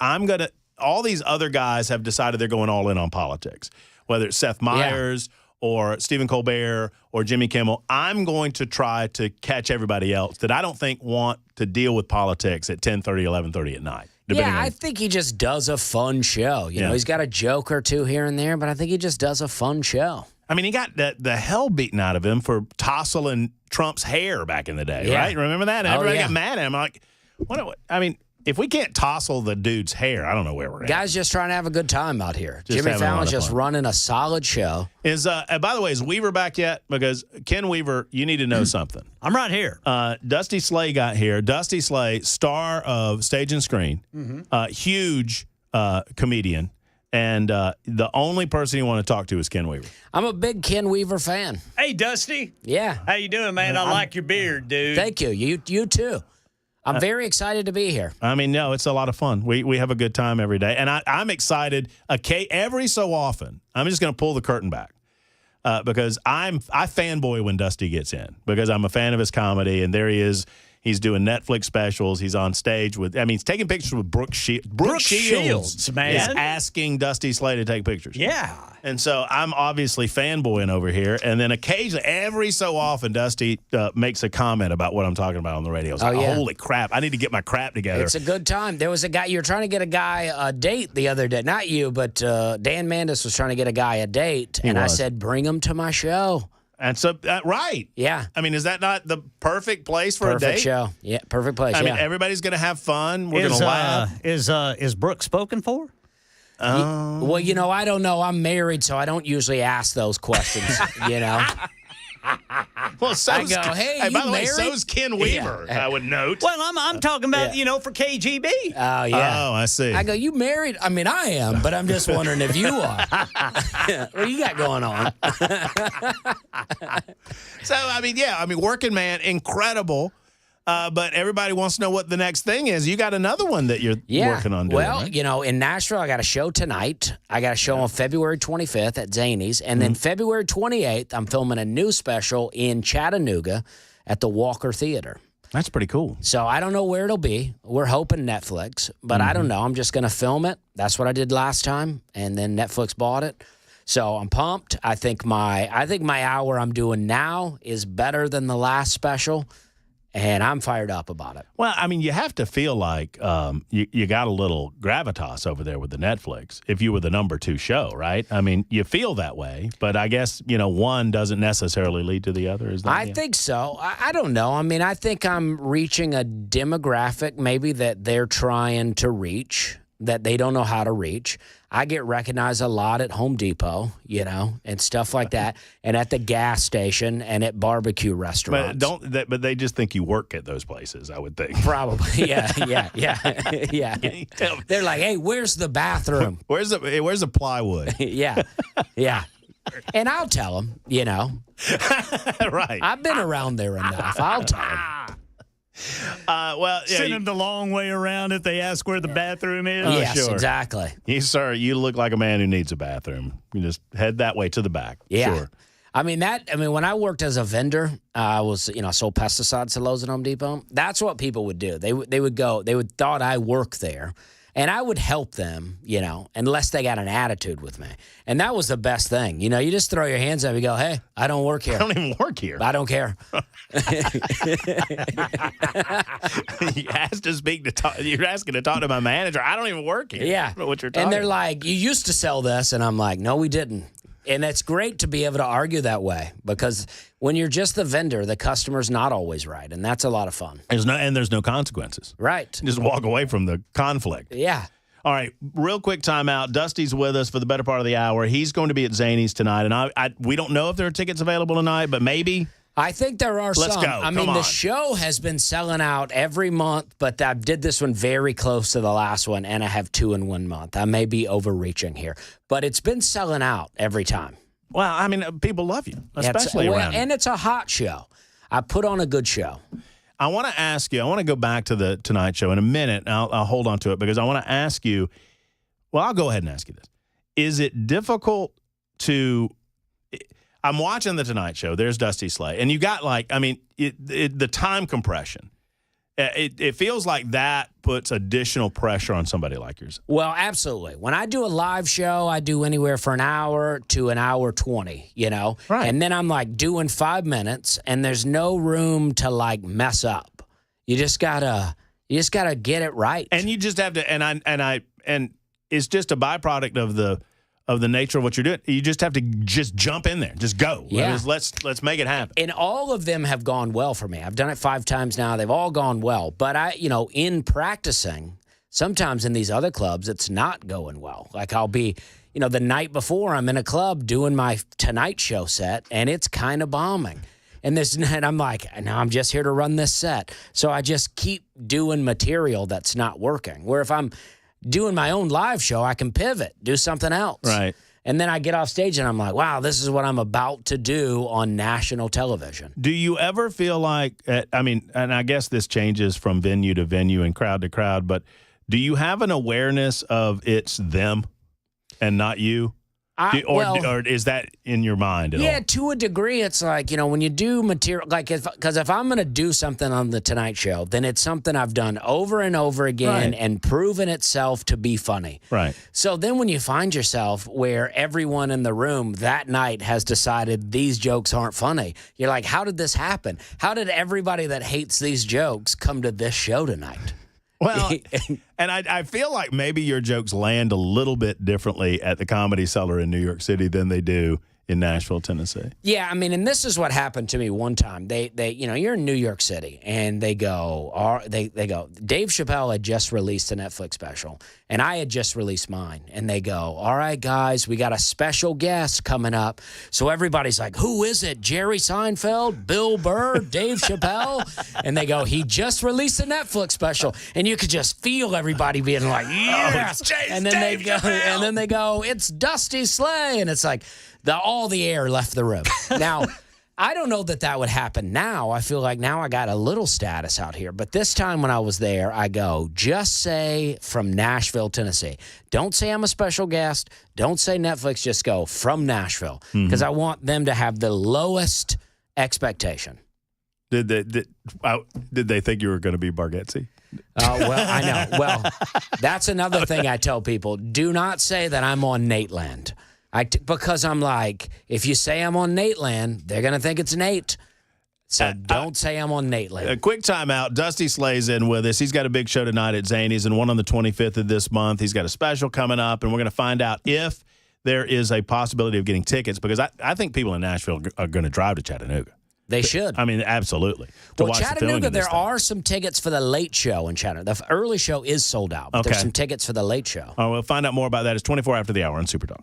all these other guys have decided they're going all in on politics, whether it's Seth Meyers or Stephen Colbert or Jimmy Kimmel. I'm going to try to catch everybody else that I don't think want to deal with politics at 10:30, 11:30 at night. Yeah, I think he just does a fun show. He's got a joke or two here and there, but I think he just does a fun show. I mean, he got the hell beaten out of him for tousling Trump's hair back in the day, right? Remember that? And everybody got mad at him. Like, what? I mean, if we can't tousle the dude's hair, I don't know where we're at. Guys just trying to have a good time out here. Jimmy Fallon's just running a solid show. By the way, is Weaver back yet? Because Ken Weaver, you need to know something. I'm right here. Dusty Slay got here. Dusty Slay, star of Stage and Screen, huge comedian, and the only person you want to talk to is Ken Weaver. I'm a big Ken Weaver fan. Hey, Dusty. Yeah. How you doing, man? I like your beard, dude. Thank you. You too. I'm very excited to be here. I mean, no, it's a lot of fun. We have a good time every day. And I'm excited every so often. I'm just going to pull the curtain back because I fanboy when Dusty gets in because I'm a fan of his comedy. And there he is. He's doing Netflix specials. He's on stage he's taking pictures with Brooke Shields. Brooke Shields, man, is asking Dusty Slay to take pictures. Yeah. And so I'm obviously fanboying over here. And then occasionally, every so often, Dusty makes a comment about what I'm talking about on the radio. It's like, holy crap, I need to get my crap together. It's a good time. There was a guy, you were trying to get a guy a date the other day. Not you, but Dan Mandis was trying to get a guy a date. I said, bring him to my show. And so, right. Yeah. I mean, is that not the perfect place for a date? Perfect show. Yeah, perfect place, I mean, everybody's going to have fun. We're going to laugh. Is Brooke spoken for? Well, I don't know. I'm married, so I don't usually ask those questions, Well, I go, hey, by the way, married? so's Ken Weaver, I would note. Well, I'm talking about, for KGB. Oh, yeah. Oh, I see. I go, you married? I mean, I am, but I'm just wondering if you are. What do you got going on? So, working man, incredible. But everybody wants to know what the next thing is. You got another one that you're working on doing, well, right? in Nashville, I got a show tonight. I got a show on February 25th at Zany's. And then February 28th, I'm filming a new special in Chattanooga at the Walker Theater. That's pretty cool. So I don't know where it'll be. We're hoping Netflix, but I don't know. I'm just going to film it. That's what I did last time, and then Netflix bought it. So I'm pumped. I think my hour I'm doing now is better than the last special. And I'm fired up about it. Well, you have to feel like you got a little gravitas over there with the Netflix if you were the number 2 show, right? You feel that way, but I guess, one doesn't necessarily lead to the other. Is that? I think so. I don't know. I think I'm reaching a demographic maybe that they're trying to reach, that they don't know how to reach. I get recognized a lot at Home Depot, and stuff like that, and at the gas station and at barbecue restaurants. But they just think you work at those places, I would think. Probably, yeah. They're like, hey, where's the bathroom? Where's the plywood? Yeah. And I'll tell them, Right. I've been around there enough. I'll tell them. Send them the long way around if they ask where the bathroom is. Yes, sure. exactly. Yes, sir. You look like a man who needs a bathroom. You just head that way to the back. Yeah. Sure. When I worked as a vendor, I was, sold pesticides to Lowe's and Home Depot. That's what people would do. They would thought I worked there. And I would help them, unless they got an attitude with me. And that was the best thing. You just throw your hands up and go, hey, I don't work here. I don't even work here. I don't care. You're asking to talk to my manager. I don't even work here. Yeah. I don't know what you're talking And they're about. like, you used to sell this. And I'm like, no, we didn't. And it's great to be able to argue that way because when you're just the vendor, the customer's not always right. And that's a lot of fun. There's no consequences. Right. Just walk away from the conflict. Yeah. All right, real quick timeout. Dusty's with us for the better part of the hour. He's going to be at Zany's tonight. And we don't know if there are tickets available tonight, but maybe. I think there are Let's some. go. The show has been selling out every month, but I did this one very close to the last one, and I have 2 in 1 month. I may be overreaching here, but it's been selling out every time. Well, people love you, especially around. And it's a hot show. I put on a good show. I want to ask you, I want to go back to the Tonight Show in a minute, and I'll hold on to it because I want to ask you, well, I'll go ahead and ask you this. Is it difficult to I'm watching the Tonight Show. There's Dusty Slay. And you got the time compression. It feels like that puts additional pressure on somebody like yours. Well, absolutely. When I do a live show, I do anywhere for an hour to an hour 20, Right. And then I'm doing 5 minutes and there's no room to mess up. You just gotta get it right. And you just have to and it's just a byproduct of the nature of what you're doing. You just have to just jump in there. Just go. Yeah. Let's make it happen. And all of them have gone well for me. I've done it 5 times now. They've all gone well. But in practicing, sometimes in these other clubs, it's not going well. I'll be, the night before I'm in a club doing my Tonight Show set, and it's kind of bombing. And I'm like, no, I'm just here to run this set. So I just keep doing material that's not working. Where if I'm doing my own live show, I can pivot, do something else. Right. And then I get off stage and I'm like, wow, this is what I'm about to do on national television. Do you ever feel like, and I guess this changes from venue to venue and crowd to crowd, but do you have an awareness of it's them and not you? Or is that in your mind at all? Yeah, to a degree, it's when you do material, because if I'm going to do something on the Tonight Show, then it's something I've done over and over again and proven itself to be funny. Right. So then when you find yourself where everyone in the room that night has decided these jokes aren't funny, you're like, how did this happen? How did everybody that hates these jokes come to this show tonight? Well, and I feel like maybe your jokes land a little bit differently at the Comedy Cellar in New York City than they do in Nashville, Tennessee. Yeah, I mean, and this is what happened to me one time. They you're in New York City, and they go, Dave Chappelle had just released a Netflix special, and I had just released mine, and they go, all right, guys, we got a special guest coming up. So everybody's like, who is it? Jerry Seinfeld, Bill Burr, Dave Chappelle? And they go, he just released a Netflix special, and you could just feel everybody being like, yes. And then they go, it's Dusty Slay, and it's like, all the air left the room. Now, I don't know that would happen now. I feel like now I got a little status out here. But this time when I was there, I go, just say from Nashville, Tennessee. Don't say I'm a special guest. Don't say Netflix. Just go from Nashville. Because I want them to have the lowest expectation. Did they think you were going to be Bargatze? Well, I know. Well, that's another thing I tell people. Do not say that I'm on Nateland. Because I'm like, if you say I'm on Nateland, they're going to think it's Nate. So don't say I'm on Nateland. A quick timeout. Dusty Slay's in with us. He's got a big show tonight at Zany's and one on the 25th of this month. He's got a special coming up, and we're going to find out if there is a possibility of getting tickets because I think people in Nashville are going to drive to Chattanooga. They should. I mean, absolutely. Well, Chattanooga, there are some tickets for the late show in Chattanooga. The early show is sold out, but there's some tickets for the late show. We'll find out more about that. It's 24 after the hour on Super Talk.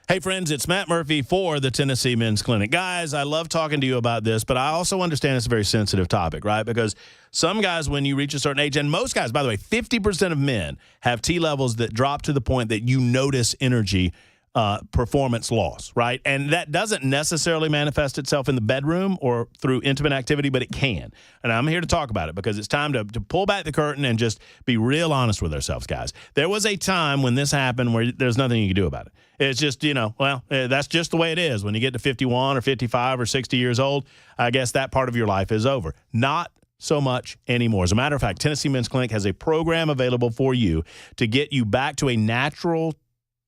Hey, friends, it's Matt Murphy for the Tennessee Men's Clinic. Guys, I love talking to you about this, but I also understand it's a very sensitive topic, right? Because some guys, when you reach a certain age, and most guys, by the way, 50% of men have T levels that drop to the point that you notice energy performance loss, right? And that doesn't necessarily manifest itself in the bedroom or through intimate activity, but it can. And I'm here to talk about it because it's time to pull back the curtain and just be real honest with ourselves, guys. There was a time when this happened where there's nothing you can do about it. It's just, that's just the way it is. When you get to 51 or 55 or 60 years old, I guess that part of your life is over. Not so much anymore. As a matter of fact, Tennessee Men's Clinic has a program available for you to get you back to a natural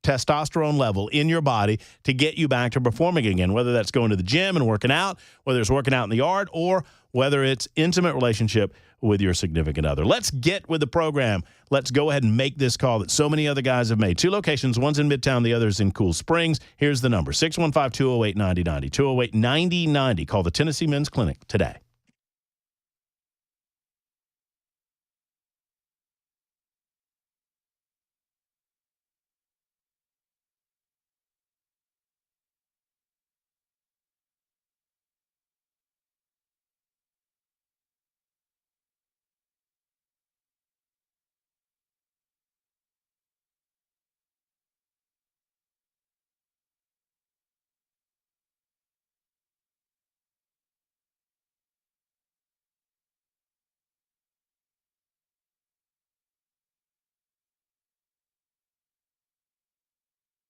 testosterone level in your body to get you back to performing again, whether that's going to the gym and working out, whether it's working out in the yard, or whether it's intimate relationship with your significant other. Let's get with the program. Let's go ahead and make this call that so many other guys have made. 2 locations, one's in Midtown, the other's in Cool Springs. Here's the number, 615-208-9090, 208-9090. Call the Tennessee Men's Clinic today.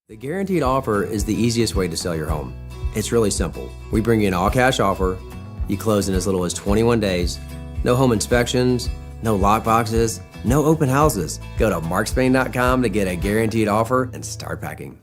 The guaranteed offer is the easiest way to sell your home. It's really simple. We bring you an all-cash offer. You close in as little as 21 days. No home inspections, no lock boxes, no open houses. Go to markspain.com to get a guaranteed offer and start packing.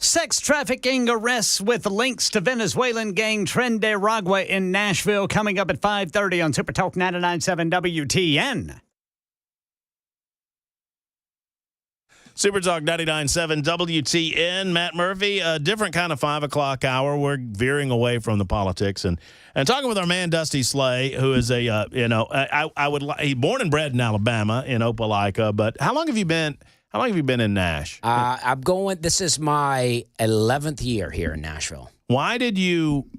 Sex trafficking arrests with links to Venezuelan gang Tren de Aragua in Nashville coming up at 5:30 on Super Talk 99.7 WTN. Super Talk 99.7 WTN. Matt Murphy, a different kind of 5 o'clock hour. We're veering away from the politics and talking with our man Dusty Slay, who is he's born and bred in Alabama in Opelika. But how long have you been in Nash? This is my 11th year here in Nashville. Why did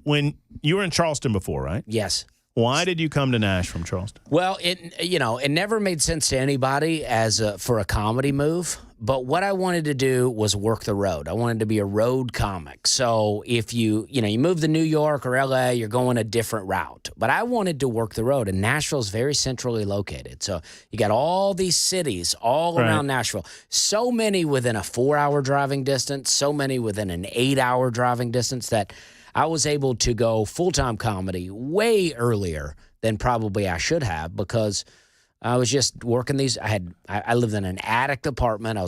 when you were in Charleston before, right? Yes. Why did you come to Nash from Charleston? Well, it never made sense to anybody for a comedy move. But what I wanted to do was work the road. I wanted to be a road comic. So if you move to New York or LA, you're going a different route. But I wanted to work the road, and Nashville's very centrally located. So you got all these cities all around Nashville. So many within a 4-hour driving distance, so many within an 8-hour driving distance that I was able to go full-time comedy way earlier than probably I should have because I was just working these. I lived in an attic apartment.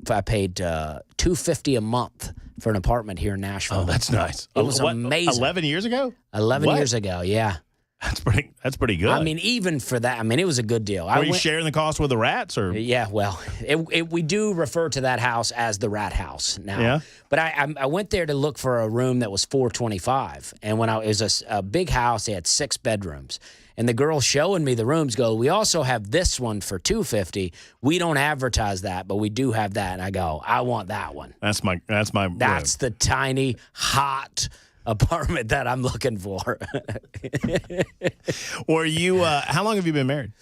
I paid $250 a month for an apartment here in Nashville. Oh, that's nice. It was amazing. 11 years ago? 11 years ago, yeah. That's pretty good. I mean, even for that, it was a good deal. Were you sharing the cost with the rats, or? Yeah, well, we do refer to that house as the Rat House now. Yeah. But I went there to look for a room that was $425, and it was a big house. They had 6 bedrooms, and the girl showing me the rooms go, "We also have this one for $250. We don't advertise that, but we do have that." And I go, "I want that one." That's my. That's the tiny hot apartment that I'm looking for. Were you? How long have you been married?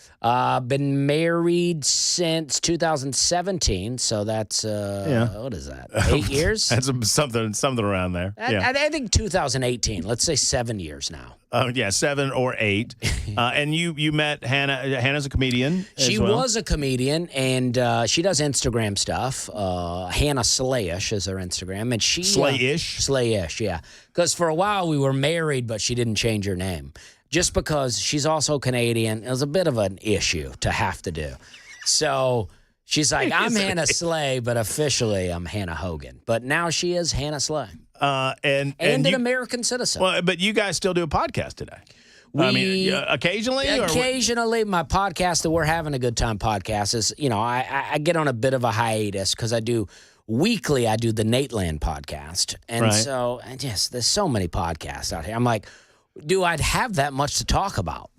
Been married since 2017. So that's what is that? 8 years? That's something around there. I think 2018. Let's say 7 years now. Oh yeah, 7 or 8. And you met Hannah. Hannah's a comedian. She was a comedian, and she does Instagram stuff. Hannah Slayish is her Instagram, and she Slayish, yeah. Because for a while we were married, but she didn't change her name, just because she's also Canadian. It was a bit of an issue to have to do. So she's like, "I'm Hannah Slay, but officially I'm Hannah Hogan." But now she is Hannah Slay. And an American citizen. Well, but you guys still do a podcast today. Occasionally? Occasionally. My podcast, the We're Having a Good Time podcast, is, I get on a bit of a hiatus because I do the Nate Land podcast. And so, there's so many podcasts out here. I'm like, do I have that much to talk about?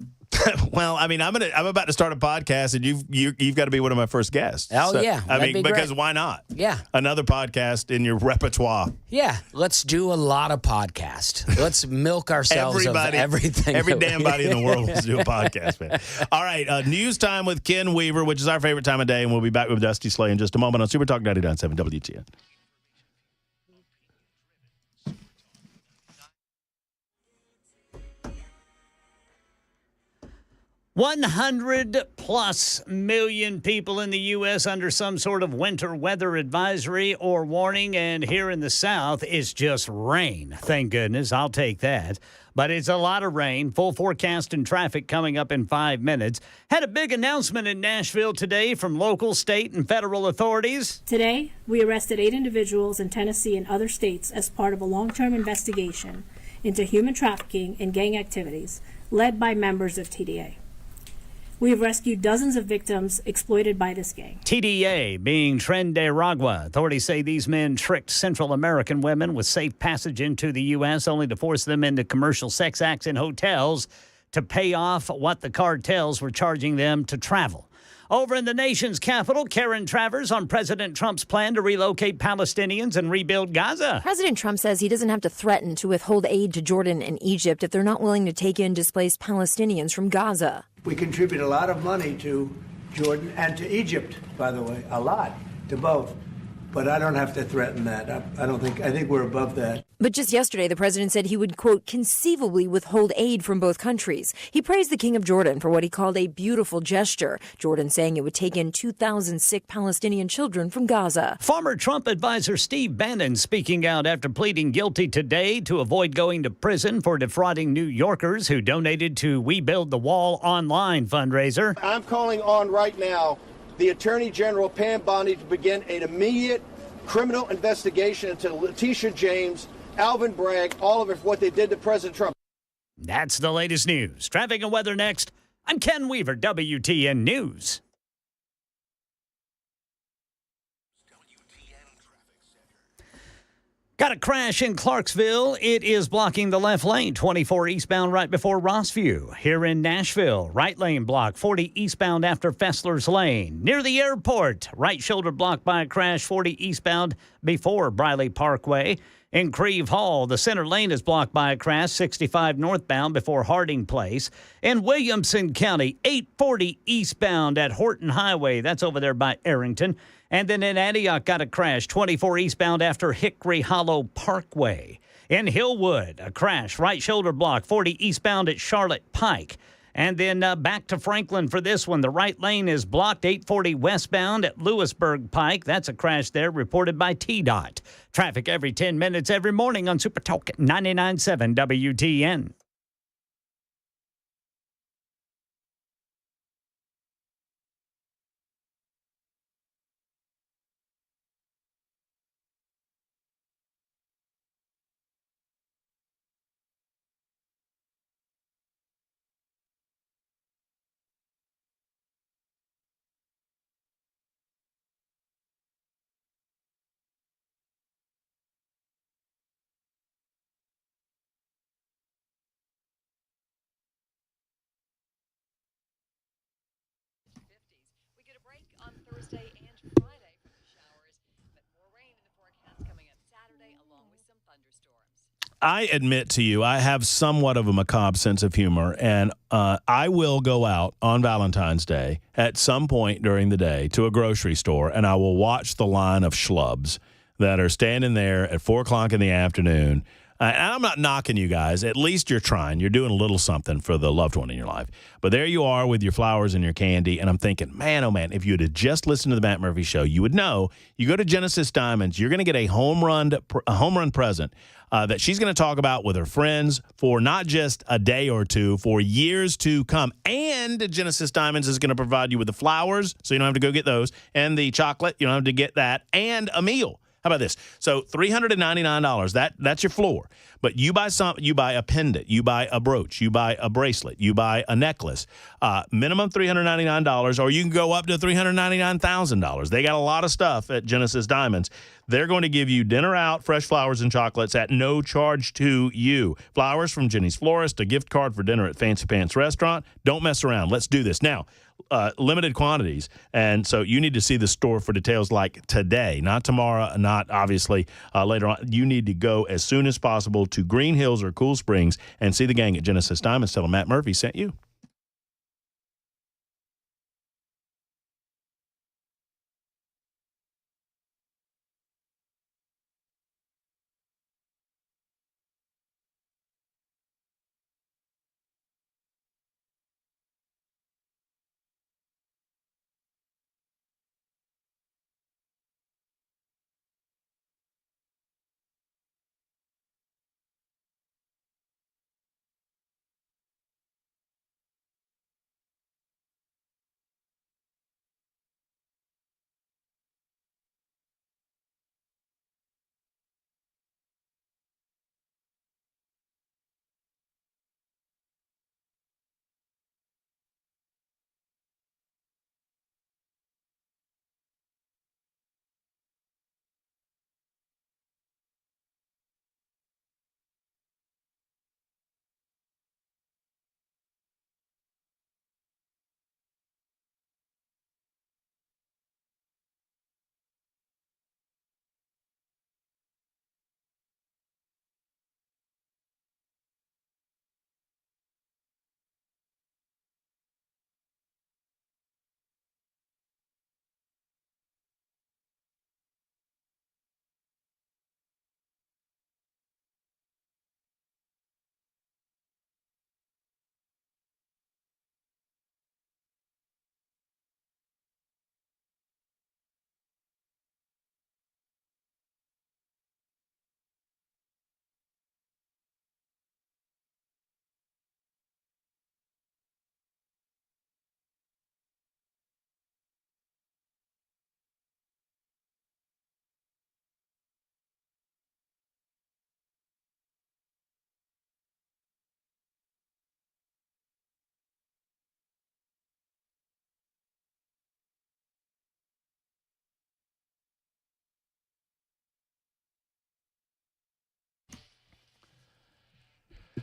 Well, I'm about to start a podcast, and you've got to be one of my first guests. Oh, so, yeah. Because why not? Yeah. Another podcast in your repertoire. Yeah. Let's do a lot of podcasts. Let's milk ourselves of everything. Every damn body in the world wants to do a podcast, man. All right. News time with Ken Weaver, which is our favorite time of day, and we'll be back with Dusty Slay in just a moment on Super Talk 99.7 WTN. +100 million people in the U.S. under some sort of winter weather advisory or warning, and here in the South, it's just rain. Thank goodness. I'll take that. But it's a lot of rain. Full forecast and traffic coming up in 5 minutes. Had a big announcement in Nashville today from local, state, and federal authorities. Today, we arrested 8 individuals in Tennessee and other states as part of a long-term investigation into human trafficking and gang activities led by members of TDA. We have rescued dozens of victims exploited by this gang. TDA being Tren de Aragua. Authorities say these men tricked Central American women with safe passage into the U.S. only to force them into commercial sex acts in hotels to pay off what the cartels were charging them to travel. Over in the nation's capital, Karen Travers on President Trump's plan to relocate Palestinians and rebuild Gaza. President Trump says he doesn't have to threaten to withhold aid to Jordan and Egypt if they're not willing to take in displaced Palestinians from Gaza. We contribute a lot of money to Jordan and to Egypt, by the way, a lot, to both. But I don't have to threaten that. I think we're above that. But just yesterday, the president said he would, quote, conceivably withhold aid from both countries. He praised the King of Jordan for what he called a beautiful gesture. Jordan saying it would take in 2,000 sick Palestinian children from Gaza. Former Trump advisor Steve Bannon speaking out after pleading guilty today to avoid going to prison for defrauding New Yorkers who donated to We Build the Wall online fundraiser. I'm calling on right now the Attorney General Pam Bondi to begin an immediate criminal investigation into Letitia James, Alvin Bragg, all of it for what they did to President Trump. That's the latest news. Traffic and weather next. I'm Ken Weaver, WTN News. Got a crash in Clarksville. It is blocking the left lane, 24 eastbound right before Rossview. Here in Nashville, right lane blocked, 40 eastbound after Fessler's Lane. Near the airport, right shoulder blocked by a crash, 40 eastbound before Briley Parkway. In Creve Hall, the center lane is blocked by a crash, 65 northbound before Harding Place. In Williamson County, 840 eastbound at Horton Highway. That's over there by Arrington. And then in Antioch, got a crash, 24 eastbound after Hickory Hollow Parkway. In Hillwood, a crash, right shoulder block, 40 eastbound at Charlotte Pike. And then back to Franklin for this one. The right lane is blocked, 840 westbound at Lewisburg Pike. That's a crash there reported by TDOT. Traffic every 10 minutes every morning on Super Talk 99.7 WTN. On Thursday and Friday from the showers, but more rain in the forecast coming up Saturday along with some thunderstorms. I admit to you, I have somewhat of a macabre sense of humor, and I will go out on Valentine's Day at some point during the day to a grocery store, and I will watch the line of schlubs that are standing there at 4 o'clock in the afternoon. And I'm not knocking you guys. At least you're trying. You're doing a little something for the loved one in your life. But there you are with your flowers and your candy. And I'm thinking, man, oh, man, if you had just listened to the Matt Murphy show, you would know. You go to Genesis Diamonds, you're going to get a home run present that she's going to talk about with her friends for not just a day or two, for years to come. And Genesis Diamonds is going to provide you with the flowers, so you don't have to go get those, and the chocolate, you don't have to get that, and a meal. How about this? So $399, that's your floor. But you buy something, you buy a pendant, you buy a brooch, you buy a bracelet, you buy a necklace. Minimum $399, or you can go up to $399,000. They got a lot of stuff at Genesis Diamonds. They're going to give you dinner out, fresh flowers and chocolates at no charge to you. Flowers from Jenny's Florist, a gift card for dinner at Fancy Pants Restaurant. Don't mess around. Let's do this. Now, limited quantities, and so you need to see the store for details like today, not tomorrow, not obviously later on. You need to go as soon as possible to Green Hills or Cool Springs and see the gang at Genesis Diamonds. Tell them Matt Murphy sent you.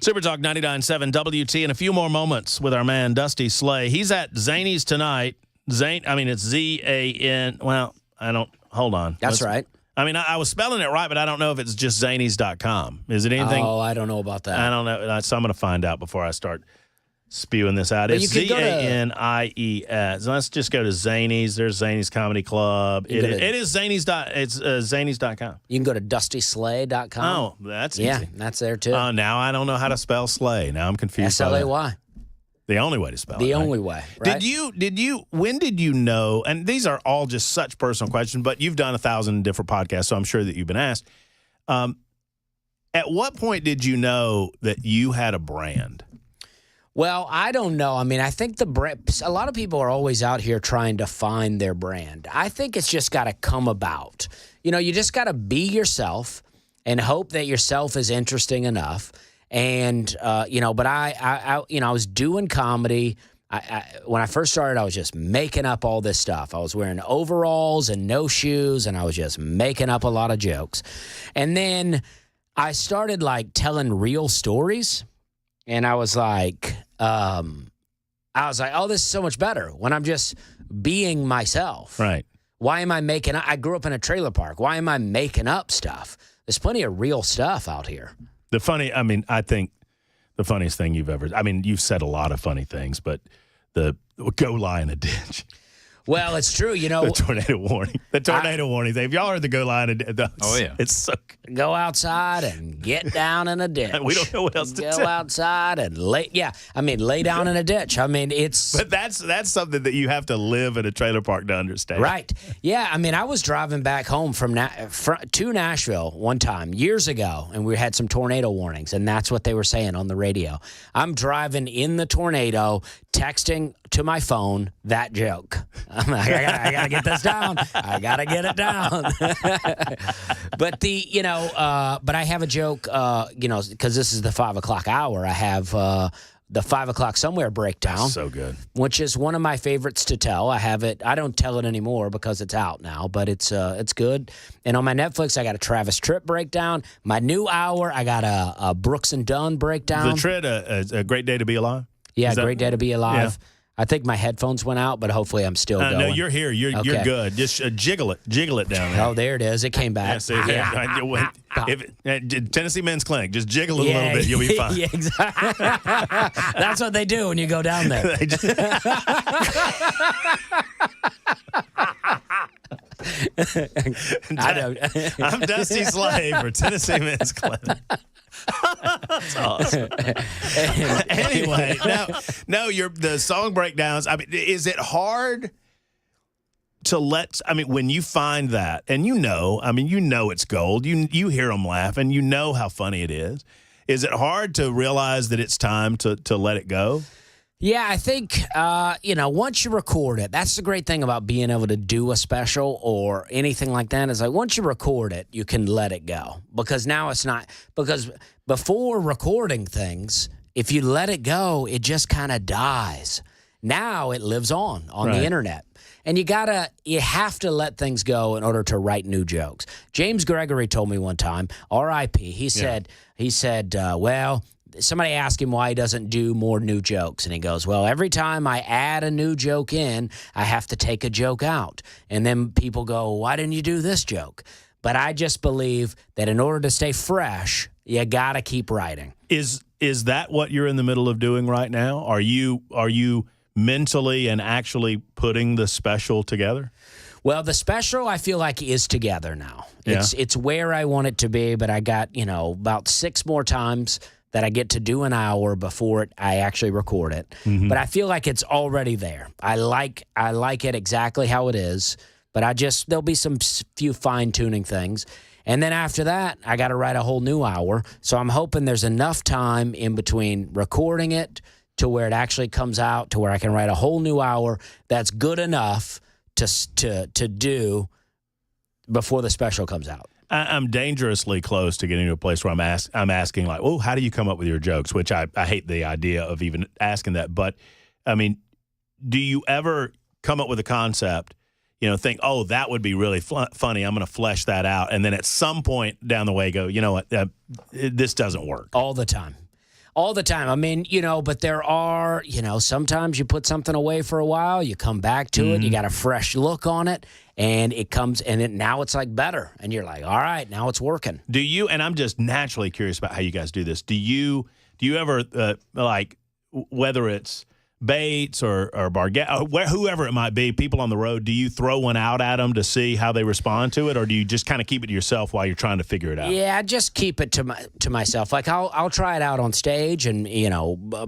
Super Talk 99.7 WT in a few more moments with our man Dusty Slay. He's at Zany's tonight. It's Z-A-N. Well, hold on. That's right. I was spelling it right, but I don't know if it's just Zanies.com. Is it anything? Oh, I don't know about that. I don't know. So I'm going to find out before I start spewing this out. It's Z-A-N-I-E-S. Let's just go to Zany's. There's Zany's Comedy Club. It is Zany's. It's Zany's.com. You can go to DustySlay.com. Oh, that's easy. Yeah, that's there too. Now I don't know how to spell Slay. Now I'm confused. S-L-A-Y. The only way to spell it. The only way, right? When did you know, and these are all just such personal questions, but you've done 1,000 different podcasts, so I'm sure that you've been asked. At what point did you know that you had a brand? Well, I don't know. I think a lot of people are always out here trying to find their brand. I think it's just got to come about. You just got to be yourself and hope that yourself is interesting enough. And, but I was doing comedy. When I first started, I was just making up all this stuff. I was wearing overalls and no shoes, and I was just making up a lot of jokes. And then I started telling real stories, and I was like, oh, this is so much better when I'm just being myself. Right. Why am I I grew up in a trailer park. Why am I making up stuff? There's plenty of real stuff out here. I think the funniest thing you've ever, you've said a lot of funny things, but the go lie in a ditch. Well, it's true, The tornado warning. The tornado warning thing. If y'all heard the go lie in a ditch, it's so good. Go outside and get down in a ditch. We don't know what else to Go outside and lay down in a ditch. But that's something that you have to live in a trailer park to understand. Right. Yeah, I was driving back home to Nashville one time years ago, and we had some tornado warnings, and that's what they were saying on the radio. I'm driving in the tornado, texting to my phone that joke. I'm like, I gotta get this down. I gotta get it down. But but I have a joke, because this is the 5 o'clock hour. I have the 5 o'clock somewhere breakdown. That's so good. Which is one of my favorites to tell. I have it. I don't tell it anymore because it's out now, but it's good. And on my Netflix, I got a Travis Tritt breakdown. My new hour, I got a Brooks and Dunn breakdown. The Tritt, a great day to be alive. Yeah, great day to be alive. Yeah. I think my headphones went out, but hopefully I'm still going. No, you're here. You're good. Just jiggle it down there. Oh, there it is. It came back. Tennessee Men's Clinic. Just jiggle it a little bit. You'll be fine. Yeah, exactly. That's what they do when you go down there. I'm Dusty Slay for Tennessee Men's Clinic. That's awesome. Anyway, the song breakdowns. Is it hard to when you find that, and it's gold. You hear them laugh, and you know how funny it is. Is it hard to realize that it's time to let it go? Yeah, I think, once you record it, that's the great thing about being able to do a special or anything like that is once you record it, you can let it go. Because now it's not, because before recording things, if you let it go, it just kind of dies. Now it lives on the internet. And you have to let things go in order to write new jokes. James Gregory told me one time, R.I.P., he said, somebody asked him why he doesn't do more new jokes. And he goes, well, every time I add a new joke in, I have to take a joke out. And then people go, why didn't you do this joke? But I just believe that in order to stay fresh, you got to keep writing. Is that what you're in the middle of doing right now? Are you mentally and actually putting the special together? Well, the special I feel like is together now. Yeah. It's where I want it to be, but I got, about 6 more times that I get to do an hour before I actually record it. Mm-hmm. But I feel like it's already there. I like it exactly how it is, but there'll be some few fine-tuning things. And then after that, I got to write a whole new hour. So I'm hoping there's enough time in between recording it to where it actually comes out, to where I can write a whole new hour that's good enough to do before the special comes out. I'm dangerously close to getting to a place where I'm asking how do you come up with your jokes? Which I hate the idea of even asking that. But, do you ever come up with a concept, think, that would be really funny. I'm going to flesh that out. And then at some point down the way go, you know what, this doesn't work. All the time. All the time. I mean, but there are, sometimes you put something away for a while, you come back to it, you got a fresh look on it, and it comes, now it's like better. And you're like, all right, now it's working. Do you, and I'm just naturally curious about how you guys do this, do you ever, whether it's Bates or Bargett, whoever it might be, people on the road, do you throw one out at them to see how they respond to it, or do you just kind of keep it to yourself while you're trying to figure it out? Yeah, I just keep it to myself. Like I'll try it out on stage, and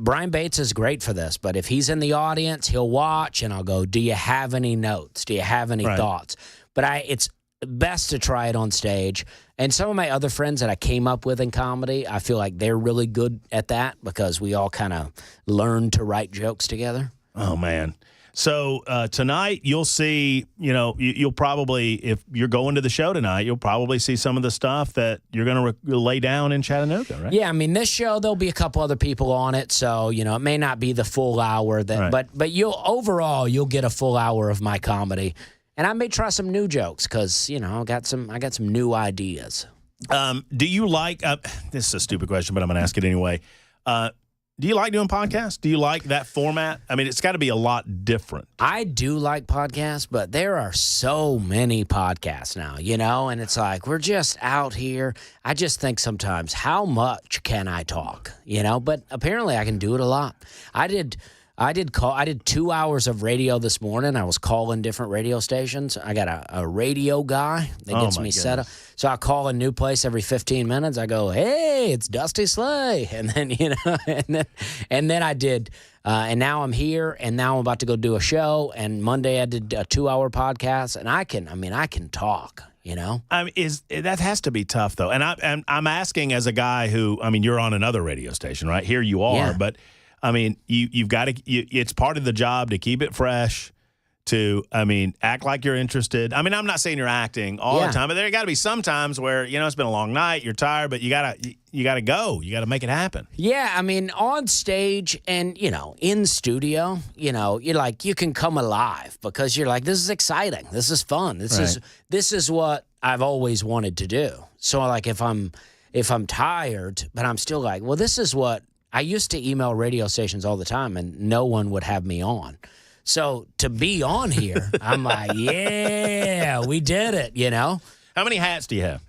Brian Bates is great for this. But if he's in the audience, he'll watch, and I'll go, "Do you have any notes? Do you have any thoughts?" But it's best to try it on stage. And some of my other friends that I came up with in comedy, I feel like they're really good at that because we all kind of learn to write jokes together. Oh, man. So tonight you'll see, you'll probably, if you're going to the show tonight, you'll probably see some of the stuff that you're going to lay down in Chattanooga, right? Yeah, I mean, this show, there'll be a couple other people on it, so, it may not be the full hour, but you'll get a full hour of my comedy. And I may try some new jokes because, I got some new ideas. Do you like this is a stupid question, but I'm going to ask it anyway. Do you like doing podcasts? Do you like that format? I mean, it's got to be a lot different. I do like podcasts, but there are so many podcasts now, and it's like we're just out here. I just think sometimes, how much can I talk? But apparently I can do it a lot. I did 2 hours of radio this morning. I was calling different radio stations. I got a radio guy that gets me set up. So I call a new place every 15 minutes. I go, "Hey, it's Dusty Slay," and then and then I did. And now I'm here, and now I'm about to go do a show. And Monday I did a 2-hour podcast, and I can talk. I mean, that has to be tough though. And I'm asking as a guy who, I mean, you're on another radio station, right? Here you are, but. I mean, you've got to. It's part of the job to keep it fresh. To, act like you're interested. I mean, I'm not saying you're acting all the time, but there got to be some times where it's been a long night, you're tired, but you gotta go. You gotta make it happen. Yeah, I mean, on stage and in studio, you're like you can come alive because you're like, this is exciting, this is fun, this is what I've always wanted to do. So like if I'm tired, but I'm still like, well, this is what. I used to email radio stations all the time, and no one would have me on. So to be on here, I'm like, yeah, we did it, How many hats do you have?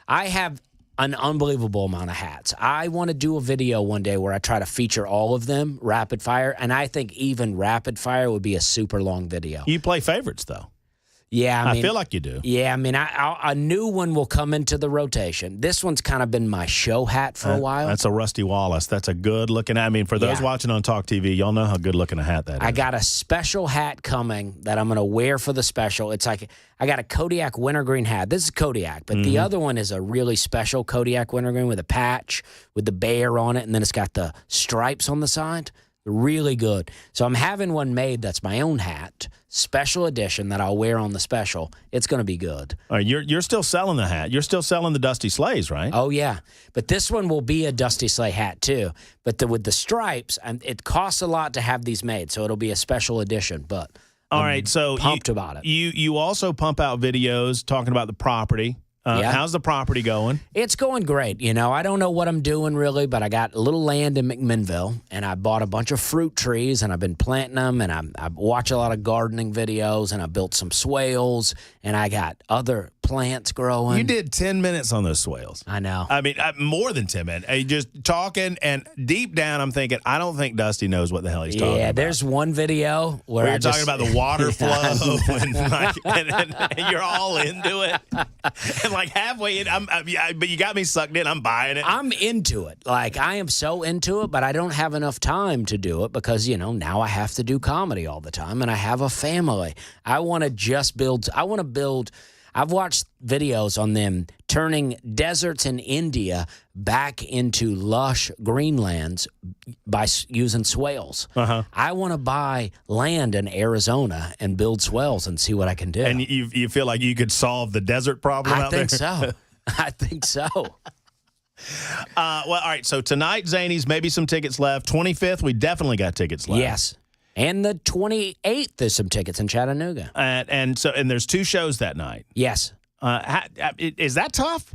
I have an unbelievable amount of hats. I want to do a video one day where I try to feature all of them, rapid fire, and I think even rapid fire would be a super long video. You play favorites, though. Yeah, I feel like you do. Yeah, I mean, a new one will come into the rotation. This one's kind of been my show hat for a while. That's a Rusty Wallace. That's a good-looking hat. I mean, for those watching on Talk TV, y'all know how good-looking a hat that is. I got a special hat coming that I'm going to wear for the special. It's like I got a Kodiak wintergreen hat. This is Kodiak, but the other one is a really special Kodiak wintergreen with a patch, with the bear on it, and then it's got the stripes on the side. Really good. So I'm having one made that's my own hat, special edition that I'll wear on the special. It's going to be good. All right, you're still selling the hat. You're still selling the Dusty Slays, right? Oh, yeah. But this one will be a Dusty Slay hat, too. But with the stripes, it costs a lot to have these made, so it'll be a special edition. But all right, so pumped about it. You also pump out videos talking about the property. How's the property going? It's going great. I don't know what I'm doing really, but I got a little land in McMinnville, and I bought a bunch of fruit trees, and I've been planting them, and I watch a lot of gardening videos, and I built some swales, and I got other plants growing. You did 10 minutes on those swales. I know. I mean, more than 10 minutes. Just talking, and deep down, I'm thinking, I don't think Dusty knows what the hell he's talking about. Yeah, there's one video where you're talking about the water flow, and you're all into it. And like halfway in, but you got me sucked in. I'm buying it. I'm into it. Like, I am so into it, but I don't have enough time to do it because, now I have to do comedy all the time, and I have a family. I want to build. I've watched videos on them turning deserts in India back into lush greenlands by using swales. I want to buy land in Arizona and build swales and see what I can do. And you feel like you could solve the desert problem out there? I think so. Well, all right. So tonight, Zanies, maybe some tickets left. 25th, we definitely got tickets left. Yes. And the 28th, there's some tickets in Chattanooga. And there's 2 shows that night. Yes. Is that tough?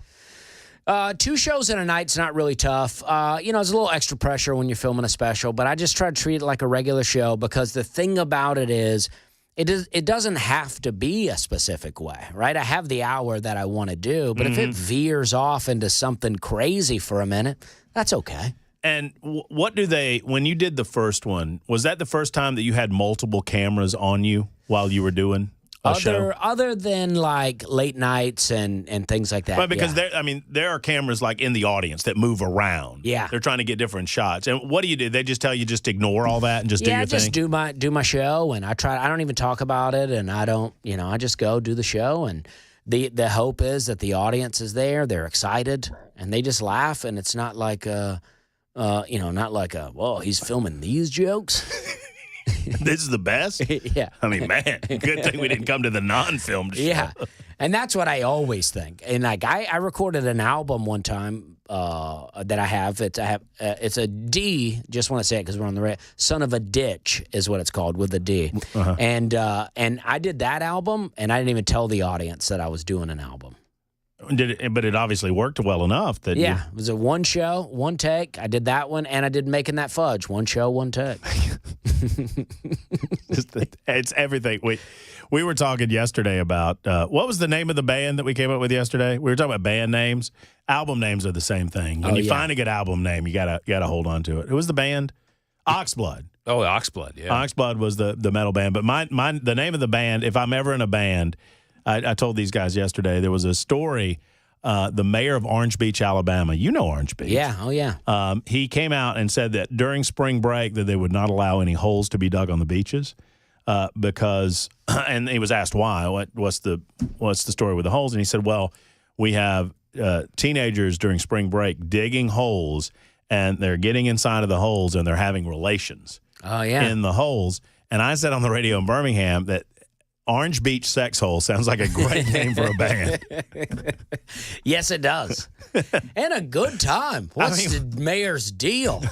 2 shows in a night's not really tough. You know, it's a little extra pressure when you're filming a special, but I just try to treat it like a regular show because the thing about it is it doesn't have to be a specific way, right? I have the hour that I want to do, but if it veers off into something crazy for a minute, that's okay. And what do they, when you did the first one, was that the first time that you had multiple cameras on you while you were doing a show? Other than like late nights and things like that. But because there are cameras like in the audience that move around. Yeah. They're trying to get different shots. And what do? They just tell you just ignore all that and just do your thing? Yeah, just do my show, and I don't even talk about it, and I don't, I just go do the show, and the hope is that the audience is there, they're excited, and they just laugh, and it's not like not like well, he's filming these jokes. This is the best? Yeah. I mean, man, good thing we didn't come to the non-filmed show. Yeah. And that's what I always think. And like I recorded an album one time that I have. It's a D, just want to say it because we're on the radio. Son of a Ditch is what it's called, with a D. Uh-huh. And I did that album, and I didn't even tell the audience that I was doing an album. But it obviously worked well enough that it was a one show, one take. I did that one, and I did Making That Fudge. One show, one take. It's everything. We were talking yesterday about what was the name of the band that we came up with yesterday? We were talking about band names. Album names are the same thing. When you find a good album name, you gotta hold on to it. Who was the band? Oxblood. Oh, Oxblood. Yeah, Oxblood was the metal band. But the name of the band. If I'm ever in a band. I told these guys yesterday, there was a story, the mayor of Orange Beach, Alabama. You know Orange Beach. Yeah, oh yeah. He came out and said that during spring break that they would not allow any holes to be dug on the beaches because, and he was asked why, what's the story with the holes? And he said, well, we have teenagers during spring break digging holes, and they're getting inside of the holes and they're having relations in the holes. And I said on the radio in Birmingham that Orange Beach Sex Hole sounds like a great name for a band. Yes, it does. And a good time. What's the mayor's deal?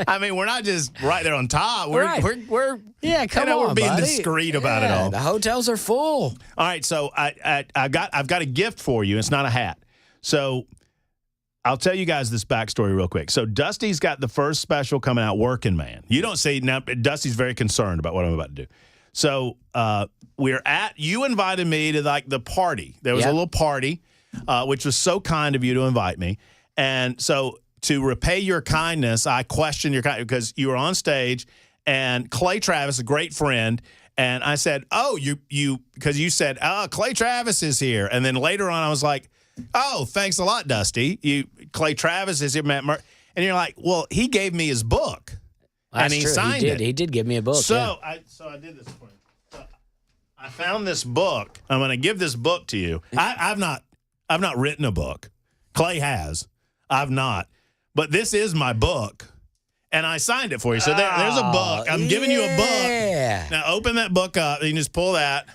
We're not just right there on top. We're come on, we're being buddy. discreet about it all. The hotels are full. All right, so I've got a gift for you. It's not a hat. So I'll tell you guys this backstory real quick. So Dusty's got the first special coming out, Working Man. You don't see now. Dusty's very concerned about what I'm about to do. So you invited me to like the party. There was a little party, which was so kind of you to invite me. And so to repay your kindness, I questioned your kindness because you were on stage, and Clay Travis, a great friend. And I said, oh, because you said, oh, Clay Travis is here. And then later on, I was like, oh, thanks a lot, Dusty. Clay Travis is here, Matt and you're like, well, he gave me his book, and he signed it. He did give me a book. So I did this for him. So I found this book. I'm going to give this book to you. I've not written a book. Clay has. I've not. But this is my book, and I signed it for you. So there's a book. I'm giving you a book. Now open that book up. You can just pull that.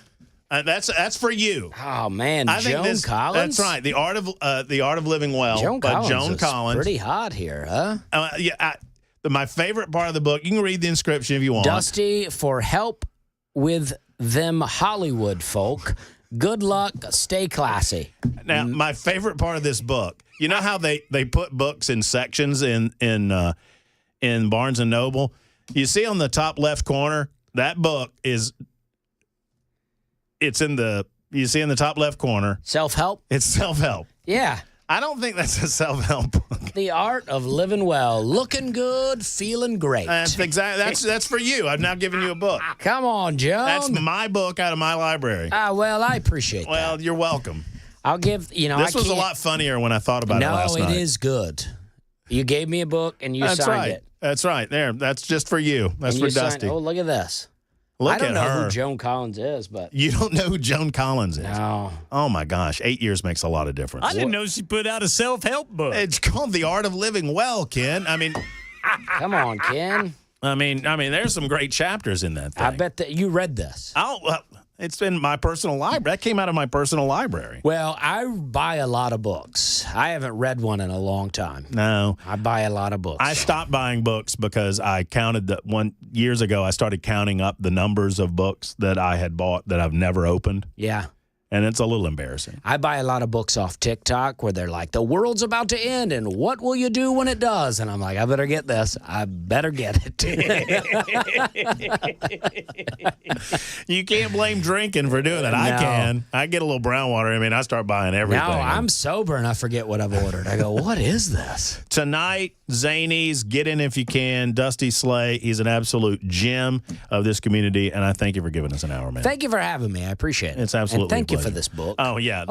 That's for you. Oh man, Joan Collins. That's right. The Art of Living Well by Joan Collins. Pretty hot here, huh? My favorite part of the book. You can read the inscription if you want. Dusty, for help with them Hollywood folk. Good luck. Stay classy. Now, my favorite part of this book. You know how they put books in sections in Barnes and Noble. You see on the top left corner, that book is. You see in the top left corner. Self-help? It's self-help. Yeah. I don't think that's a self-help book. The Art of Living Well. Looking good, feeling great. That's exactly. That's for you. I've now given you a book. Come on, Joan. That's my book out of my library. Well, I appreciate that. Well, you're welcome. I'll give, This was a lot funnier when I thought about it last night. No, it is good. You gave me a book and you signed it. That's right. There. That's just for you. That's for Dusty. Oh, look at this. Look I don't at know her. who Joan Collins is, but you don't know who Joan Collins is. No. Oh my gosh, 8 years makes a lot of difference. I didn't know she put out a self-help book. It's called The Art of Living Well, Ken. I mean, come on, Ken. I mean, there's some great chapters in that thing. I bet that you read this. It's in my personal library. That came out of my personal library. Well, I buy a lot of books. I haven't read one in a long time. No. I buy a lot of books. I stopped buying books because I counted years ago, I started counting up the numbers of books that I had bought that I've never opened. Yeah. and it's a little embarrassing. I buy a lot of books off TikTok where they're like, the world's about to end, and what will you do when it does? And I'm like, I better get this. I better get it. You can't blame drinking for doing that. I No. can. I get a little brown water. I mean, I start buying everything. No, I'm sober and I forget what I've ordered. I go, what is this? Tonight, Zanies, get in if you can. Dusty Slay, he's an absolute gem of this community, and I thank you for giving us an hour, man. Thank you for having me. I appreciate it. It's absolutely And thank a you for pleasure. this book. Oh, yeah.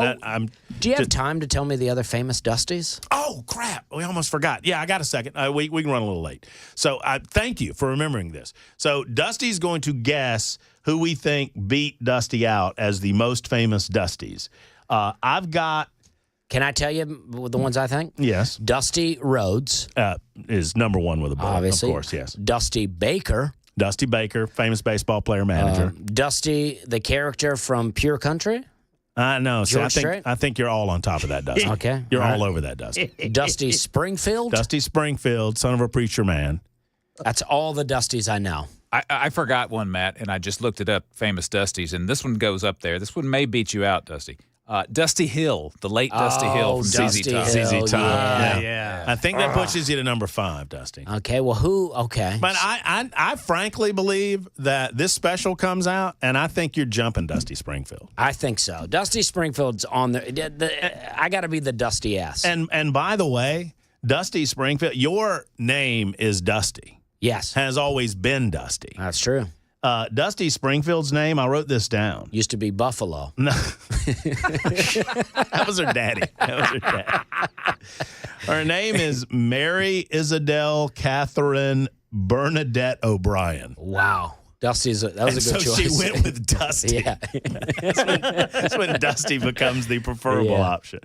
Do you have time to tell me the other famous Dusties? Oh, crap. We almost forgot. Yeah, I got a second. We can run a little late. So thank you for remembering this. So Dusty's going to guess who we think beat Dusty out as the most famous Dusties. I've got... Can I tell you the ones I think? Yes. Dusty Rhodes. Is number one with a bullet, Obviously. of course, yes. Dusty Baker. Dusty Baker, famous baseball player, manager. Dusty, the character from Pure Country. No, see, George Strait? I think you're all on top of that, Dusty. Okay. You're All all right. over that, Dusty. Dusty Springfield. Dusty Springfield, son of a preacher man. That's all the Dusties I know. I forgot one, Matt, and I just looked it up, famous Dusties, and this one goes up there. This one may beat you out, Dusty. Dusty Hill, the late Dusty Hill from Dusty ZZ Top. Hill, ZZ Top. yeah. I think that pushes you to number 5, Dusty. Okay, well, who? Okay. But I frankly believe that this special comes out, and I think you're jumping Dusty Springfield. I think so. Dusty Springfield's on I got to be the Dusty S. And by the way, Dusty Springfield, your name is Dusty. Yes. Has always been Dusty. That's true. Dusty Springfield's name, I wrote this down. Used to be Buffalo. No. That was her daddy. Her name is Mary Isabel Catherine Bernadette O'Brien. Wow. That was a good so choice. she went with Dusty. Yeah. That's when Dusty becomes the preferable option.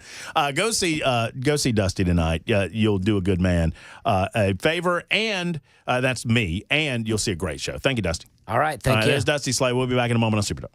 Go see Dusty tonight. You'll do a good man a favor, and that's me, and you'll see a great show. Thank you, Dusty. All right, thank you. There's Dusty Slay. We'll be back in a moment on Super Talk.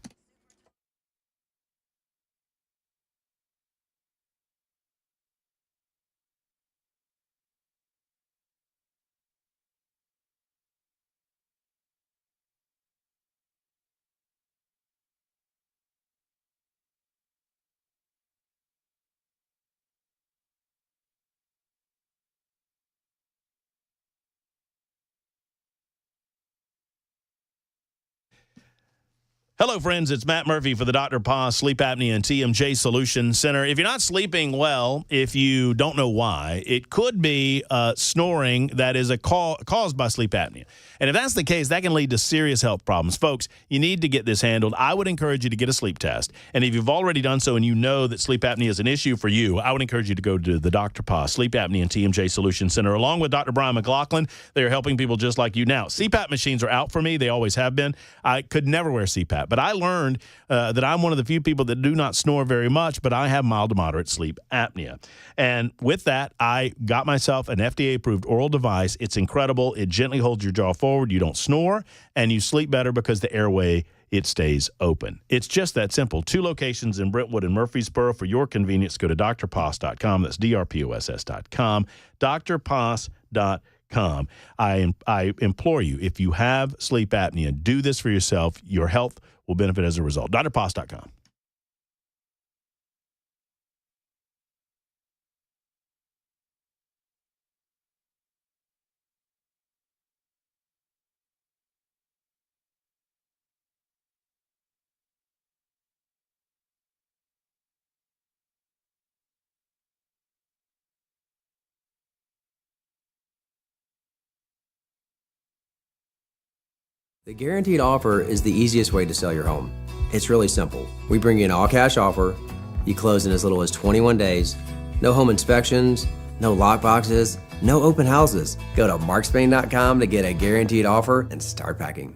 Hello, friends. It's Matt Murphy for the Dr. Pa Sleep Apnea and TMJ Solution Center. If you're not sleeping well, if you don't know why, it could be snoring that is caused by sleep apnea. And if that's the case, that can lead to serious health problems. Folks, you need to get this handled. I would encourage you to get a sleep test. And if you've already done so and you know that sleep apnea is an issue for you, I would encourage you to go to the Dr. Pa Sleep Apnea and TMJ Solution Center, along with Dr. Brian McLaughlin. They are helping people just like you. Now, CPAP machines are out for me. They always have been. I could never wear CPAP. But I learned that I'm one of the few people that do not snore very much, but I have mild to moderate sleep apnea. And with that, I got myself an FDA-approved oral device. It's incredible. It gently holds your jaw forward. You don't snore, and you sleep better because the airway, it stays open. It's just that simple. 2 locations in Brentwood and Murfreesboro. For your convenience, go to drpos.com. That's drposs.com. drpos.com. I implore you, if you have sleep apnea, do this for yourself. Your health will benefit as a result. drpos.com. The guaranteed offer is the easiest way to sell your home. It's really simple. We bring you an all-cash offer. You close in as little as 21 days. No home inspections, no lockboxes, no open houses. Go to markspain.com to get a guaranteed offer and start packing.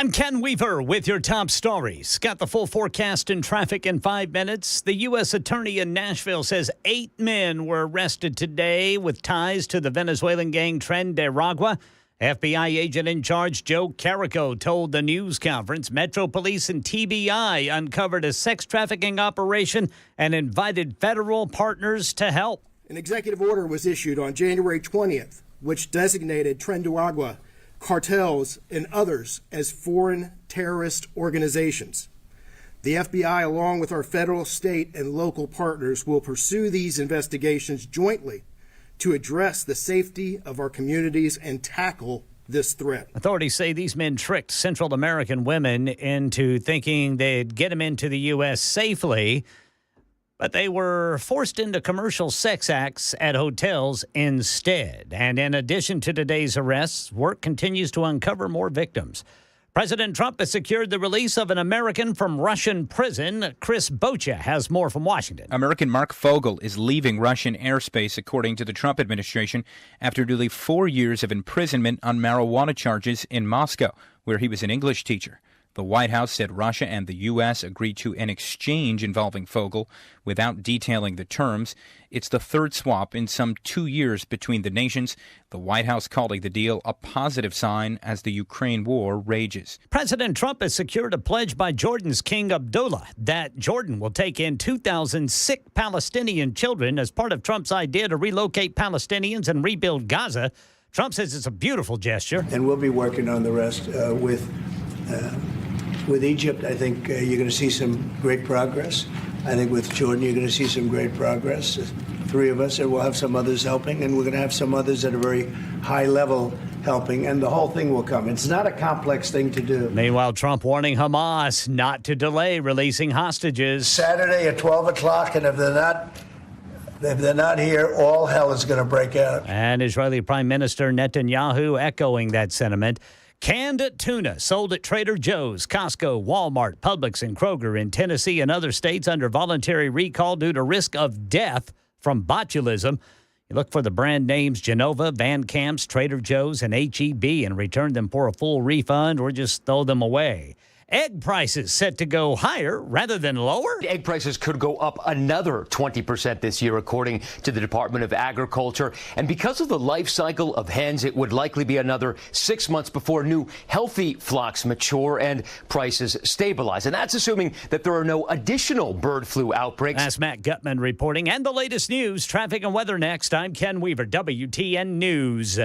I'm Ken Weaver with your top stories. Got the full forecast and traffic in 5 minutes. The U.S. Attorney in Nashville says 8 men were arrested today with ties to the Venezuelan gang Tren de Aragua. FBI agent in charge Joe Carrico told the news conference Metro Police and TBI uncovered a sex trafficking operation and invited federal partners to help. An executive order was issued on January 20th, which designated Tren de Aragua, cartels, and others as foreign terrorist organizations. The FBI, along with our federal, state, and local partners, will pursue these investigations jointly to address the safety of our communities and tackle this threat. Authorities say these men tricked Central American women into thinking they'd get them into the U.S. safely, but they were forced into commercial sex acts at hotels instead. And in addition to today's arrests, work continues to uncover more victims. President Trump has secured the release of an American from Russian prison. Chris Bocha has more from Washington. American Mark Fogel is leaving Russian airspace, according to the Trump administration, after nearly 4 years of imprisonment on marijuana charges in Moscow, where he was an English teacher. The White House said Russia and the U.S. agreed to an exchange involving Fogel without detailing the terms. It's the third swap in some 2 years between the nations, the White House calling the deal a positive sign as the Ukraine war rages. President Trump has secured a pledge by Jordan's King Abdullah that Jordan will take in 2,000 sick Palestinian children as part of Trump's idea to relocate Palestinians and rebuild Gaza. Trump says it's a beautiful gesture. And we'll be working on the rest with Egypt. I think you're going to see some great progress. I think with Jordan, you're going to see some great progress. 3 of us, and we'll have some others helping, and we're going to have some others at a very high level helping, and the whole thing will come. It's not a complex thing to do. Meanwhile, Trump warning Hamas not to delay releasing hostages. Saturday at 12 o'clock, and if they're not here, all hell is going to break out. And Israeli Prime Minister Netanyahu echoing that sentiment. Canned tuna sold at Trader Joe's, Costco, Walmart, Publix, and Kroger in Tennessee and other states under voluntary recall due to risk of death from botulism. You look for the brand names Genova, Van Camp's, Trader Joe's, and H-E-B and return them for a full refund or just throw them away. Egg prices set to go higher rather than lower? Egg prices could go up another 20% this year, according to the Department of Agriculture. And because of the life cycle of hens, it would likely be another 6 months before new healthy flocks mature and prices stabilize. And that's assuming that there are no additional bird flu outbreaks. That's Matt Gutman reporting. And the latest news, traffic and weather next. I'm Ken Weaver, WTN News.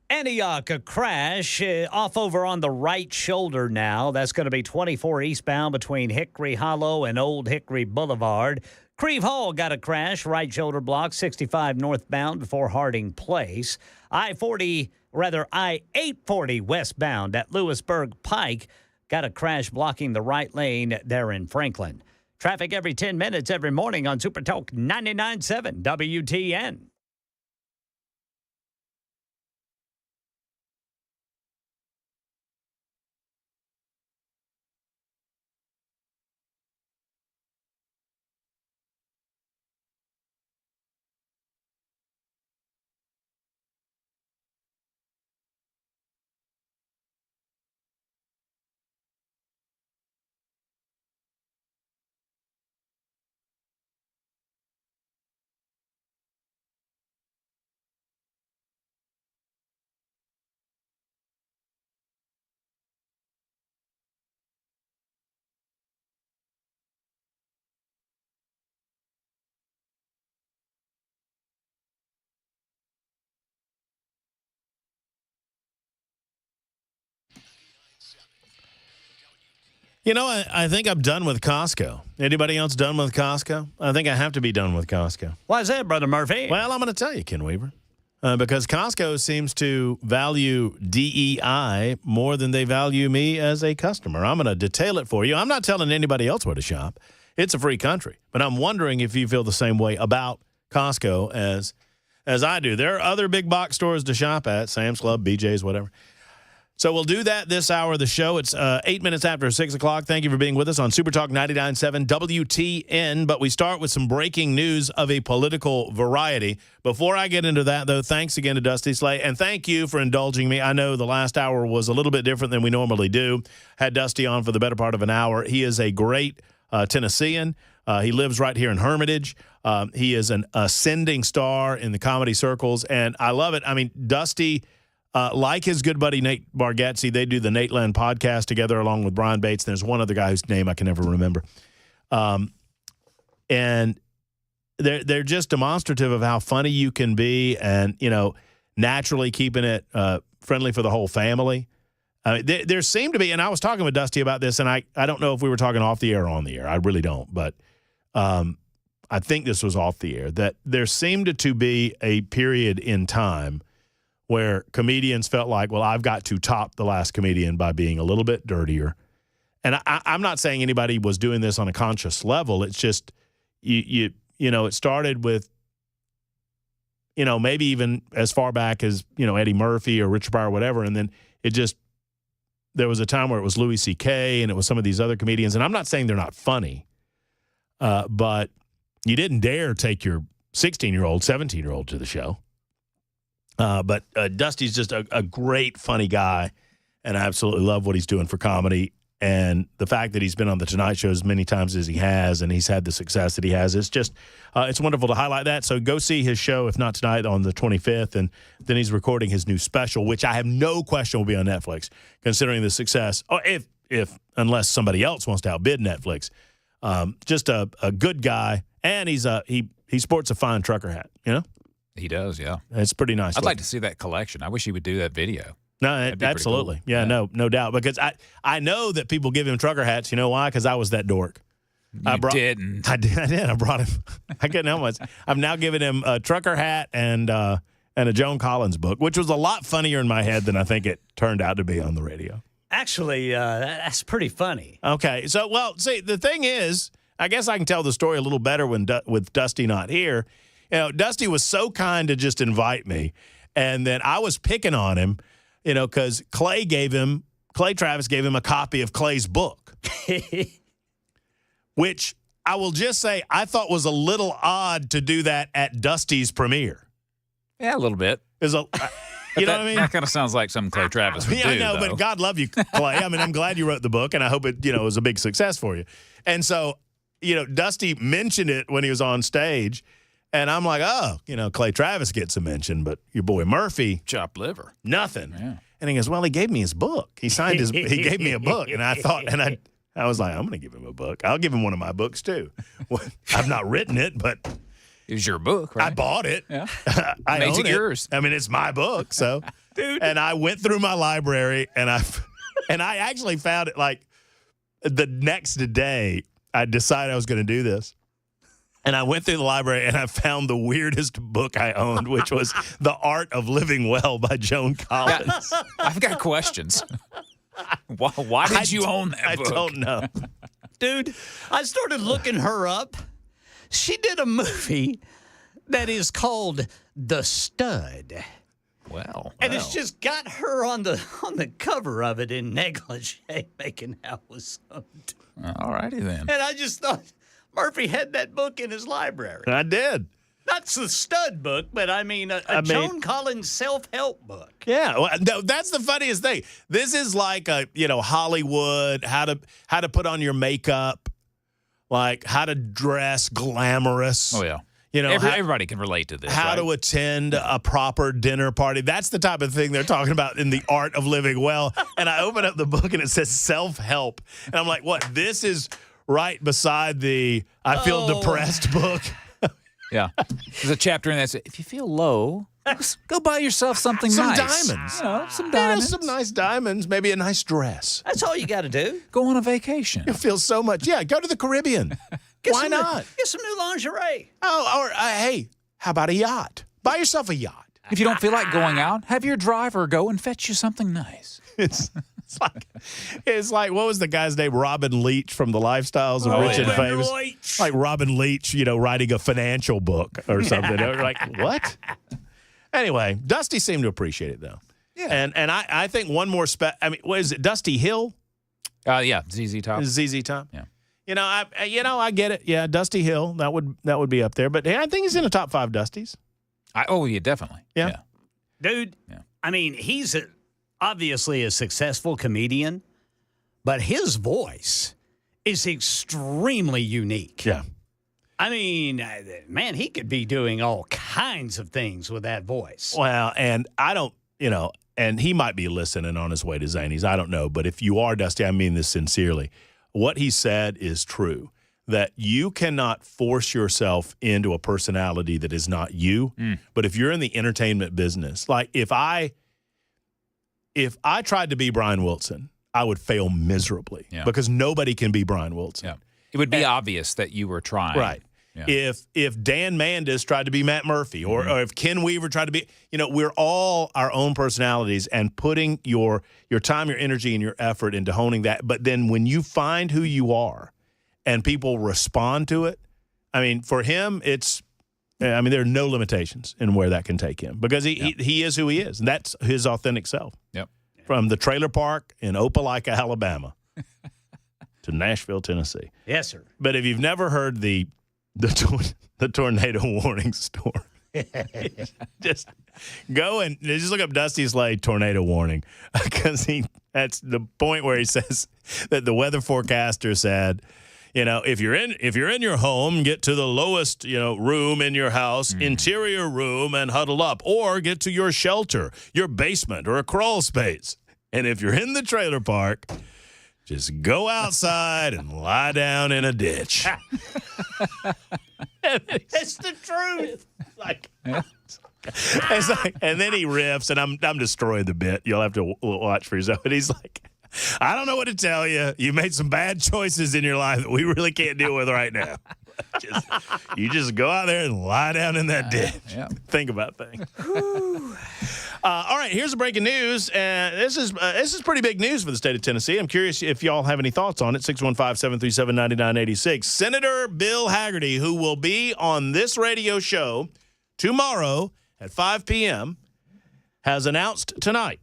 Antioch, a crash off over on the right shoulder now. That's going to be 24 eastbound between Hickory Hollow and Old Hickory Boulevard. Creve Hall got a crash, right shoulder block, 65 northbound before Harding Place. I-840 westbound at Lewisburg Pike got a crash blocking the right lane there in Franklin. Traffic every 10 minutes every morning on Super Talk 99.7 WTN. You know, I think I'm done with Costco. Anybody else done with Costco? I think I have to be done with Costco. Why is that, Brother Murphy? Well, I'm going to tell you, Ken Weaver. Because Costco seems to value DEI more than they value me as a customer. I'm going to detail it for you. I'm not telling anybody else where to shop. It's a free country. But I'm wondering if you feel the same way about Costco as I do. There are other big box stores to shop at, Sam's Club, BJ's, whatever. So we'll do that this hour of the show. It's 8 minutes after 6 o'clock. Thank you for being with us on Super Talk 99.7 WTN. But we start with some breaking news of a political variety. Before I get into that, though, thanks again to Dusty Slay. And thank you for indulging me. I know the last hour was a little bit different than we normally do. Had Dusty on for the better part of an hour. He is a great Tennessean. He lives right here in Hermitage. He is an ascending star in the comedy circles. And I love it. I mean, Dusty... like his good buddy Nate Bargatze, they do the Nate Land podcast together along with Brian Bates. There's one other guy whose name I can never remember. And they're just demonstrative of how funny you can be and, you know, naturally keeping it friendly for the whole family. There seemed to be, and I was talking with Dusty about this, and I don't know if we were talking off the air or on the air. I really don't. But I think this was off the air, that there seemed to be a period in time where comedians felt like, well, I've got to top the last comedian by being a little bit dirtier. And I'm not saying anybody was doing this on a conscious level. It's just, you know, it started with, you know, maybe even as far back as, you know, Eddie Murphy or Richard Pryor or whatever. And then there was a time where it was Louis C.K. and it was some of these other comedians. And I'm not saying they're not funny, but you didn't dare take your 16-year-old, 17-year-old to the show. But Dusty's just a great, funny guy, and I absolutely love what he's doing for comedy. And the fact that he's been on the Tonight Show as many times as he has, and he's had the success that he has, it's just it's wonderful to highlight that. So go see his show, if not tonight, on the 25th, and then he's recording his new special, which I have no question will be on Netflix, considering the success. Oh, if unless somebody else wants to outbid Netflix, just a good guy, and he sports a fine trucker hat, you know. He does, yeah. It's pretty nice. I'd like to see that collection. I wish he would do that video. No, absolutely. Cool. Yeah, no doubt. Because I know that people give him trucker hats. You know why? Because I was that dork. You didn't. I did. I brought him. I couldn't help myself. I've now given him a trucker hat and a Joan Collins book, which was a lot funnier in my head than I think it turned out to be on the radio. Actually, that's pretty funny. Okay. So, well, see, the thing is, I guess I can tell the story a little better with Dusty not here. You know, Dusty was so kind to just invite me, and then I was picking on him, you know, because Clay Travis gave him a copy of Clay's book, which I will just say I thought was a little odd to do that at Dusty's premiere. Yeah, a little bit. You know what I mean? That kind of sounds like something Clay Travis would do. Yeah, I know, though. but God love you, Clay. I mean, I'm glad you wrote the book, and I hope it, you know, was a big success for you. And so, you know, Dusty mentioned it when he was on stage. And I'm like, oh, you know, Clay Travis gets a mention, but your boy Murphy, chopped liver, nothing. Yeah. And he goes, well, he gave me his book. He signed he gave me a book. And I thought, and I was like, I'm going to give him a book. I'll give him one of my books too. Well, I've not written it, but it was your book, right? I bought it. Yeah. I Makes own it yours. I mean, it's my book. So Dude. And I went through my library, and I actually found it like the next day. I decided I was going to do this. And I went through the library, and I found the weirdest book I owned, which was The Art of Living Well by Joan Collins. I've got questions. Why did you own that book? I don't know. Dude, I started looking her up. She did a movie that is called The Stud. Well, and it's just got her on the cover of it in negligee making out with some dude. All righty then. And I just thought Murphy had that book in his library. I did. Not the Stud book, but I mean a Joan Collins self-help book. Yeah, well, that's the funniest thing. This is like a Hollywood, how to put on your makeup, like how to dress glamorous. Oh yeah. Everybody can relate to this. How to attend a proper dinner party. That's the type of thing they're talking about in The Art of Living Well. And I open up the book and it says self-help. And I'm like, what? This is right beside the I Feel Depressed book. Yeah. There's a chapter in that says, if you feel low, go buy yourself something nice. Diamonds. Some diamonds. Some nice diamonds. Maybe a nice dress. That's all you got to do. Go on a vacation. You'll feel so much. Yeah, go to the Caribbean. Why not? Get some new lingerie. Oh, or hey, how about a yacht? Buy yourself a yacht. If you don't feel like going out, have your driver go and fetch you something nice. It's like what was the guy's name? Robin Leach from the Lifestyles of Rich and Famous. Leach. Like Robin Leach, writing a financial book or something. You're like, what? Anyway, Dusty seemed to appreciate it though. Yeah. And I think one more what is it? Dusty Hill? Yeah, ZZ Top. ZZ Top. Yeah. I get it. Yeah, Dusty Hill. That would be up there. But I think he's in the top 5 Dusties. Yeah, definitely. Yeah. Dude, I mean, he's obviously a successful comedian, but his voice is extremely unique. Yeah. I mean, man, he could be doing all kinds of things with that voice. Well, and I don't, and he might be listening on his way to Zany's. I don't know. But if you are, Dusty, I mean this sincerely. What he said is true, that you cannot force yourself into a personality that is not you. But if you're in the entertainment business, like if I tried to be Brian Wilson, I would fail miserably because nobody can be Brian Wilson. Yeah. It would be obvious that you were trying. Right. Yeah. If Dan Mandis tried to be Matt Murphy or if Ken Weaver tried to be, we're all our own personalities and putting your time, your energy, and your effort into honing that. But then when you find who you are and people respond to it, I mean, for him, there are no limitations in where that can take him because he is who he is. And that's his authentic self. Yep. From the trailer park in Opelika, Alabama to Nashville, Tennessee. Yes, sir. But if you've never heard the tornado warning story. Just go and just look up Dusty Slade tornado warning because that's the point where he says that the weather forecaster said, if you're in your home, get to the lowest, room in your house, interior room, and huddle up, or get to your shelter, your basement, or a crawl space. And if you're in the trailer park, just go outside and lie down in a ditch. It's the truth. And then he riffs, and I'm destroying the bit. You'll have to watch for yourself. And he's like, I don't know what to tell you. You made some bad choices in your life that we really can't deal with right now. You just go out there and lie down in that ditch. Yeah. Think about things. All right, here's the breaking news. This is pretty big news for the state of Tennessee. I'm curious if y'all have any thoughts on it. 615-737-9986. Senator Bill Hagerty, who will be on this radio show tomorrow at 5 p.m., has announced tonight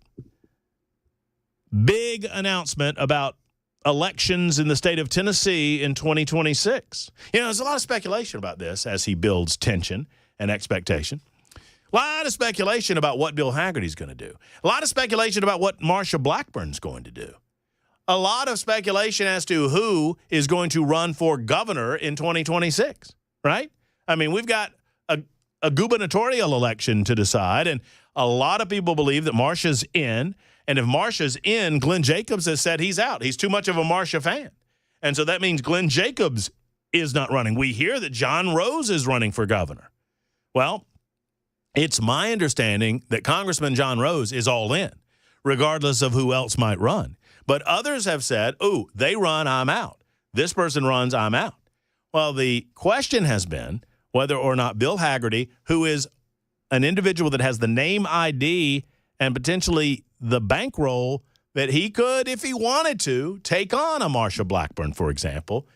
big announcement about elections in the state of Tennessee in 2026. There's a lot of speculation about this as he builds tension and expectation. A lot of speculation about what Bill Hagerty's going to do. A lot of speculation about what Marsha Blackburn's going to do. A lot of speculation as to who is going to run for governor in 2026, right? I mean, we've got a gubernatorial election to decide, and a lot of people believe that Marsha's in. And if Marsha's in, Glenn Jacobs has said he's out. He's too much of a Marsha fan. And so that means Glenn Jacobs is not running. We hear that John Rose is running for governor. Well, It's my understanding that Congressman John Rose is all in, regardless of who else might run. But others have said, ooh, they run, I'm out. This person runs, I'm out. Well, the question has been whether or not Bill Hagerty, who is an individual that has the name ID and potentially the bankroll that he could, if he wanted to, take on a Marsha Blackburn, for example,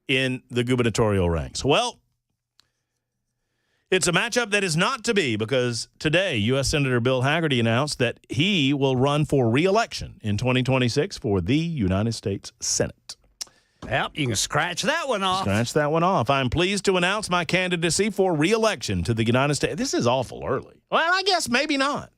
in the gubernatorial ranks. Well, it's a matchup that is not to be, because today U.S. Senator Bill Hagerty announced that he will run for re-election in 2026 for the United States Senate. Yep, you can scratch that one off. Scratch that one off. I'm pleased to announce my candidacy for re-election to the United States. This is awful early. Well, I guess maybe not.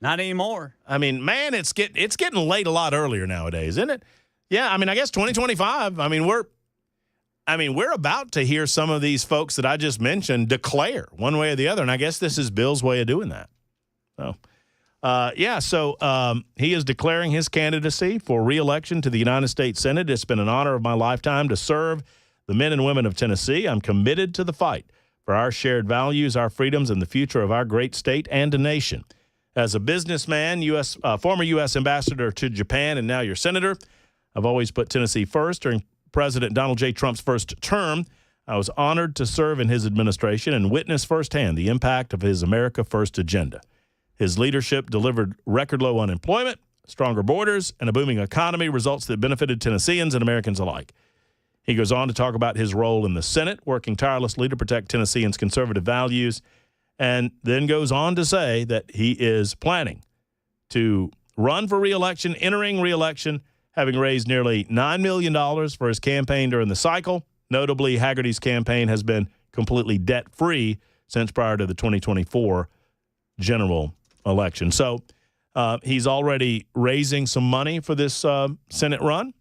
Not anymore. I mean, man, it's getting late a lot earlier nowadays, isn't it? Yeah, I mean, I guess 2025. We're about to hear some of these folks that I just mentioned declare one way or the other, and I guess this is Bill's way of doing that. So, he is declaring his candidacy for re-election to the United States Senate. It's been an honor of my lifetime to serve the men and women of Tennessee. I'm committed to the fight for our shared values, our freedoms, and the future of our great state and nation. As a businessman, former U.S. ambassador to Japan, and now your senator, I've always put Tennessee first. During President Donald J. Trump's first term, I was honored to serve in his administration and witness firsthand the impact of his America First agenda. His leadership delivered record low unemployment, stronger borders, and a booming economy, results that benefited Tennesseans and Americans alike. He goes on to talk about his role in the Senate, working tirelessly to protect Tennesseans' conservative values, and then goes on to say that he is planning to run for re-election, entering re-election, having raised nearly $9 million for his campaign during the cycle. Notably, Hagerty's campaign has been completely debt-free since prior to the 2024 general election. So he's already raising some money for this Senate run.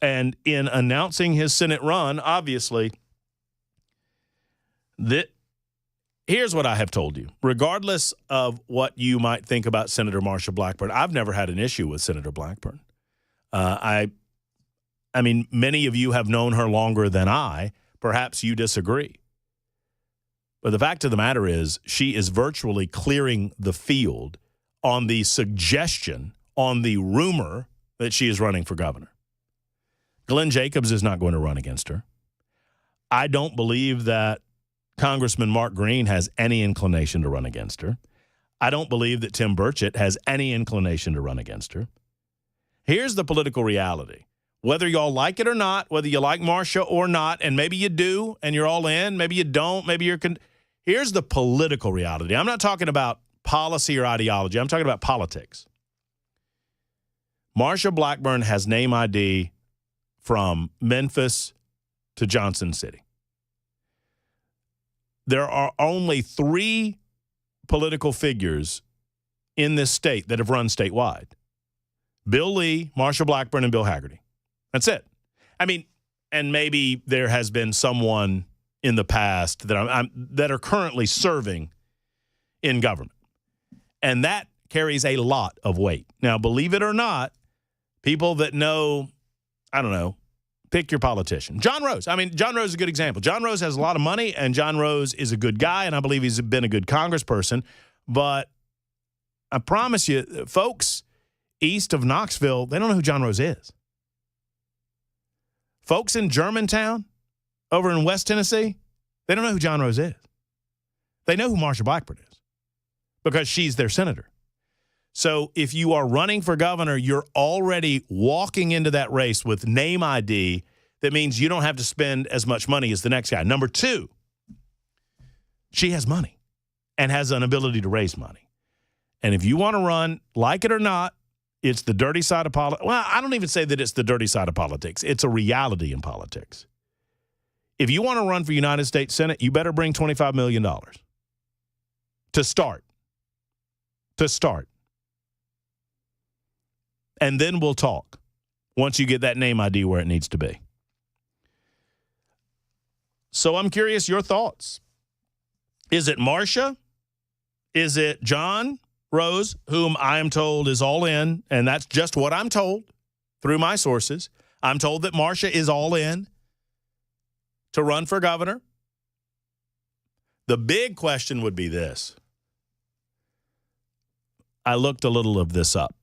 And in announcing his Senate run, obviously, here's what I have told you. Regardless of what you might think about Senator Marsha Blackburn, I've never had an issue with Senator Blackburn. I mean, many of you have known her longer than I. Perhaps you disagree. But the fact of the matter is, she is virtually clearing the field on the suggestion, on the rumor that she is running for governor. Glenn Jacobs is not going to run against her. I don't believe that Congressman Mark Green has any inclination to run against her. I don't believe that Tim Burchett has any inclination to run against her. Here's the political reality. Whether y'all like it or not, whether you like Marsha or not, and maybe you do and you're all in, maybe you don't, maybe you're here's the political reality. I'm not talking about policy or ideology. I'm talking about politics. Marsha Blackburn has name ID from Memphis to Johnson City. There are only 3 political figures in this state that have run statewide. Bill Lee, Marsha Blackburn, and Bill Hagerty. That's it. I mean, and maybe there has been someone in the past that are currently serving in government. And that carries a lot of weight. Now, believe it or not, people that know, I don't know, pick your politician. John Rose. I mean, John Rose is a good example. John Rose has a lot of money, and John Rose is a good guy, and I believe he's been a good congressperson. But I promise you, folks east of Knoxville, they don't know who John Rose is. Folks in Germantown, over in West Tennessee, they don't know who John Rose is. They know who Marsha Blackburn is because she's their senator. So if you are running for governor, you're already walking into that race with name ID. That means you don't have to spend as much money as the next guy. Number 2, she has money and has an ability to raise money. And if you want to run, like it or not, it's the dirty side of politics. Well, I don't even say that it's the dirty side of politics. It's a reality in politics. If you want to run for United States Senate, you better bring $25 million to start. And then we'll talk once you get that name ID where it needs to be. So I'm curious your thoughts. Is it Marsha? Is it John Rose, whom I am told is all in, and that's just what I'm told through my sources. I'm told that Marsha is all in to run for governor. The big question would be this. I looked a little of this up.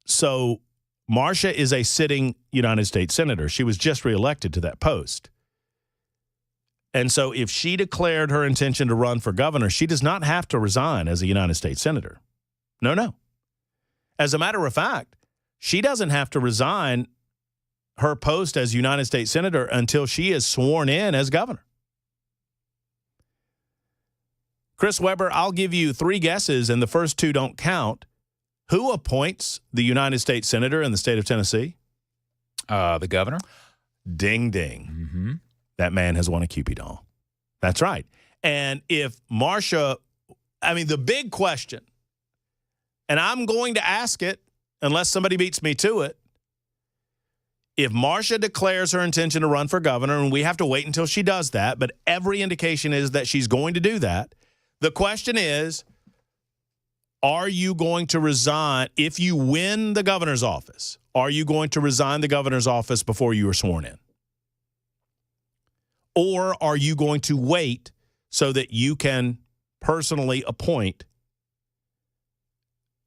So Marcia is a sitting United States senator. She was just reelected to that post. And so if she declared her intention to run for governor, she does not have to resign as a United States senator. No. As a matter of fact, she doesn't have to resign her post as United States senator until she is sworn in as governor. Chris Webber, I'll give you 3 guesses, and the first 2 don't count. Who appoints the United States senator in the state of Tennessee? The governor. Ding, ding. Mm-hmm. That man has won a Cupid doll. That's right. And if Marcia, the big question, and I'm going to ask it unless somebody beats me to it, if Marcia declares her intention to run for governor, and we have to wait until she does that, but every indication is that she's going to do that, the question is, are you going to resign if you win the governor's office? Are you going to resign the governor's office before you are sworn in? Or are you going to wait so that you can personally appoint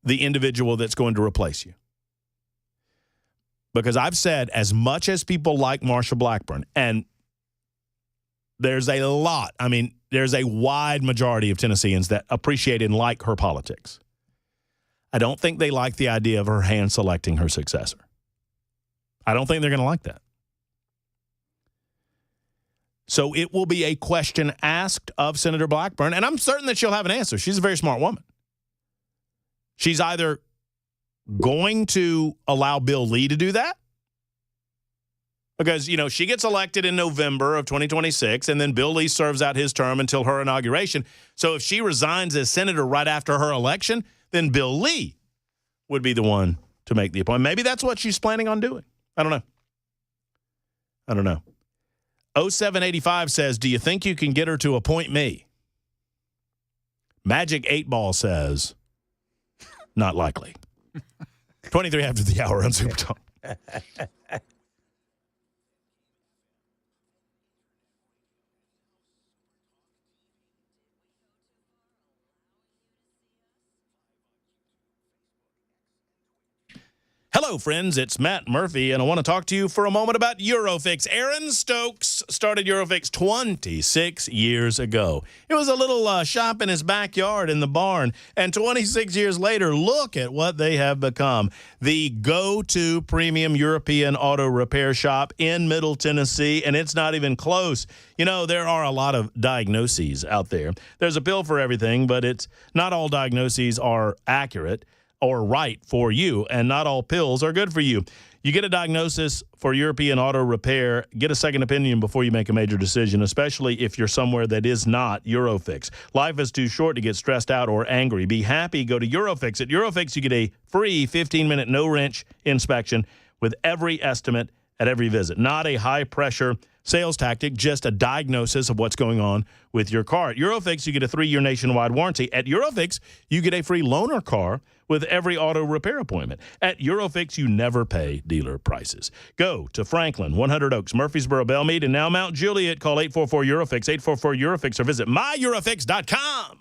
the individual that's going to replace you? Because I've said, as much as people like Marsha Blackburn, and there's a lot, there's a wide majority of Tennesseans that appreciate and like her politics, I don't think they like the idea of her hand selecting her successor. I don't think they're going to like that. So it will be a question asked of Senator Blackburn, and I'm certain that she'll have an answer. She's a very smart woman. She's either going to allow Bill Lee to do that, because, she gets elected in November of 2026, and then Bill Lee serves out his term until her inauguration. So if she resigns as senator right after her election, then Bill Lee would be the one to make the appointment. Maybe that's what she's planning on doing. I don't know. 0785 says, do you think you can get her to appoint me? Magic 8 Ball says, not likely. 23 after the hour on Super Talk. Hello, friends. It's Matt Murphy, and I want to talk to you for a moment about Eurofix. Aaron Stokes started Eurofix 26 years ago. It was a little shop in his backyard in the barn, and 26 years later, look at what they have become. The go-to premium European auto repair shop in Middle Tennessee, and it's not even close. There are a lot of diagnoses out there. There's a pill for everything, but it's not all diagnoses are accurate or right for you, and not all pills are good for you. You get a diagnosis for European auto repair, get a second opinion before you make a major decision, especially if you're somewhere that is not Eurofix. Life is too short to get stressed out or angry. Be happy. Go to Eurofix. At Eurofix, you get a free 15-minute no-wrench inspection with every estimate at every visit. Not a high-pressure sales tactic, just a diagnosis of what's going on with your car. At Eurofix, you get a 3-year nationwide warranty. At Eurofix, you get a free loaner car with every auto repair appointment. At Eurofix, you never pay dealer prices. Go to Franklin, 100 Oaks, Murfreesboro, Belmead, and now Mount Juliet. Call 844-EUROFIX, 844-EUROFIX, or visit myEurofix.com.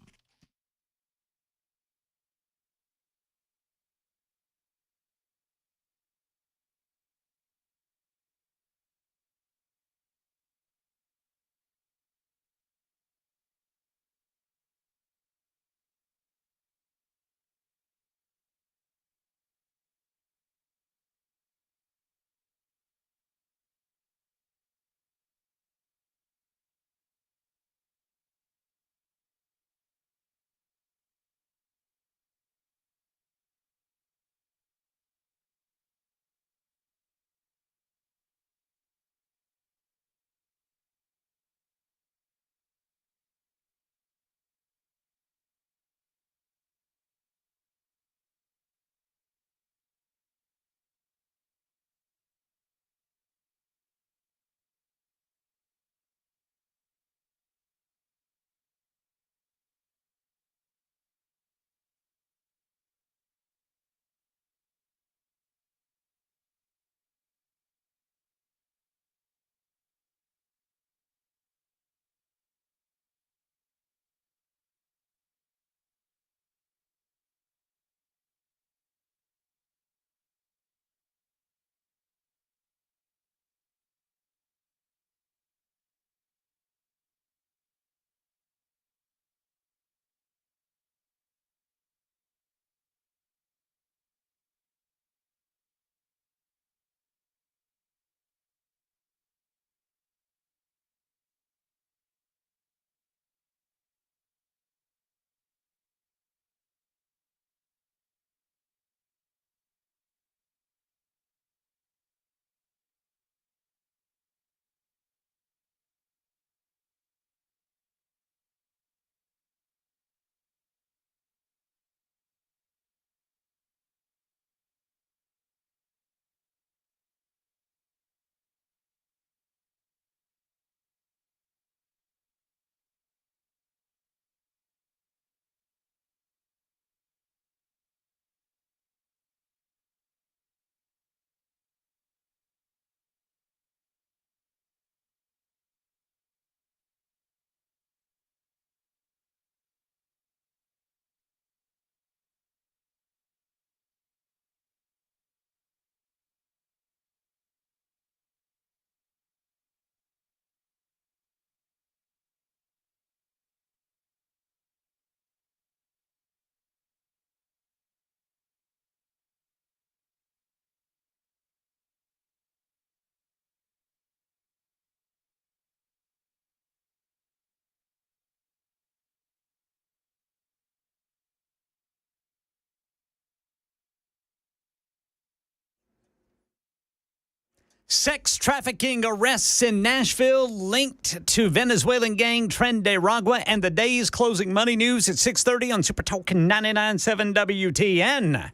Sex trafficking arrests in Nashville linked to Venezuelan gang Tren de Aragua, and the day's closing money news at 6:30 on Super Talk 99.7 WTN.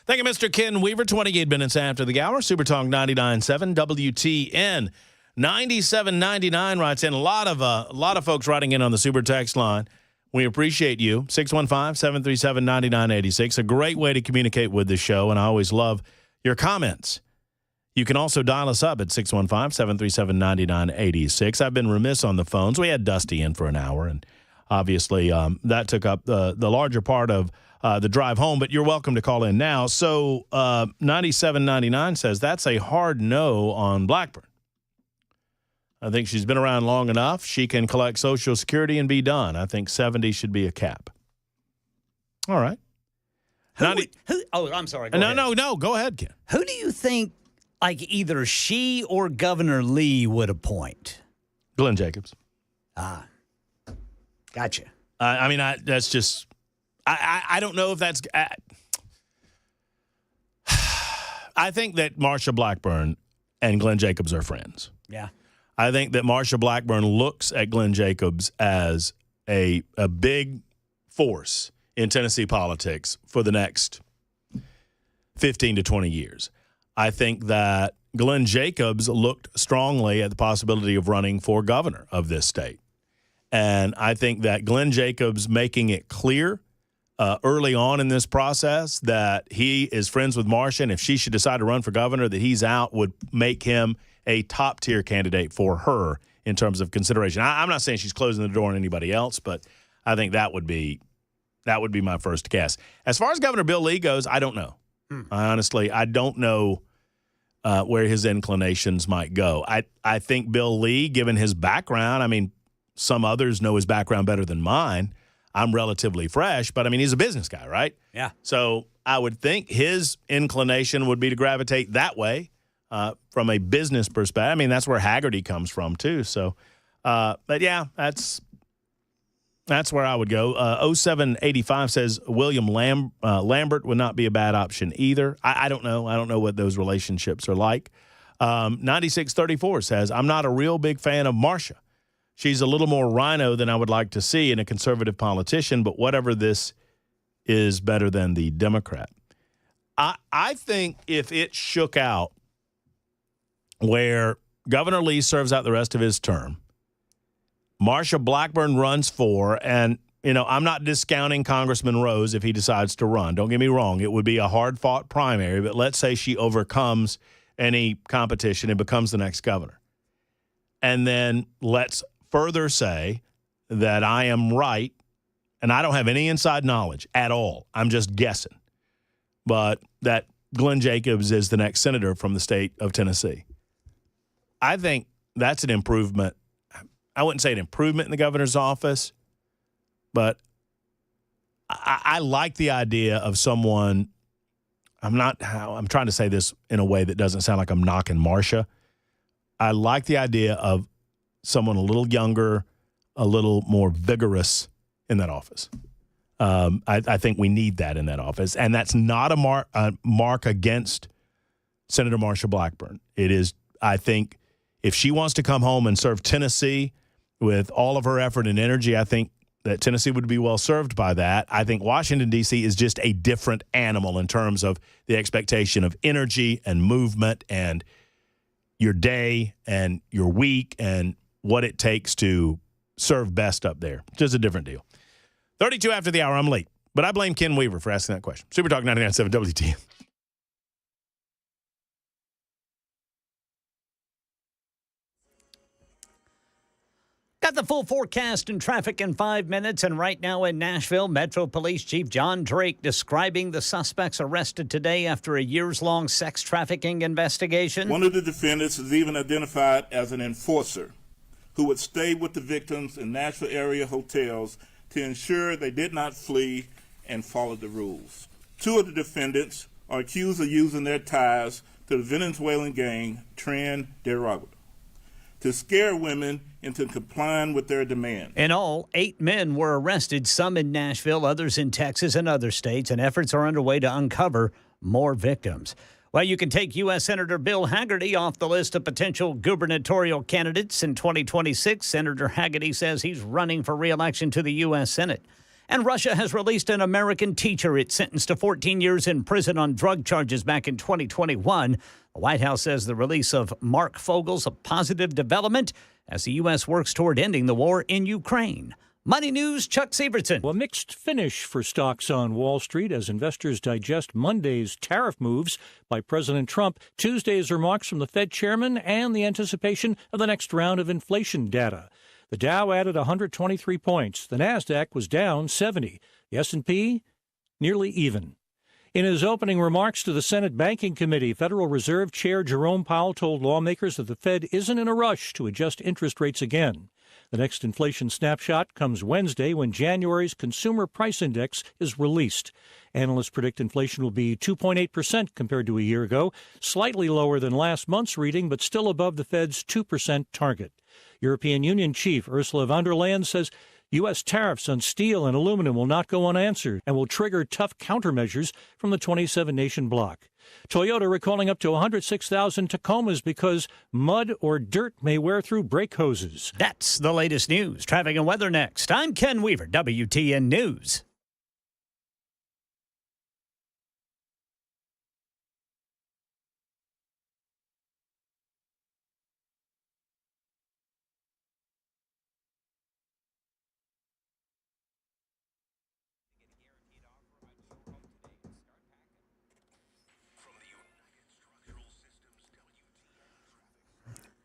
Thank you, Mr. Ken Weaver. 28 minutes after the hour. Super Talk 99.7 WTN. 9799 writes in. A lot of folks writing in on the Super Text line. We appreciate you. 615-737-9986. A great way to communicate with the show, and I always love your comments. You can also dial us up at 615-737-9986. I've been remiss on the phones. We had Dusty in for an hour, and obviously that took up the larger part of the drive home, but you're welcome to call in now. So 9799 says that's a hard no on Blackburn. I think she's been around long enough. She can collect Social Security and be done. I think 70 should be a cap. All right. I'm sorry. No. Go ahead, Ken. Who do you think, like, either she or Governor Lee would appoint? Glenn Jacobs. Gotcha. That's just – I don't know if that's I think that Marsha Blackburn and Glenn Jacobs are friends. Yeah. I think that Marsha Blackburn looks at Glenn Jacobs as a big force in Tennessee politics for the next 15 to 20 years. I think that Glenn Jacobs looked strongly at the possibility of running for governor of this state. And I think that Glenn Jacobs making it clear early on in this process that he is friends with Marsha, and if she should decide to run for governor, that he's out, would make him a top-tier candidate for her in terms of consideration. I'm not saying she's closing the door on anybody else, but I think that would be my first guess. As far as Governor Bill Lee goes, I don't know. I don't know where his inclinations might go. I think Bill Lee, given his background, some others know his background better than mine. I'm relatively fresh, but, he's a business guy, right? Yeah. So I would think his inclination would be to gravitate that way from a business perspective. That's where Haggerty comes from, too. So, but, yeah, that's where I would go. 0785 says William Lambert would not be a bad option either. I don't know. I don't know what those relationships are like. 9634 says, I'm not a real big fan of Marsha. She's a little more rhino than I would like to see in a conservative politician, but whatever this is better than the Democrat. I think if it shook out where Governor Lee serves out the rest of his term, Marsha Blackburn runs for, and, I'm not discounting Congressman Rose if he decides to run. Don't get me wrong. It would be a hard-fought primary, but let's say she overcomes any competition and becomes the next governor. And then let's further say that I am right, and I don't have any inside knowledge at all. I'm just guessing. But that Glenn Jacobs is the next senator from the state of Tennessee. I think that's an improvement. I wouldn't say an improvement in the governor's office, but I like the idea of someone. I'm trying to say this in a way that doesn't sound like I'm knocking Marsha. I like the idea of someone a little younger, a little more vigorous in that office. I think we need that in that office. And that's not a mark against Senator Marsha Blackburn. It is, I think, if she wants to come home and serve Tennessee with all of her effort and energy, I think that Tennessee would be well served by that. I think Washington, D.C. is just a different animal in terms of the expectation of energy and movement and your day and your week and what it takes to serve best up there. Just a different deal. 32 after the hour, I'm late. But I blame Ken Weaver for asking that question. Super Talk 99.7 WTN. Got the full forecast and traffic in 5 minutes. And right now in Nashville, Metro Police Chief John Drake describing the suspects arrested today after a years-long sex trafficking investigation. One of the defendants is even identified as an enforcer who would stay with the victims in Nashville area hotels to ensure they did not flee and follow the rules. Two of the defendants are accused of using their ties to the Venezuelan gang Tren de Aragua to scare women into complying with their demands. In all, 8 men were arrested, some in Nashville, others in Texas and other states, and efforts are underway to uncover more victims. Well, you can take U.S. Senator Bill Hagerty off the list of potential gubernatorial candidates in 2026. Senator Hagerty says he's running for re-election to the U.S. Senate. And Russia has released an American teacher it sentenced to 14 years in prison on drug charges back in 2021. The White House says the release of Mark Fogel's a positive development as the U.S. works toward ending the war in Ukraine. Money News, Chuck Severson. Well, mixed finish for stocks on Wall Street as investors digest Monday's tariff moves by President Trump, Tuesday's remarks from the Fed chairman, and the anticipation of the next round of inflation data. The Dow added 123 points. The Nasdaq was down 70. The S&P nearly even. In his opening remarks to the Senate Banking Committee, Federal Reserve Chair Jerome Powell told lawmakers that the Fed isn't in a rush to adjust interest rates again. The next inflation snapshot comes Wednesday when January's Consumer Price Index is released. Analysts predict inflation will be 2.8% compared to a year ago, slightly lower than last month's reading, but still above the Fed's 2% target. European Union Chief Ursula von der Leyen says U.S. tariffs on steel and aluminum will not go unanswered and will trigger tough countermeasures from the 27-nation bloc. Toyota recalling up to 106,000 Tacomas because mud or dirt may wear through brake hoses. That's the latest news. Traffic and weather next. I'm Ken Weaver, WTN News.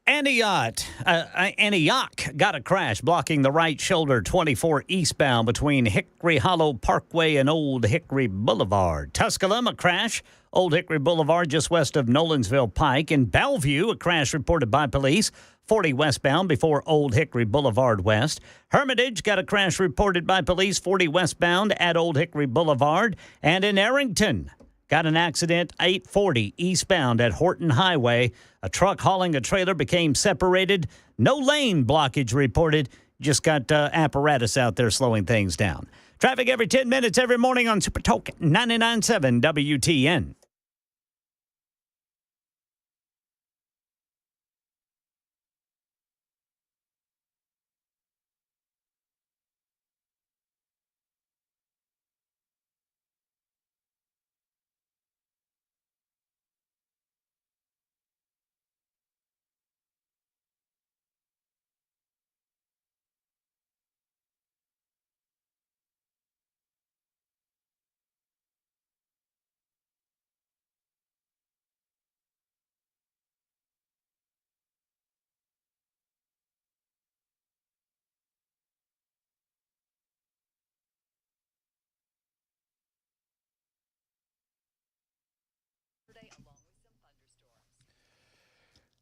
Antioch got a crash blocking the right shoulder 24 eastbound between Hickory Hollow Parkway and Old Hickory Boulevard. Tusculum, a crash. Old Hickory Boulevard just west of Nolensville Pike. In Bellevue, a crash reported by police 40 westbound before Old Hickory Boulevard West. Hermitage got a crash reported by police 40 westbound at Old Hickory Boulevard. And in Arrington, got an accident 840 eastbound at Horton Highway. A truck hauling a trailer became separated. No lane blockage reported. Just got apparatus out there slowing things down. Traffic every 10 minutes every morning on Super Talk 99.7 WTN.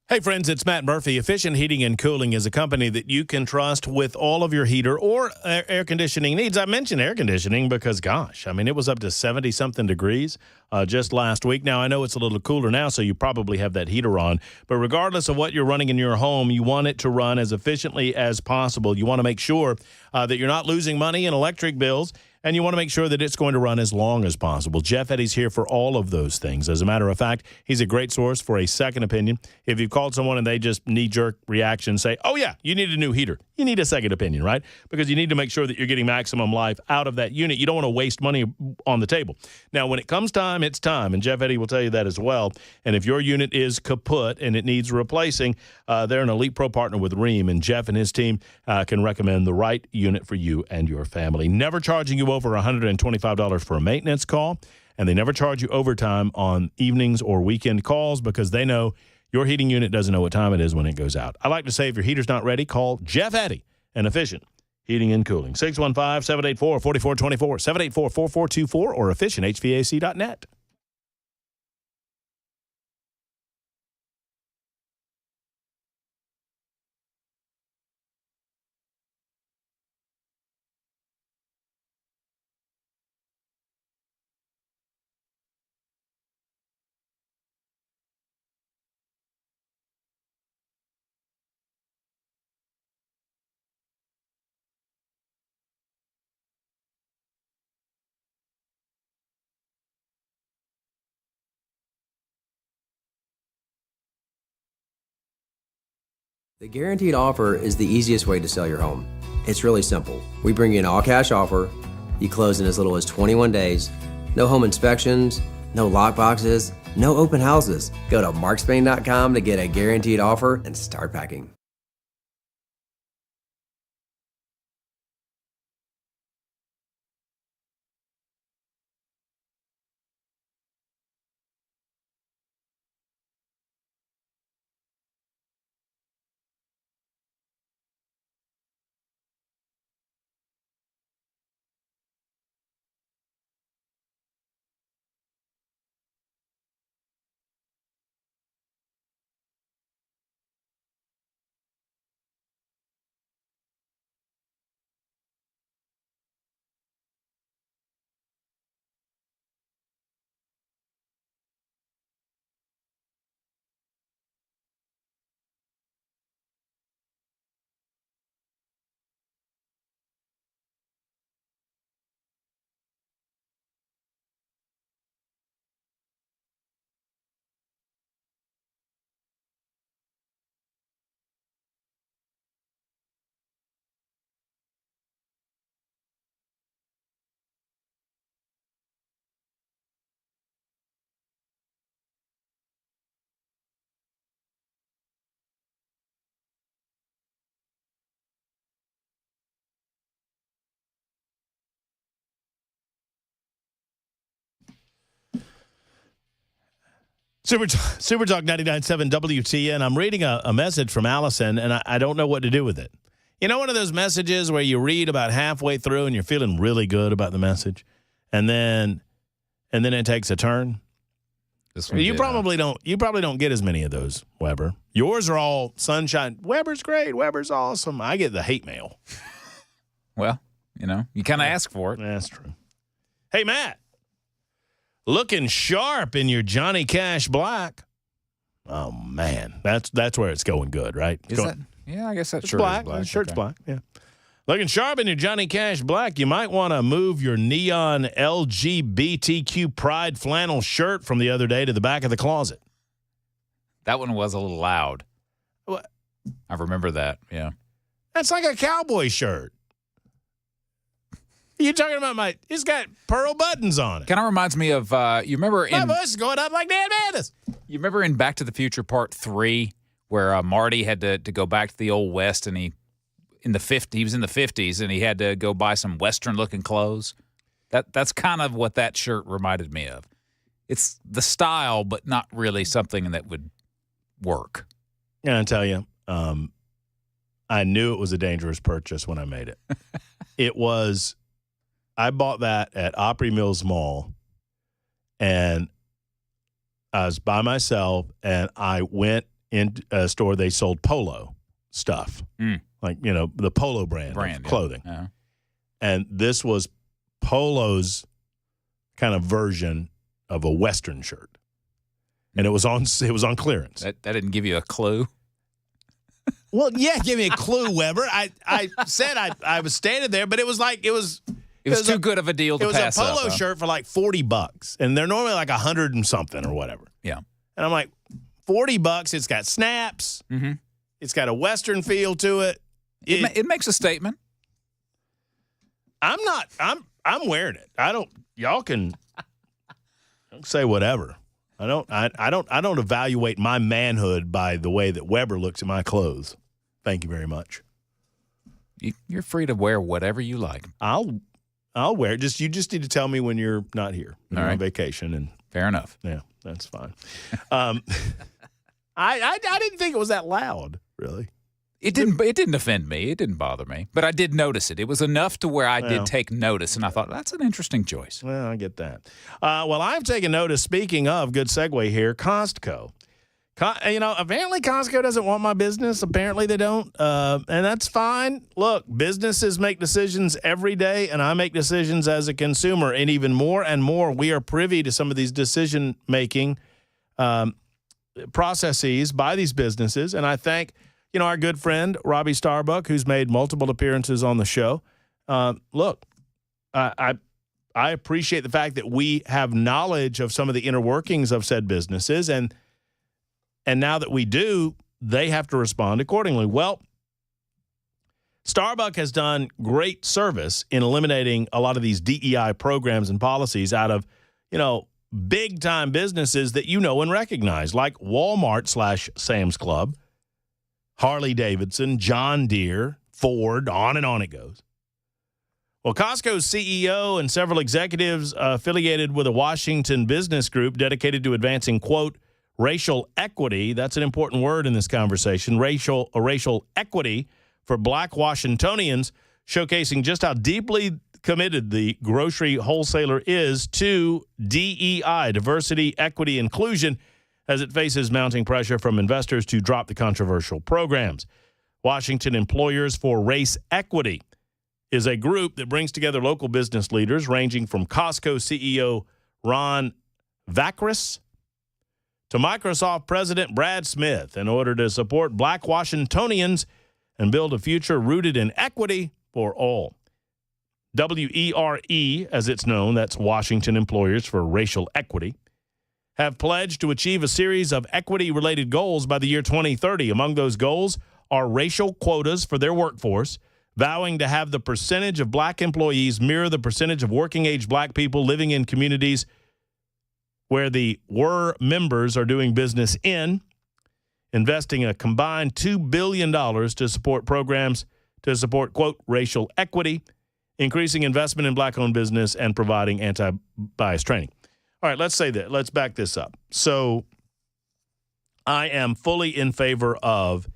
Hey, friends, it's Matt Murphy. Efficient Heating and Cooling is a company that you can trust with all of your heater or air conditioning needs. I mentioned air conditioning because, gosh, I mean, it was up to 70-something degrees just last week. Now, I know it's a little cooler now, so you probably have that heater on. But regardless of what you're running in your home, you want it to run as efficiently as possible. You want to make sure that you're not losing money in electric bills, and you want to make sure that it's going to run as long as possible. Jeff Eddy's here for all of those things. As a matter of fact, he's a great source for a second opinion. If you've called someone and they just knee-jerk reaction, say, oh, yeah, you need a new heater. You need a second opinion, right? Because you need to make sure that you're getting maximum life out of that unit. You don't want to waste money on the table. Now, when it comes time, it's time, and Jeff Eddy will tell you that as well. And if your unit is kaput and it needs replacing, they're an Elite Pro partner with Rheem, and Jeff and his team can recommend the right unit for you and your family. Never charging you over $125 for a maintenance call, and they never charge you overtime on evenings or weekend calls because they know your heating unit doesn't know what time it is when it goes out. I like to say if your heater's not ready, call Jeff Eddy and Efficient Heating and Cooling. 615-784-4424, 784-4424, or efficienthvac.net. The guaranteed offer is the easiest way to sell your home. It's really simple. We bring you an all-cash offer. You close in as little as 21 days. No home inspections, no lock boxes, no open houses. Go to markspain.com to get a guaranteed offer and start packing. Super Talk 99.7 WTN. I'm reading a message from Allison, and I don't know what to do with it. You know, one of those messages where you read about halfway through and you're feeling really good about the message, and then it takes a turn. You probably don't get as many of those, Weber. Yours are all sunshine. Weber's great. Weber's awesome. I get the hate mail. Well, you know, you kind of ask for it. That's true. Hey, Matt. Looking sharp in your Johnny Cash black. Oh, man. That's where it's going good, right? Yeah, I guess that shirt black. is black. Shirt's black, yeah. Looking sharp in your Johnny Cash black. You might want to move your neon LGBTQ pride flannel shirt from the other day to the back of the closet. That one was a little loud. What? I remember that, yeah. That's like a cowboy shirt. You talking about it's got pearl buttons on it. Kind of reminds me of, you remember my voice is going up like Dan Madness. You remember in Back to the Future Part 3 where Marty had to go back to the old West and he was in the 50s and he had to go buy some Western-looking clothes? That's kind of what that shirt reminded me of. It's the style, but not really something that would work. And I tell you, I knew it was a dangerous purchase when I made it. I bought that at Opry Mills Mall, and I was by myself, and I went in a store. They sold polo stuff, like, you know, the Polo brand of clothing. Yeah. And this was Polo's kind of version of a Western shirt, and it was on clearance. That didn't give you a clue? Well, yeah, give me a clue, Weber. I said I was standing there, but it was too good of a deal to pass up. It was a polo shirt for like $40, and they're normally like $100 and something or whatever. Yeah. And I'm like, $40. It's got snaps. Mm-hmm. It's got a Western feel to it. It makes a statement. I'm wearing it. Y'all can say whatever. I don't evaluate my manhood by the way that Weber looks at my clothes. Thank you very much. You're free to wear whatever you like. I'll wear it. You just need to tell me when you're not here. When you're on vacation. And fair enough. Yeah, that's fine. I didn't think it was that loud, really. It didn't offend me. It didn't bother me. But I did notice it. It was enough to where I did take notice, and I thought, that's an interesting choice. Well, I get that. Well, I've taken notice, speaking of, good segue here, Costco. Apparently Costco doesn't want my business. Apparently they don't, and that's fine. Look, businesses make decisions every day, and I make decisions as a consumer. And even more and more, we are privy to some of these decision-making processes by these businesses. And I thank, our good friend, Robbie Starbuck, who's made multiple appearances on the show. Look, I appreciate the fact that we have knowledge of some of the inner workings of said businesses, and now that we do, they have to respond accordingly. Well, Starbucks has done great service in eliminating a lot of these DEI programs and policies out of, big-time businesses that you know and recognize, like Walmart/Sam's Club, Harley-Davidson, John Deere, Ford, on and on it goes. Well, Costco's CEO and several executives affiliated with a Washington business group dedicated to advancing, quote, racial equity. That's an important word in this conversation. Racial equity for Black Washingtonians, showcasing just how deeply committed the grocery wholesaler is to DEI, diversity, equity, inclusion, as it faces mounting pressure from investors to drop the controversial programs. Washington Employers for Race Equity is a group that brings together local business leaders ranging from Costco CEO Ron Vacris to Microsoft President Brad Smith in order to support Black Washingtonians and build a future rooted in equity for all. WERE, as it's known, that's Washington Employers for Racial Equity, have pledged to achieve a series of equity-related goals by the year 2030. Among those goals are racial quotas for their workforce, vowing to have the percentage of black employees mirror the percentage of working-age black people living in communities where the WERE members are doing business in, investing a combined $2 billion to support programs to support, quote, racial equity, increasing investment in black-owned business, and providing anti-bias training. All right, let's say that. Let's back this up. So I am fully in favor of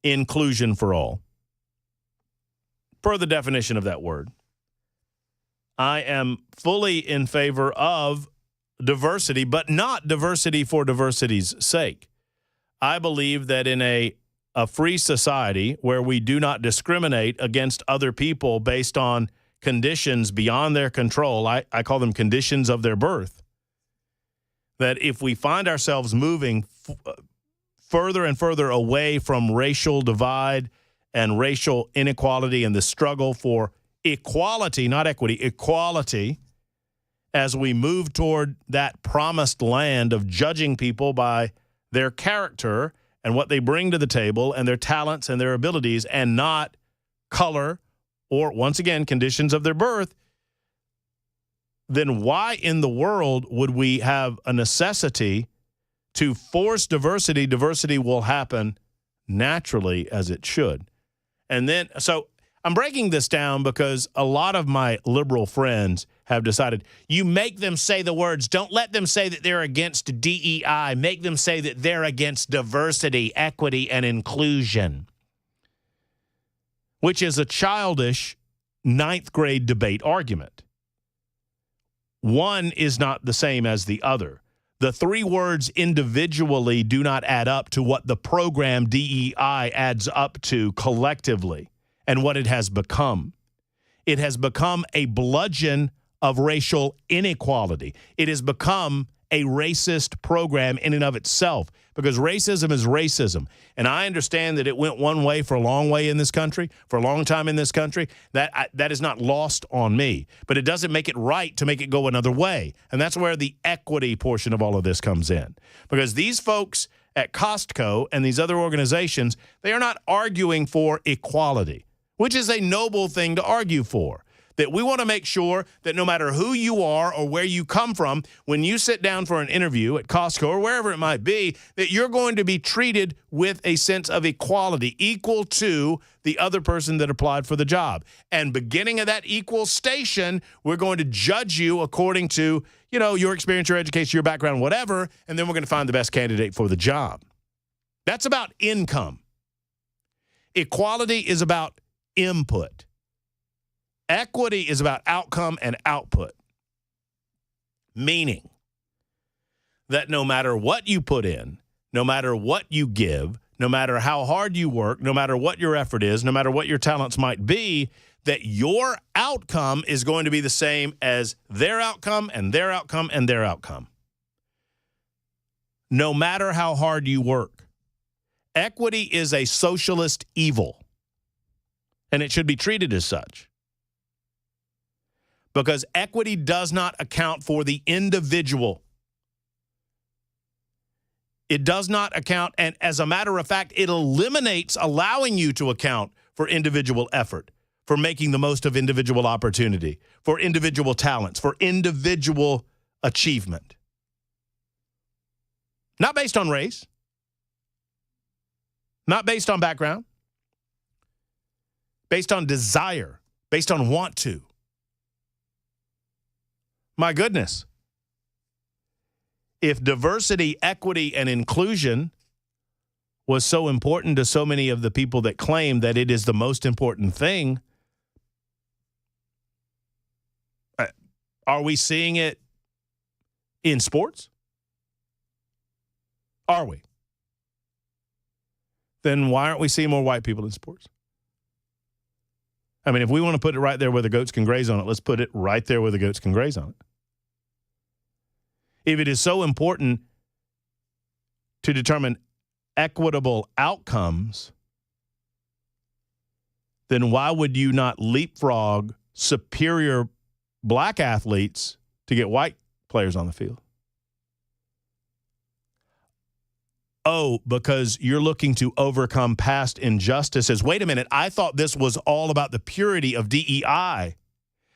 inclusion for all, per the definition of that word. I am fully in favor of diversity, but not diversity for diversity's sake. I believe that in a free society where we do not discriminate against other people based on conditions beyond their control, I call them conditions of their birth, that if we find ourselves moving further and further away from racial divide and racial inequality and the struggle for equality, not equity, equality, as we move toward that promised land of judging people by their character and what they bring to the table and their talents and their abilities and not color or, once again, conditions of their birth, then why in the world would we have a necessity to force diversity? Diversity will happen naturally as it should. And then, so I'm breaking this down because a lot of my liberal friends have decided, you make them say the words, don't let them say that they're against DEI, make them say that they're against diversity, equity, and inclusion, which is a childish ninth grade debate argument. One is not the same as the other. The three words individually do not add up to what the program DEI adds up to collectively and what it has become. It has become a bludgeon of racial inequality. It has become a racist program in and of itself because racism is racism. And I understand that it went one way for a long way in this country, for a long time in this country. That is not lost on me. But it doesn't make it right to make it go another way. And that's where the equity portion of all of this comes in. Because these folks at Costco and these other organizations, they are not arguing for equality, which is a noble thing to argue for. That we want to make sure that no matter who you are or where you come from, when you sit down for an interview at Costco or wherever it might be, that you're going to be treated with a sense of equality, equal to the other person that applied for the job. And beginning of that equal station, we're going to judge you according to, your experience, your education, your background, whatever, and then we're going to find the best candidate for the job. That's about income. Equality is about input. Equity is about outcome and output, meaning that no matter what you put in, no matter what you give, no matter how hard you work, no matter what your effort is, no matter what your talents might be, that your outcome is going to be the same as their outcome and their outcome and their outcome. No matter how hard you work. Equity is a socialist evil, and it should be treated as such. Because equity does not account for the individual. It does not account, and as a matter of fact, it eliminates allowing you to account for individual effort, for making the most of individual opportunity, for individual talents, for individual achievement. Not based on race, not based on background, based on desire, based on want to. My goodness. If diversity, equity, and inclusion was so important to so many of the people that claim that it is the most important thing, are we seeing it in sports? Are we? Then why aren't we seeing more white people in sports? I mean, if we want to put it right there where the goats can graze on it, let's put it right there where the goats can graze on it. If it is so important to determine equitable outcomes, then why would you not leapfrog superior black athletes to get white players on the field? Oh, because you're looking to overcome past injustices. Wait a minute, I thought this was all about the purity of DEI.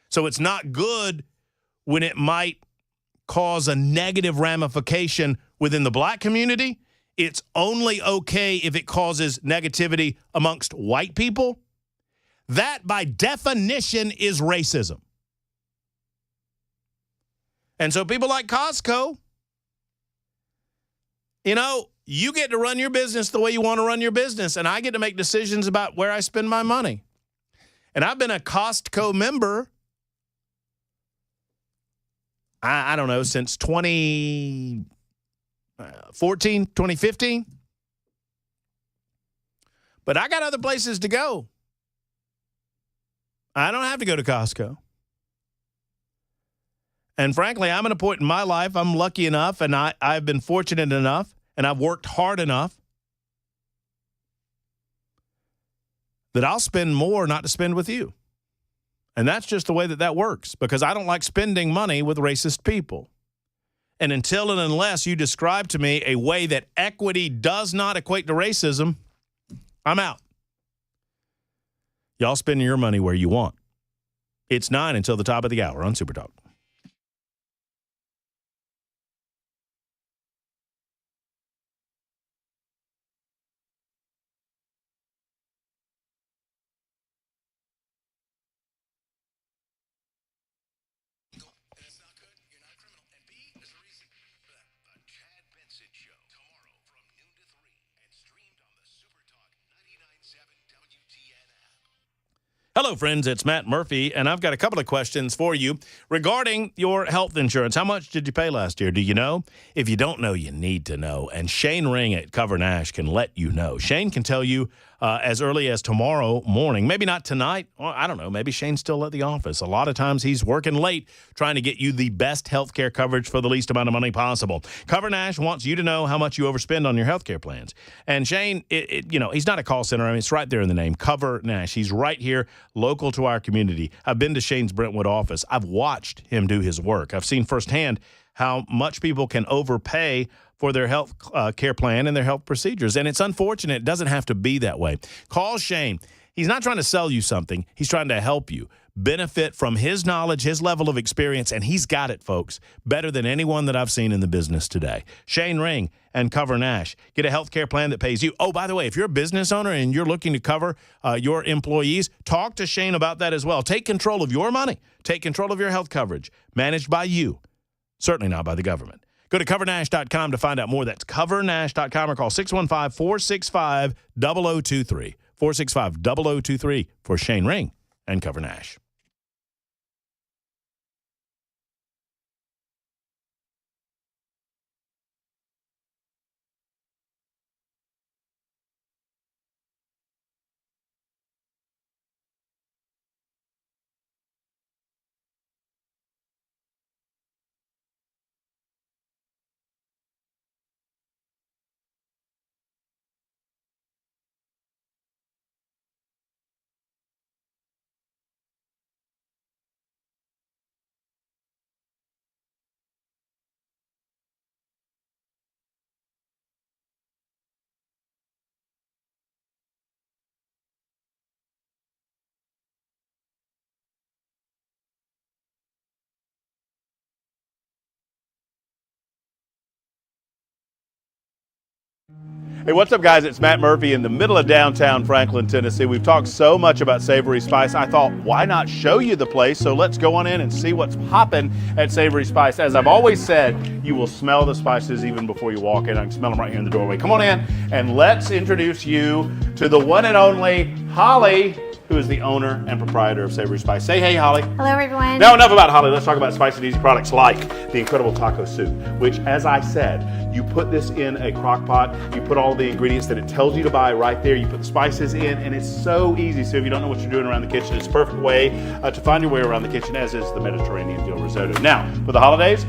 So it's not good when it might cause a negative ramification within the black community. It's only okay if it causes negativity amongst white people. That, by definition, is racism. And so people like Costco, you know, you get to run your business the way you want to run your business, and I get to make decisions about where I spend my money. And I've been a Costco member, I don't know, since 2014, 2015. But I got other places to go. I don't have to go to Costco. And frankly, I'm at a point in my life, I'm lucky enough, and I've been fortunate enough, and I've worked hard enough that I'll spend more not to spend with you. And that's just the way that works, because I don't like spending money with racist people. And until and unless you describe to me a way that equity does not equate to racism, I'm out. Y'all spend your money where you want. It's 9 until the top of the hour on Super Talk. Hello, friends. It's Matt Murphy, and I've got a couple of questions for you regarding your health insurance. How much did you pay last year? Do you know? If you don't know, you need to know. And Shane Ring at Cover Nash can let you know. Shane can tell you as early as tomorrow morning. Maybe not tonight. Well, I don't know. Maybe Shane's still at the office. A lot of times he's working late trying to get you the best health care coverage for the least amount of money possible. Cover Nash wants you to know how much you overspend on your health care plans. And Shane, he's not a call center. I mean, it's right there in the name, Cover Nash. He's right here, local to our community. I've been to Shane's Brentwood office. I've watched him do his work. I've seen firsthand how much people can overpay for their health care plan and their health procedures. And it's unfortunate. It doesn't have to be that way. Call Shane. He's not trying to sell you something. He's trying to help you benefit from his knowledge, his level of experience, and he's got it, folks, better than anyone that I've seen in the business today. Shane Ring and Cover Nash. Get a health care plan that pays you. Oh, by the way, if you're a business owner and you're looking to cover your employees, talk to Shane about that as well. Take control of your money. Take control of your health coverage, managed by you, certainly not by the government. Go to covernash.com to find out more. That's covernash.com or call 615-465-0023. 465-0023 for Shane Ring and Cover Nash. Hey, what's up, guys? It's Matt Murphy in the middle of downtown Franklin, Tennessee. We've talked so much about Savory Spice. I thought, why not show you the place? So let's go on in and see what's popping at Savory Spice. As I've always said, you will smell the spices even before you walk in. I can smell them right here in the doorway. Come on in and let's introduce you to the one and only Holly, who is the owner and proprietor of Savory Spice. Say hey, Holly. Hello, everyone. Now, enough about Holly. Let's talk about spicy and easy products like the incredible taco soup, which, as I said, you put this in a crock pot, you put all the ingredients that it tells you to buy right there, you put the spices in, and it's so easy. So if you don't know what you're doing around the kitchen, it's a perfect way to find your way around the kitchen, as is the Mediterranean dill risotto. Now, for the holidays,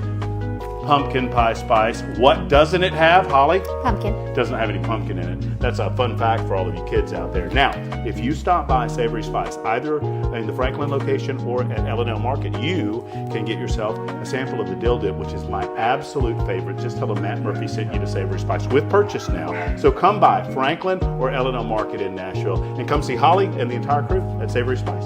pumpkin pie spice. What doesn't it have, Holly? Pumpkin. It doesn't have any pumpkin in it. That's a fun fact for all of you kids out there. Now, if you stop by Savory Spice, either in the Franklin location or at L&L Market, you can get yourself a sample of the dill dip, which is my absolute favorite. Just tell them Matt Murphy sent you to Savory Spice with purchase now. So come by Franklin or L&L Market in Nashville and come see Holly and the entire crew at Savory Spice.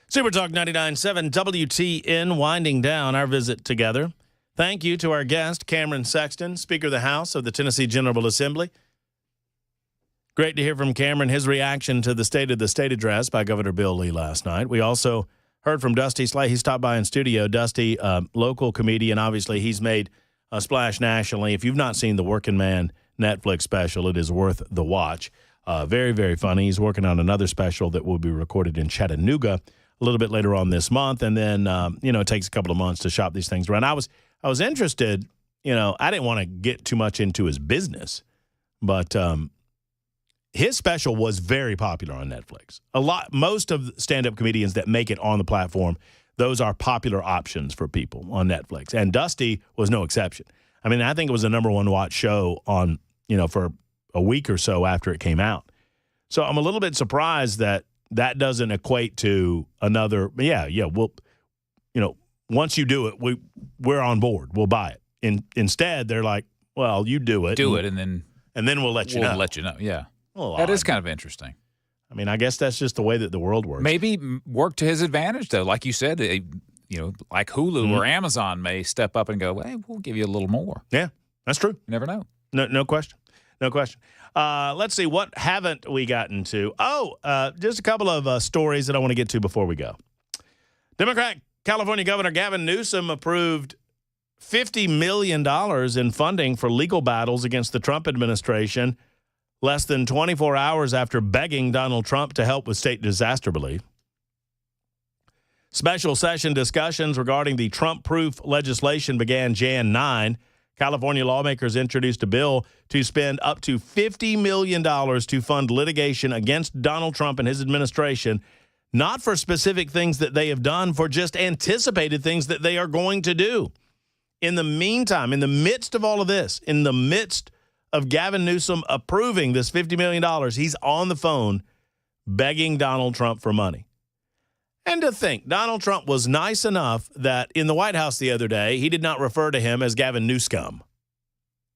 Super Talk 99.7 WTN winding down our visit together. Thank you to our guest, Cameron Sexton, Speaker of the House of the Tennessee General Assembly. Great to hear from Cameron, his reaction to the State of the State address by Governor Bill Lee last night. We also heard from Dusty Slay. He stopped by in studio. Dusty, local comedian, obviously he's made a splash nationally. If you've not seen the Working Man Netflix special, it is worth the watch. Very, very funny. He's working on another special that will be recorded in Chattanooga a little bit later on this month, and then it takes a couple of months to shop these things around. I was interested. I didn't want to get too much into his business, but his special was very popular on Netflix. Most of stand-up comedians that make it on the platform, those are popular options for people on Netflix, and Dusty was no exception. I mean, I think it was the number one watch show on for a week or so after it came out. So I'm a little bit surprised that doesn't equate to another. We'll, once you do it, we're on board. We'll buy it. Instead, they're like, well, you do it, and then we'll let you know. We'll let you know. Yeah, well, that is kind of interesting. I mean, I guess that's just the way that the world works. Maybe work to his advantage, though. Like you said, like Hulu or Amazon may step up and go, hey, we'll give you a little more. Yeah, that's true. You never know. No question. No question. Let's see. What haven't we gotten to? Just a couple of stories that I want to get to before we go. Democrat California Governor Gavin Newsom approved $50 million in funding for legal battles against the Trump administration less than 24 hours after begging Donald Trump to help with state disaster relief. Special session discussions regarding the Trump-proof legislation began Jan 9. California lawmakers introduced a bill to spend up to $50 million to fund litigation against Donald Trump and his administration, not for specific things that they have done, for just anticipated things that they are going to do. In the meantime, in the midst of all of this, in the midst of Gavin Newsom approving this $50 million, he's on the phone begging Donald Trump for money. And to think, Donald Trump was nice enough that in the White House the other day, he did not refer to him as Gavin Newscum.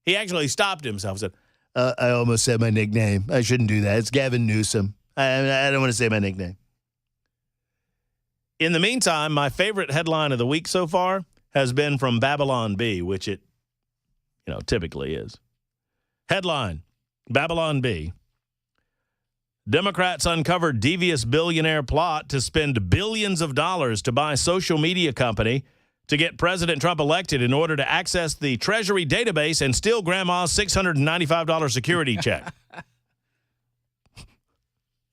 He actually stopped himself and said, I almost said my nickname. I shouldn't do that. It's Gavin Newsom. I don't want to say my nickname. In the meantime, my favorite headline of the week so far has been from Babylon Bee, which it, typically is. Headline, Babylon Bee. Democrats uncovered devious billionaire plot to spend billions of dollars to buy social media company to get President Trump elected in order to access the Treasury database and steal Grandma's $695 security check.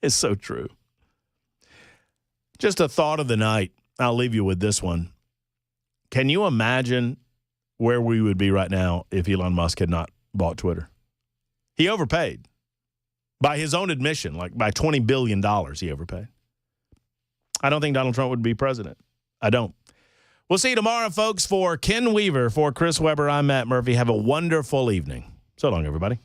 It's so true. Just a thought of the night. I'll leave you with this one. Can you imagine where we would be right now if Elon Musk had not bought Twitter? He overpaid. By his own admission, like by $20 billion he overpaid. I don't think Donald Trump would be president. I don't. We'll see you tomorrow, folks. For Ken Weaver, for Chris Webber, I'm Matt Murphy. Have a wonderful evening. So long, everybody.